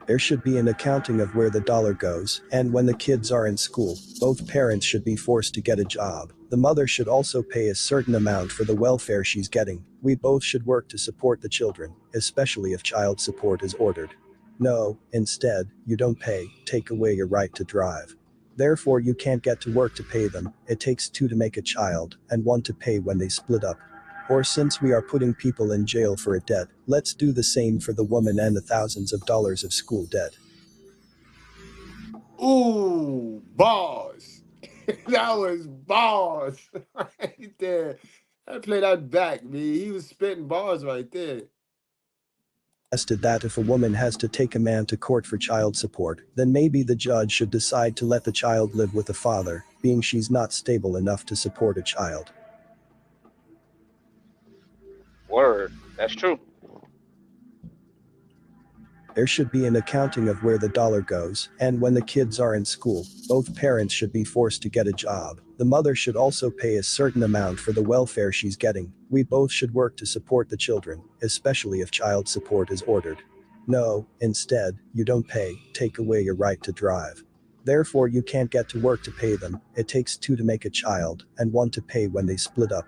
Speaker 16: There should be an accounting of where the dollar goes, and when the kids are in school, both parents should be forced to get a job. The mother should also pay a certain amount for the welfare she's getting. We both should work to support the children, especially if child support is ordered. No, instead, you don't pay, take away your right to drive. Therefore you can't get to work to pay them, it takes two to make a child, and one to pay when they split up. Or since we are putting people in jail for a debt, let's do the same for the woman and the thousands of dollars of school debt.
Speaker 7: Ooh, bars. That was bars right there. I play that back, man. He was spitting bars right there.
Speaker 16: Suggested that if a woman has to take a man to court for child support, then maybe the judge should decide to let the child live with the father, being she's not stable enough to support a child.
Speaker 1: Word. That's true.
Speaker 16: There should be an accounting of where the dollar goes, and when the kids are in school, both parents should be forced to get a job. The mother should also pay a certain amount for the welfare she's getting. We both should work to support the children, especially if child support is ordered. No, instead, you don't pay, take away your right to drive. Therefore you can't get to work to pay them, it takes two to make a child, and one to pay when they split up.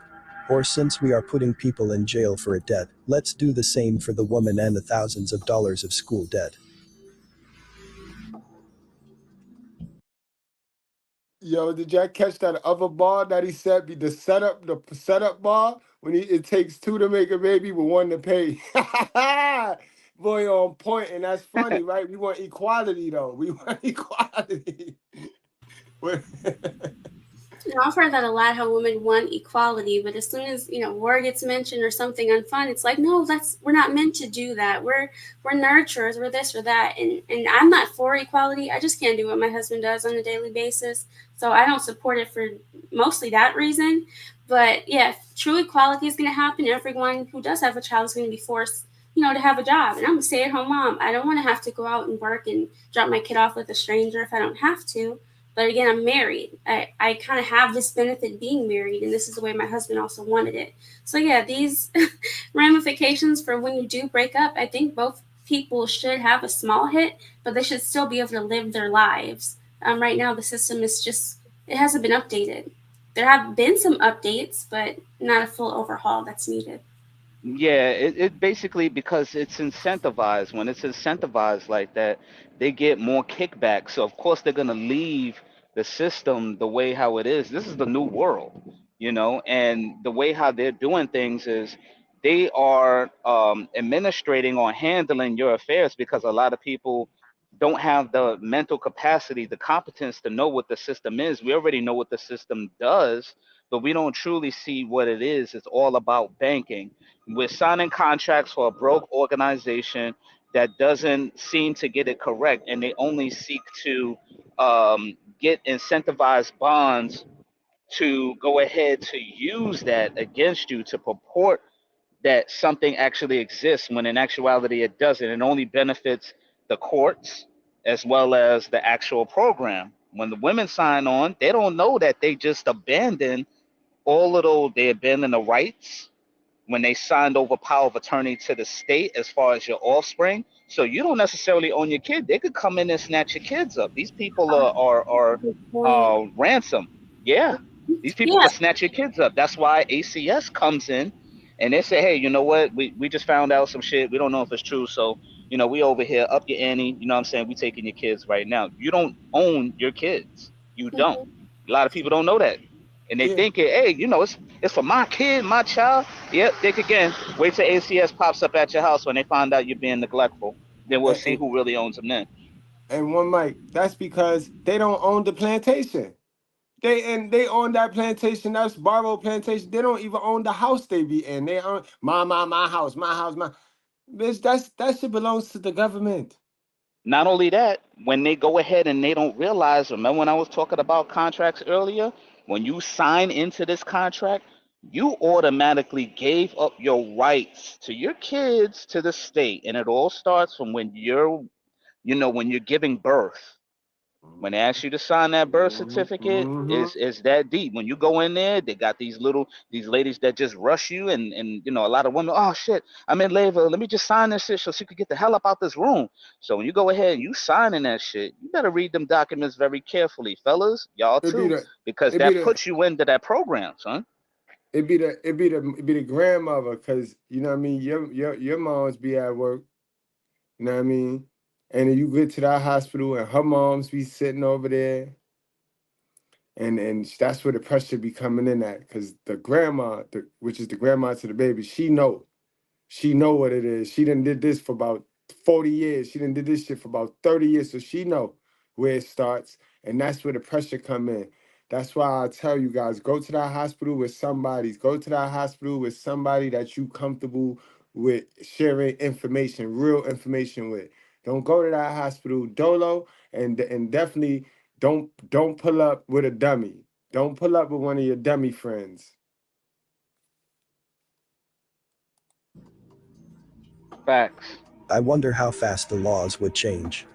Speaker 16: Or since we are putting people in jail for a debt, let's do the same for the woman and the thousands of dollars of school debt.
Speaker 7: Yo, did y'all catch that other bar that he said be the setup bar? When it takes two to make a baby with one to pay. Boy, on point, and that's funny, right? We want equality though. We want equality.
Speaker 2: I've heard that a lot, how women want equality, but as soon as war gets mentioned or something unfun, it's like, no, we're not meant to do that. We're nurturers, we're this or that, and I'm not for equality. I just can't do what my husband does on a daily basis, so I don't support it for mostly that reason. But yeah, if true equality is going to happen, everyone who does have a child is going to be forced, to have a job. And I'm a stay-at-home mom. I don't want to have to go out and work and drop my kid off with a stranger if I don't have to. But again, I'm married. I kind of have this benefit being married, and this is the way my husband also wanted it. So yeah, these ramifications for when you do break up, I think both people should have a small hit, but they should still be able to live their lives. Right now, the system is it hasn't been updated. There have been some updates, but not a full overhaul that's needed.
Speaker 1: Yeah, it basically, because it's incentivized. When it's incentivized like that, they get more kickback. So of course they're gonna leave the system the way how it is. This is the new world, and the way how they're doing things is they are administrating or handling your affairs, because a lot of people don't have the mental capacity, the competence to know what the system is. We already know what the system does, but we don't truly see what it is. It's all about banking. We're signing contracts for a broke organization that doesn't seem to get it correct, and they only seek to get incentivized bonds to go ahead to use that against you, to purport that something actually exists, when in actuality it doesn't. It only benefits the courts as well as the actual program. When the women sign on, they don't know that they just abandon they abandon the rights when they signed over power of attorney to the state as far as your offspring. So you don't necessarily own your kid. They could come in and snatch your kids up. These people are ransom. Yeah, these people
Speaker 2: Yeah.
Speaker 1: could snatch your kids up. That's why ACS comes in and they say, hey, you know what? We just found out some shit. We don't know if it's true. So, we over here, up your ante. You know what I'm saying? We taking your kids right now. You don't own your kids. You don't. A lot of people don't know that. And they think hey, it's for my kid, my child. Yep, think again. Wait till ACS pops up at your house when they find out you're being neglectful. Then we'll see who really owns them then.
Speaker 7: And one mic, that's because they don't own the plantation. They own that plantation. That's Barrow Plantation. They don't even own the house they be in. They own my house, my house, my bitch. That shit belongs to the government.
Speaker 1: Not only that, when they go ahead and they don't realize, remember when I was talking about contracts earlier? When you sign into this contract, you automatically gave up your rights to your kids to the state. And it all starts from when when you're giving birth. When they ask you to sign that birth certificate, is that deep. When you go in there, they got these ladies that just rush you, and a lot of women, oh shit, I'm in labor. Let me just sign this shit so she could get the hell up out this room. So when you go ahead and you signing that shit, you better read them documents very carefully, fellas, y'all too, because that puts you into that program, son.
Speaker 7: It be the grandmother, cause you know what I mean. Your moms be at work, you know what I mean. And then you get to that hospital and her moms be sitting over there. And that's where the pressure be coming in at. Because the grandma, which is the grandma to the baby, she know what it is. She done did this for about 40 years. She done did this shit for about 30 years. So she know where it starts. And that's where the pressure come in. That's why I tell you guys, go to that hospital with somebody. Go to that hospital with somebody that you comfortable with sharing information, real information with. Don't go to that hospital dolo, and definitely don't pull up with a dummy. Don't pull up with one of your dummy friends.
Speaker 1: Facts.
Speaker 16: I wonder how fast the laws would change.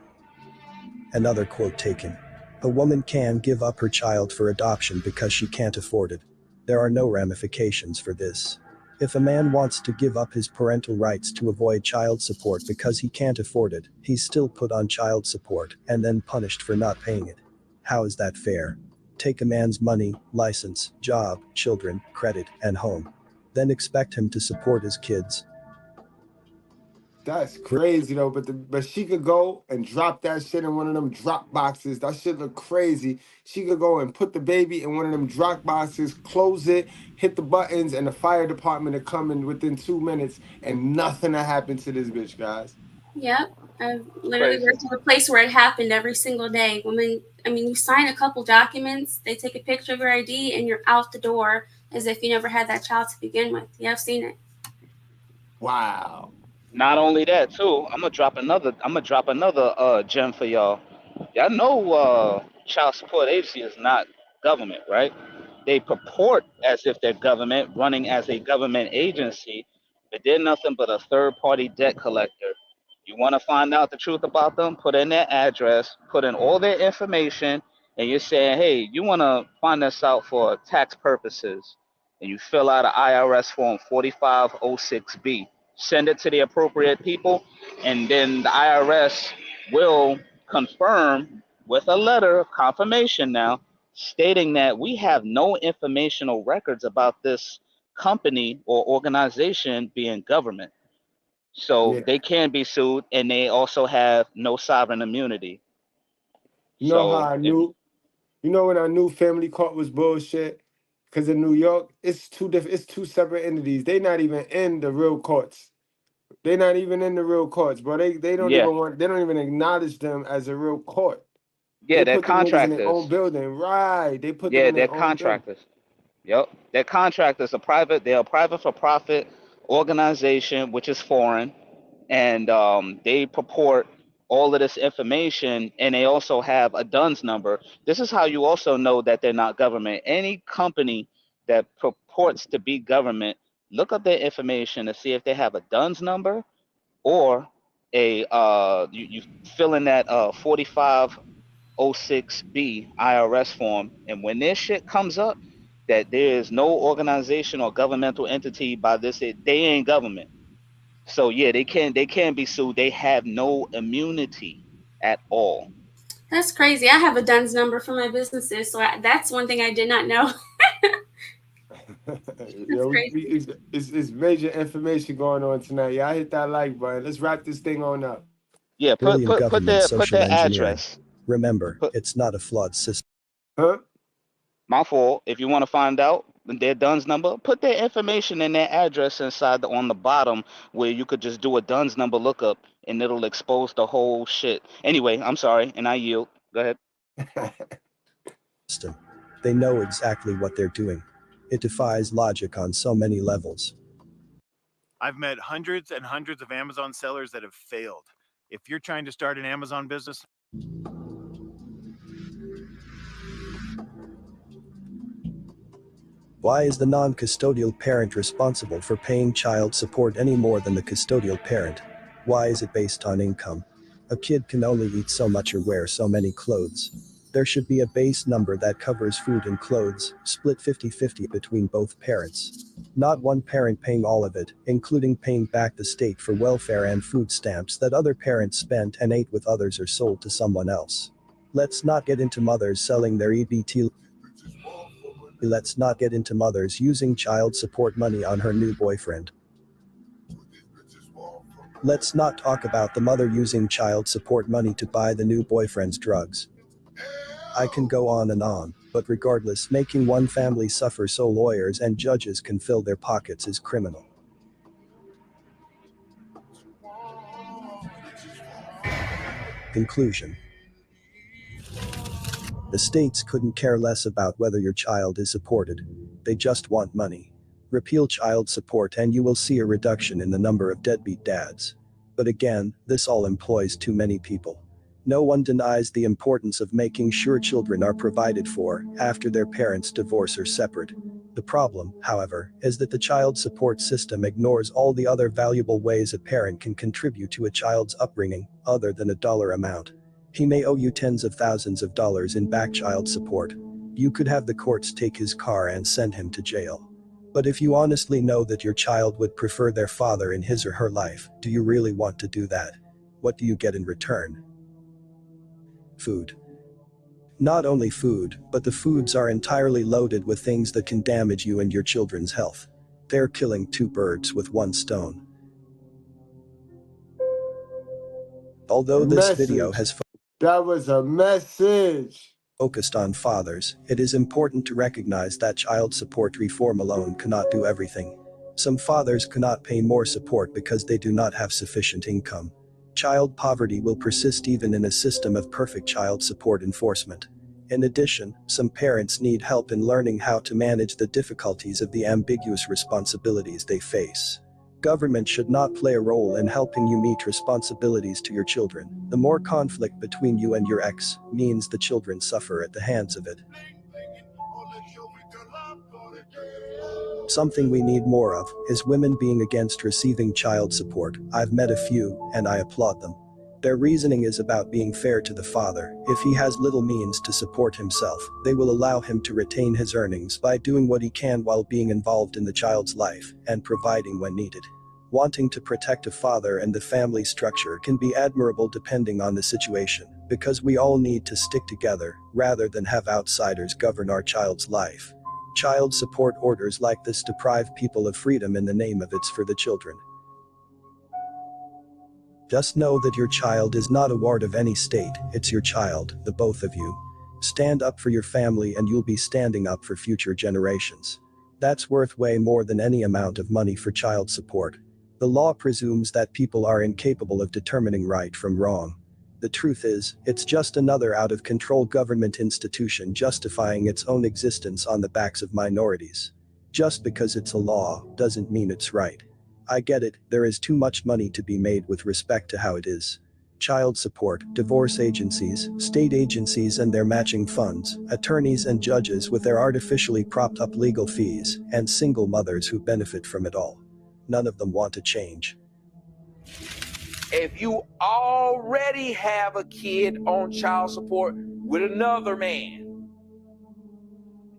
Speaker 16: Another quote taken. A woman can give up her child for adoption because she can't afford it. There are no ramifications for this. If a man wants to give up his parental rights to avoid child support because he can't afford it, he's still put on child support and then punished for not paying it. How is that fair? Take a man's money, license, job, children, credit, and home. Then expect him to support his kids.
Speaker 7: That's crazy though, but she could go and drop that shit in one of them drop boxes. That shit look crazy. She could go and put the baby in one of them drop boxes, close it, hit the buttons, and the fire department will come in within 2 minutes, and nothing will happen to this bitch, guys.
Speaker 2: Yep. I've literally worked in a place where it happened every single day. You sign a couple documents, they take a picture of your ID, and you're out the door as if you never had that child to begin with. Yeah, I've seen it.
Speaker 7: Wow.
Speaker 1: Not only that too, I'm gonna drop another gem for y'all. Y'all know child support agency is not government, right? They purport as if they're government, running as a government agency, but they're nothing but a third-party debt collector. You want to find out the truth about them? Put in their address, put in all their information, and you're saying, hey, you want to find this out for tax purposes, and you fill out an IRS form 4506B. Send it to the appropriate people, and then the IRS will confirm with a letter of confirmation now, stating that we have no informational records about this company or organization being government. So they can be sued, and they also have no sovereign immunity.
Speaker 7: You know how I knew? You know when I knew family court was bullshit? Because in New York, it's two separate entities. They not even in the real courts. They're not even in the real courts, bro. They don't even acknowledge them as a real court.
Speaker 1: Yeah,
Speaker 7: they
Speaker 1: they're
Speaker 7: put the niggas in their own
Speaker 1: contractors.
Speaker 7: building. Right. They put them in their
Speaker 1: They're
Speaker 7: own building.
Speaker 1: contractors. Yep, they're contractors. They're a private for profit organization, which is foreign, and they purport all of this information, and they also have a DUNS number. This is how you also know that they're not government. Any company that purports to be government, look up their information to see if they have a DUNS number or a you fill in that 4506B IRS form, and when this shit comes up, that there is no organization or governmental entity by this. They ain't government. So yeah, they can be sued. They have no immunity at all.
Speaker 2: That's crazy. I have a DUNS number for my businesses, so that's one thing I did not know.
Speaker 7: Yo, it's major information going on tonight. Y'all hit that like button. Let's wrap this thing on up.
Speaker 1: Yeah, put
Speaker 16: government social
Speaker 1: their
Speaker 16: engineering.
Speaker 1: address.
Speaker 16: Remember, it's not a flawed system.
Speaker 7: Huh?
Speaker 1: My fault. If you want to find out their DUNS number, put their information and their address inside on the bottom where you could just do a DUNS number lookup and it'll expose the whole shit. Anyway, I'm sorry, and I yield. Go ahead.
Speaker 16: They know exactly what they're doing. It defies logic on so many levels.
Speaker 9: I've met hundreds and hundreds of Amazon sellers that have failed. If you're trying to start an Amazon business,
Speaker 16: Why is the non-custodial parent responsible for paying child support any more than the custodial parent? Why is it based on income? A kid can only eat so much or wear so many clothes. There should be a base number that covers food and clothes, split 50-50 between both parents. Not one parent paying all of it, including paying back the state for welfare and food stamps that other parents spent and ate with others or sold to someone else. Let's not get into mothers selling their EBT. Let's not get into mothers using child support money on her new boyfriend. Let's not talk about the mother using child support money to buy the new boyfriend's drugs. I can go on, but regardless, making one family suffer so lawyers and judges can fill their pockets is criminal. Conclusion. The states couldn't care less about whether your child is supported. They just want money. Repeal child support and you will see a reduction in the number of deadbeat dads. But again, this all employs too many people. No one denies the importance of making sure children are provided for after their parents divorce or separate. The problem, however, is that the child support system ignores all the other valuable ways a parent can contribute to a child's upbringing, other than a dollar amount. He may owe you tens of thousands of dollars in back child support. You could have the courts take his car and send him to jail. But if you honestly know that your child would prefer their father in his or her life, do you really want to do that? What do you get in return? Food. Not only food, but the foods are entirely loaded with things that can damage you and your children's health. They're killing two birds with one stone. Although this video has
Speaker 7: That was a message.
Speaker 16: Focused on fathers, it is important to recognize that child support reform alone cannot do everything. Some fathers cannot pay more support because they do not have sufficient income. Child poverty will persist even in a system of perfect child support enforcement. In addition, some parents need help in learning how to manage the difficulties of the ambiguous responsibilities they face. Government should not play a role in helping you meet responsibilities to your children. The more conflict between you and your ex means the children suffer at the hands of it. Something we need more of is women being against receiving child support. I've met a few, and I applaud them. Their reasoning is about being fair to the father. If he has little means to support himself, they will allow him to retain his earnings by doing what he can while being involved in the child's life and providing when needed. Wanting to protect a father and the family structure can be admirable depending on the situation, because we all need to stick together rather than have outsiders govern our child's life. Child support orders like this deprive people of freedom in the name of it's for the children. Just know that your child is not a ward of any state, it's your child, the both of you. Stand up for your family and you'll be standing up for future generations. That's worth way more than any amount of money for child support. The law presumes that people are incapable of determining right from wrong. The truth is, it's just another out-of-control government institution justifying its own existence on the backs of minorities. Just because it's a law doesn't mean it's right. I get it, there is too much money to be made with respect to how it is. Child support, divorce agencies, state agencies and their matching funds, attorneys and judges with their artificially propped up legal fees, and single mothers who benefit from it all. None of them want to change.
Speaker 6: If you already have a kid on child support with another man,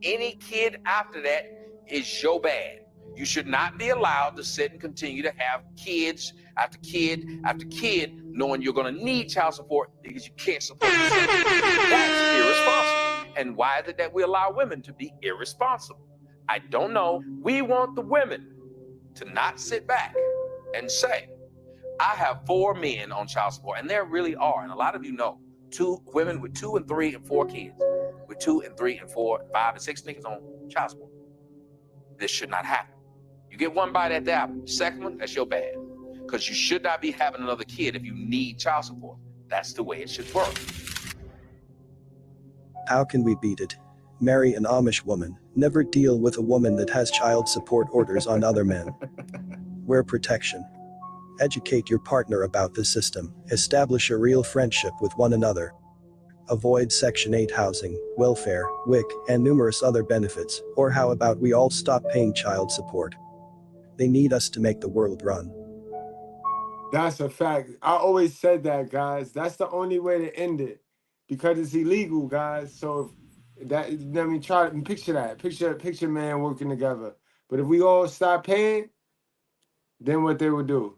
Speaker 6: Any kid after that is your bad. You should not be allowed to sit and continue to have kids after kid after kid, knowing you're going to need child support because you can't support yourself. That's irresponsible. And why is it that we allow women to be irresponsible? I don't know. We want the women to not sit back and say, I have 4 men on child support, and there really are, and a lot of you know, 2 women with 2 and 3 and 4 kids, with 2 and 3 and 4, 5 and 6 niggas on child support. This should not happen. You get one bite at the apple. Second one, that's your bad. Because you should not be having another kid if you need child support. That's the way it should work.
Speaker 16: How can we beat it? Marry an Amish woman. Never deal with a woman that has child support orders on other men. Wear protection. Educate your partner about the system. Establish a real friendship with one another. Avoid Section 8 housing, welfare, WIC, and numerous other benefits. Or how about we all stop paying child support? They need us to make the world run.
Speaker 7: That's a fact. I always said that, guys. That's the only way to end it, because it's illegal, guys. So if that, let me try to picture that. Picture man working together. But if we all stop paying, then what they would do?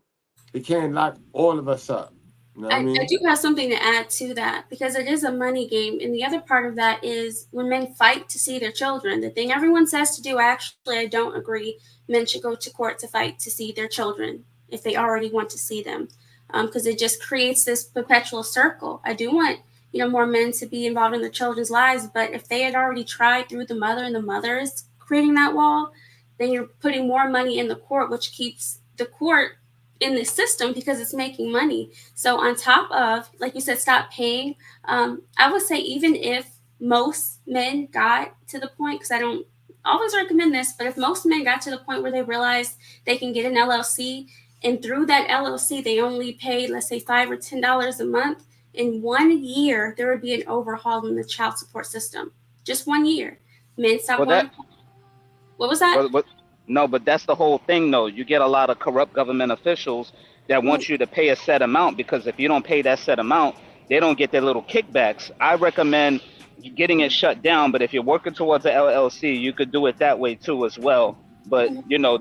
Speaker 7: They can't lock all of us up. You know what I mean?
Speaker 2: I do have something to add to that, because it is a money game. And the other part of that is when men fight to see their children, the thing everyone says to do, actually, I don't agree. Men should go to court to fight to see their children if they already want to see them, because it just creates this perpetual circle. I do want, more men to be involved in their children's lives, but if they had already tried through the mother and the mother is creating that wall, then you're putting more money in the court, which keeps the court in the system because it's making money. So on top of, like you said, stop paying. I would say even if most men got to the point, because I don't always recommend this, but if most men got to the point where they realized they can get an LLC, and through that LLC they only paid, let's say, $5 or $10 a month, in 1 year there would be an overhaul in the child support system. Just 1 year. Men stop going. What was that?
Speaker 1: No, but that's the whole thing, though. You get a lot of corrupt government officials that want you to pay a set amount, because if you don't pay that set amount, they don't get their little kickbacks. I recommend getting it shut down, but if you're working towards an LLC, you could do it that way too as well. But,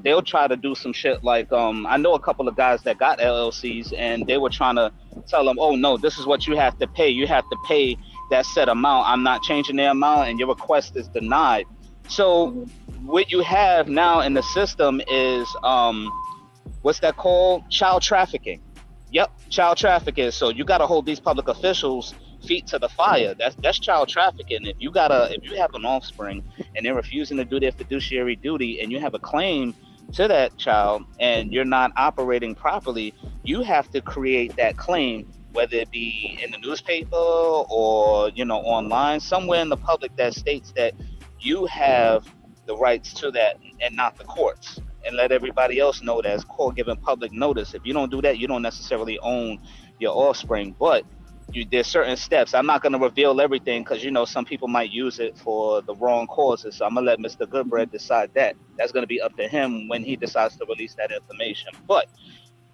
Speaker 1: they'll try to do some shit like, I know a couple of guys that got LLCs, and they were trying to tell them, oh, no, this is what you have to pay. You have to pay that set amount. I'm not changing the amount, and your request is denied. So what you have now in the system is, what's that called? Child trafficking. Yep, child trafficking. So you got to hold these public officials' feet to the fire. That's child trafficking. If you have an offspring and they're refusing to do their fiduciary duty, and you have a claim to that child and you're not operating properly, you have to create that claim, whether it be in the newspaper or online, somewhere in the public that states that you have the rights to that and not the courts, and let everybody else know that it's called giving public notice. If you don't do that, you don't necessarily own your offspring, but there's certain steps. I'm not going to reveal everything because some people might use it for the wrong causes, so I'm going to let Mr. Goodbread decide that. That's going to be up to him when he decides to release that information. But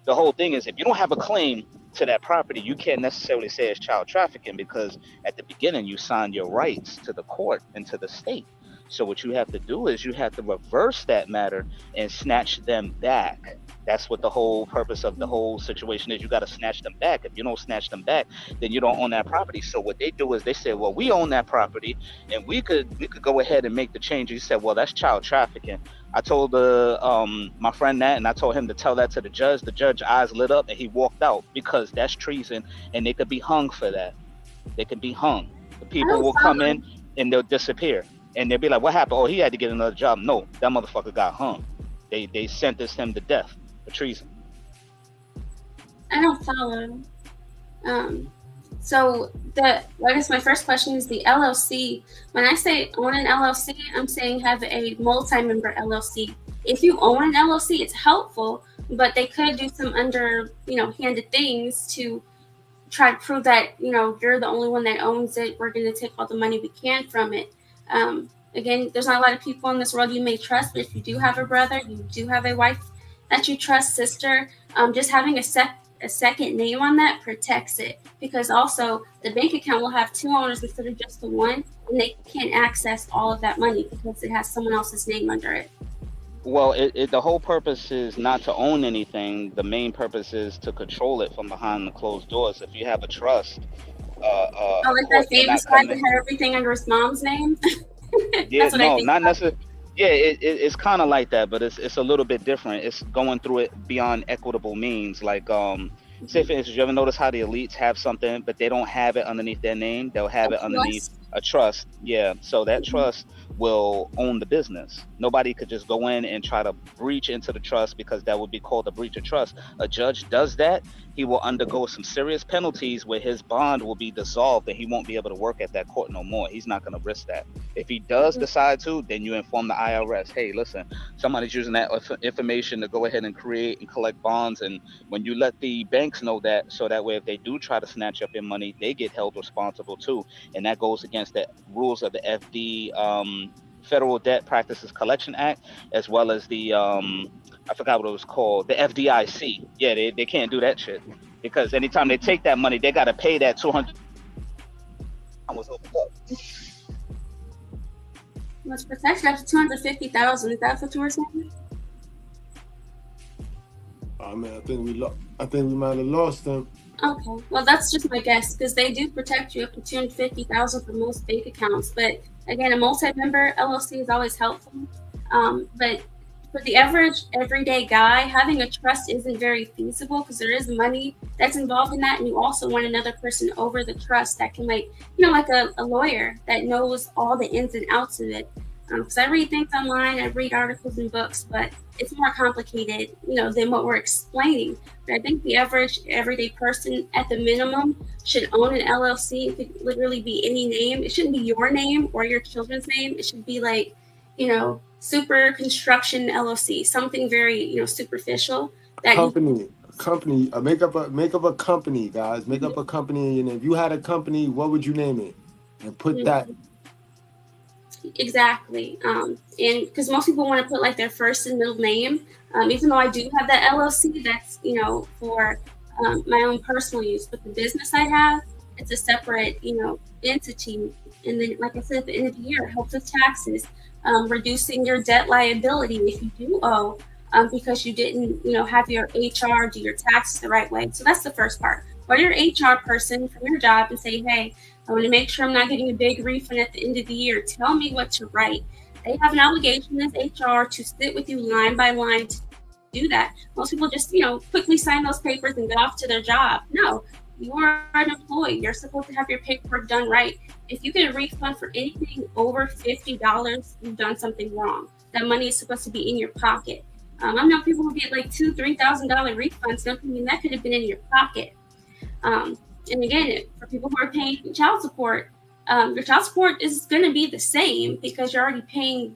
Speaker 1: the whole thing is, if you don't have a claim to that property, you can't necessarily say it's child trafficking, because at the beginning you signed your rights to the court and to the state. So what you have to do is you have to reverse that matter and snatch them back. That's what the whole purpose of the whole situation is. You got to snatch them back. If you don't snatch them back, then you don't own that property. So what they do is they say, well, we own that property and we could go ahead and make the change. You said, well, that's child trafficking. I told my friend that, and I told him to tell that to the judge. The judge's eyes lit up and he walked out, because that's treason and they could be hung for that. They could be hung. The people will come in and they'll disappear. And they'll be like, what happened? Oh, he had to get another job. No, that motherfucker got hung. They sentenced him to death for treason.
Speaker 2: I don't follow. So I guess my first question is the LLC. When I say own an LLC, I'm saying have a multi-member LLC. If you own an LLC, it's helpful, but they could do some handed things to try to prove that, you're the only one that owns it. We're going to take all the money we can from it. Again, there's not a lot of people in this world you may trust, but if you do have a brother, you do have a wife that you trust, sister, just having a a second name on that protects it, because also the bank account will have two owners instead of just the one, and they can't access all of that money because it has someone else's name under it.
Speaker 1: Well, the whole purpose is not to own anything. The main purpose is to control it from behind the closed doors. If you have a trust,
Speaker 2: Oh, like that famous guy that had everything under his mom's name?
Speaker 1: Yeah,
Speaker 2: That's what I
Speaker 1: no,
Speaker 2: think
Speaker 1: not
Speaker 2: about.
Speaker 1: necessarily. Yeah, it's kind of like that, but it's a little bit different. It's going through it beyond equitable means. Like, say for instance, you ever notice how the elites have something, but they don't have it underneath their name? They'll have it underneath a trust. Yeah, so that trust will own the business. Nobody could just go in and try to breach into the trust, because that would be called a breach of trust. A judge does that, he will undergo some serious penalties where his bond will be dissolved and he won't be able to work at that court no more. He's not going to risk that. If he does decide to, then you inform the IRS, hey, listen, somebody's using that information to go ahead and create and collect bonds. And when you let the banks know that, so that way if they do try to snatch up your money, they get held responsible too. And that goes against the rules of the FD, Federal Debt Practices Collection Act, as well as the I forgot what it was called, the FDIC. Yeah, they can't do that shit, because anytime they take that money, they got to pay that 200. Was opened up.
Speaker 2: It's protection up to 250,000. Is that what you were saying?
Speaker 7: I mean, I think we might have lost them.
Speaker 2: Okay, well, that's just my guess, because they do protect you up to 250,000 for most bank accounts. But again, a multi-member LLC is always helpful. But for the average everyday guy, having a trust isn't very feasible, because there is money that's involved in that, and you also want another person over the trust that can, like, like a lawyer that knows all the ins and outs of it. Because I read things online, I read articles and books, but it's more complicated, than what we're explaining. But I think the average everyday person, at the minimum, should own an LLC. It could literally be any name. It shouldn't be your name or your children's name. It should be like, Super Construction LLC, something very, superficial.
Speaker 7: Company. Make up a company, guys. Make up a company, and if you had a company, what would you name it? And put that.
Speaker 2: Exactly. And because most people want to put like their first and middle name, even though I do have that LLC, that's, for my own personal use. But the business I have, it's a separate, entity. And then, like I said, at the end of the year, it helps with taxes, reducing your debt liability if you do owe, because you didn't, have your HR do your taxes the right way. So that's the first part. Go to your HR person from your job and say, hey, I want to make sure I'm not getting a big refund at the end of the year. Tell me what to write. They have an obligation as HR to sit with you line by line to do that. Most people just, quickly sign those papers and get off to their job. No, you are an employee. You're supposed to have your paperwork done right. If you get a refund for anything over $50, you've done something wrong. That money is supposed to be in your pocket. I know people who get like $2,000, $3,000 refunds. Something that could have been in your pocket. And again, for people who are paying child support, your child support is going to be the same, because you're already paying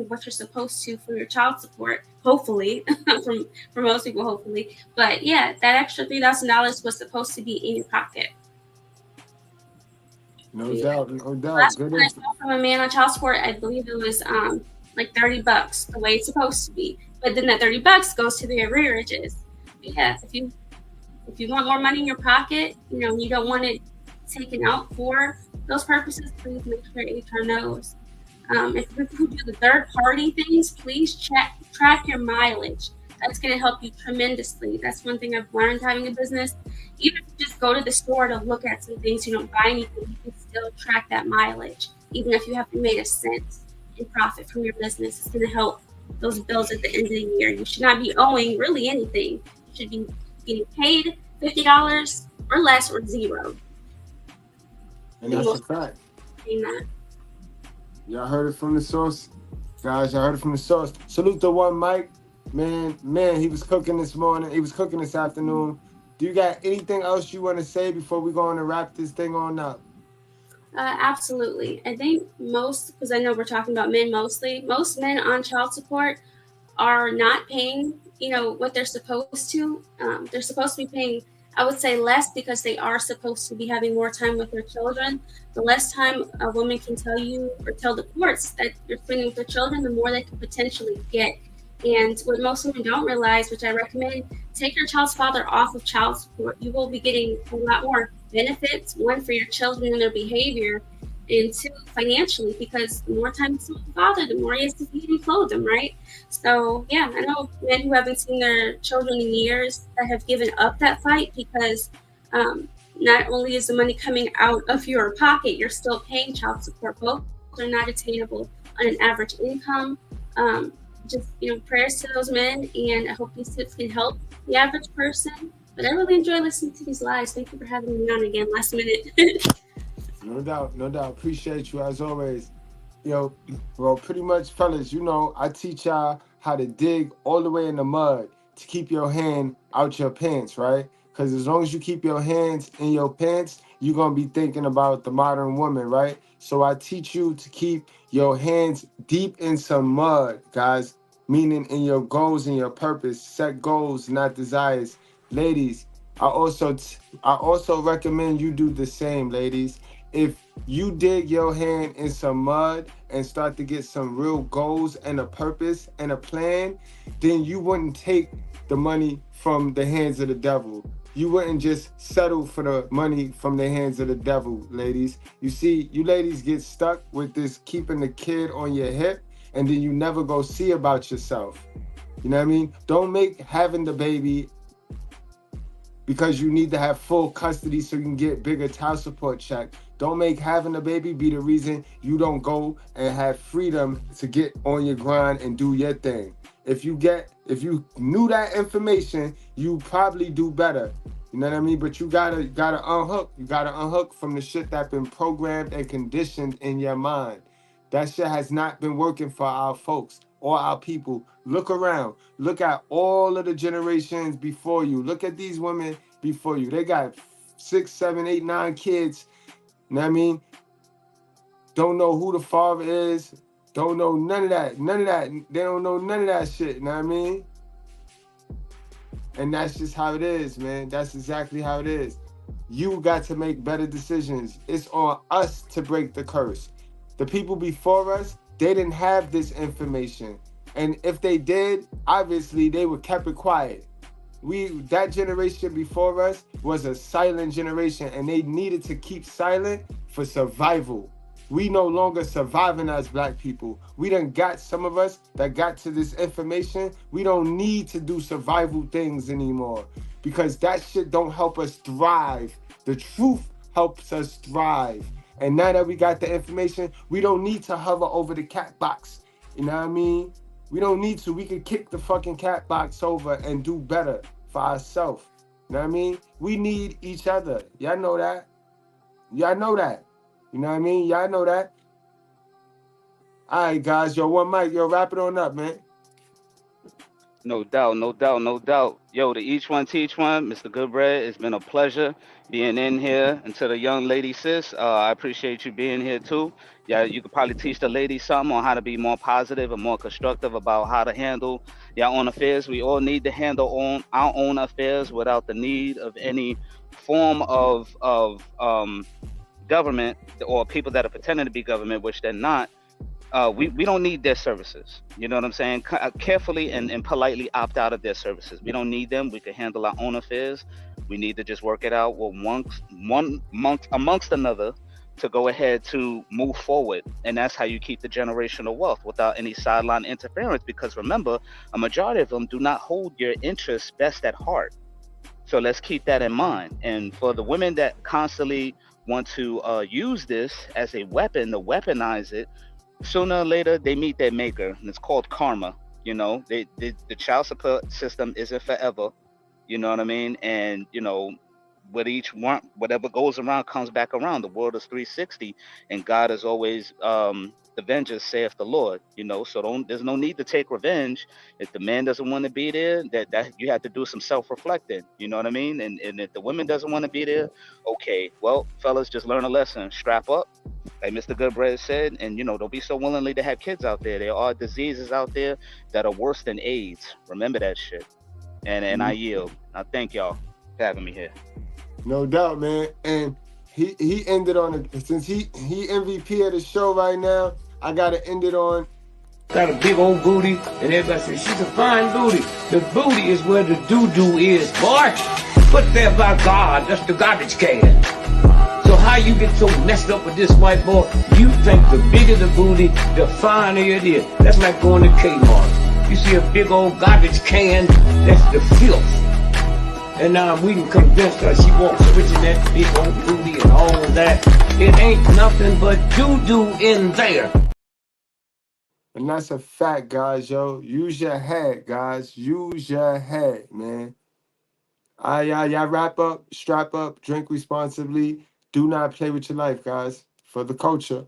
Speaker 2: what you're supposed to for your child support. Hopefully, for most people, hopefully. But yeah, that extra $3,000 was supposed to be in your pocket.
Speaker 7: No doubt.
Speaker 2: Last time I saw from a man on child support, I believe it was like $30, the way it's supposed to be. But then that $30 goes to the arrearages. But yeah, if you want more money in your pocket, and you don't want it taken out for those purposes, please make sure HR knows. If people do the third-party things, please track your mileage. That's going to help you tremendously. That's one thing I've learned having a business. Even if you just go to the store to look at some things, you don't buy anything, you can still track that mileage. Even if you haven't made a cent in profit from your business, it's going to help those bills at the end of the year. You should not be owing really anything. You should be getting paid $50 or less, or zero.
Speaker 7: And that's a fact. Y'all heard it from the source. Guys, y'all heard it from the source. Salute to one Mike. Man, he was cooking this morning. He was cooking this afternoon. Do you got anything else you want to say before we go on to wrap this thing on up?
Speaker 2: Absolutely. I think because I know we're talking about men mostly, most men on child support are not paying, what they're supposed to. They're supposed to be paying, I would say, less, because they are supposed to be having more time with their children. The less time a woman can tell you or tell the courts that you're spending with their children, the more they could potentially get. And what most women don't realize, which I recommend, take your child's father off of child support. You will be getting a lot more benefits, one, for your children and their behavior, and two, financially, because the more time you spend with the father, the more he has to feed and clothe them, right? So, yeah, I know men who haven't seen their children in years that have given up that fight because not only is the money coming out of your pocket, you're still paying child support. Both are not attainable on an average income. Just, prayers to those men, and I hope these tips can help the average person. But I really enjoy listening to these lives. Thank you for having me on again last minute.
Speaker 7: No doubt, no doubt. Appreciate you as always. Well, pretty much, fellas, I teach y'all how to dig all the way in the mud to keep your hand out your pants, right? Because as long as you keep your hands in your pants, you're going to be thinking about the modern woman, right? So I teach you to keep your hands deep in some mud, guys, meaning in your goals and your purpose. Set goals, not desires. Ladies, I also recommend you do the same, ladies. If you dig your hand in some mud and start to get some real goals and a purpose and a plan, then you wouldn't take the money from the hands of the devil. You wouldn't just settle for the money from the hands of the devil, ladies. You see, you ladies get stuck with this keeping the kid on your hip, and then you never go see about yourself. You know what I mean? Don't make having the baby because you need to have full custody so you can get bigger child support check. Don't make having a baby be the reason you don't go and have freedom to get on your grind and do your thing. If you knew that information, you probably do better. You know what I mean? But you gotta unhook. You gotta unhook from the shit that's been programmed and conditioned in your mind. That shit has not been working for our folks or our people. Look around. Look at all of the generations before you. Look at these women before you. They got 6, 7, 8, 9 kids. You know what I mean? Don't know who the father is. Don't know none of that. None of that. They don't know none of that shit. You know what I mean? And that's just how it is, man. That's exactly how it is. You got to make better decisions. It's on us to break the curse. The people before us, they didn't have this information. And if they did, obviously they would kept it quiet. That generation before us was a silent generation, and they needed to keep silent for survival. We no longer surviving as black people. We done got some of us that got to this information. We don't need to do survival things anymore because that shit don't help us thrive. The truth helps us thrive. And now that we got the information, we don't need to hover over the cat box. You know what I mean? We don't need to. We could kick the fucking cat box over and do better for ourselves. You know what I mean? We need each other. Y'all know that. Y'all know that. You know what I mean? Y'all know that. All right, guys. Yo, one mic. Yo, wrap it on up, man.
Speaker 1: No doubt, no doubt, no doubt. Yo, to each one teach one, Mr. Goodbread, it's been a pleasure being in here. And to the young lady, sis, I appreciate you being here too. Yeah, you could probably teach the ladies something on how to be more positive and more constructive about how to handle your own affairs. We all need to handle our own affairs without the need of any form of government or people that are pretending to be government, which they're not. We don't need their services. You know what I'm saying? Carefully and politely opt out of their services. We don't need them. We can handle our own affairs. We need to just work it out with amongst another to go ahead to move forward. And that's how you keep the generational wealth without any sideline interference. Because remember, a majority of them do not hold your interests best at heart. So let's keep that in mind. And for the women that constantly want to use this as a weapon, to weaponize it, sooner or later they meet their maker, and it's called karma. You know, the child support system isn't forever. You know what I mean? And with each one, whatever goes around comes back around. The world is 360, and God is always the vengeance, saith the Lord. So there's no need to take revenge. If the man doesn't want to be there, that you have to do some self-reflecting. You know what I mean? And if the woman doesn't want to be there, okay, well, fellas, just learn a lesson. Strap up, like Mr. Goodbread said, and don't be so willingly to have kids out there. There are diseases out there that are worse than AIDS. Remember that shit. And I yield. I thank y'all for having me here.
Speaker 7: No doubt, man. And he ended on it. Since he MVP of the show right now, I gotta end it on
Speaker 17: got a big old booty, and everybody says, she's a fine booty. The booty is where the doo-doo is, boy. Put there by God, that's the garbage can. So how you get so messed up with this white boy? You think the bigger the booty, the finer it is. That's like going to Kmart. You see a big old garbage can, that's the filth. And now we can convince her she wants switching that big old booty and all of that. It ain't nothing but doo-doo in there.
Speaker 7: And that's a fact, guys, yo. Use your head, guys. Use your head, man. Y'all wrap up, strap up, drink responsibly. Do not play with your life, guys. For the culture.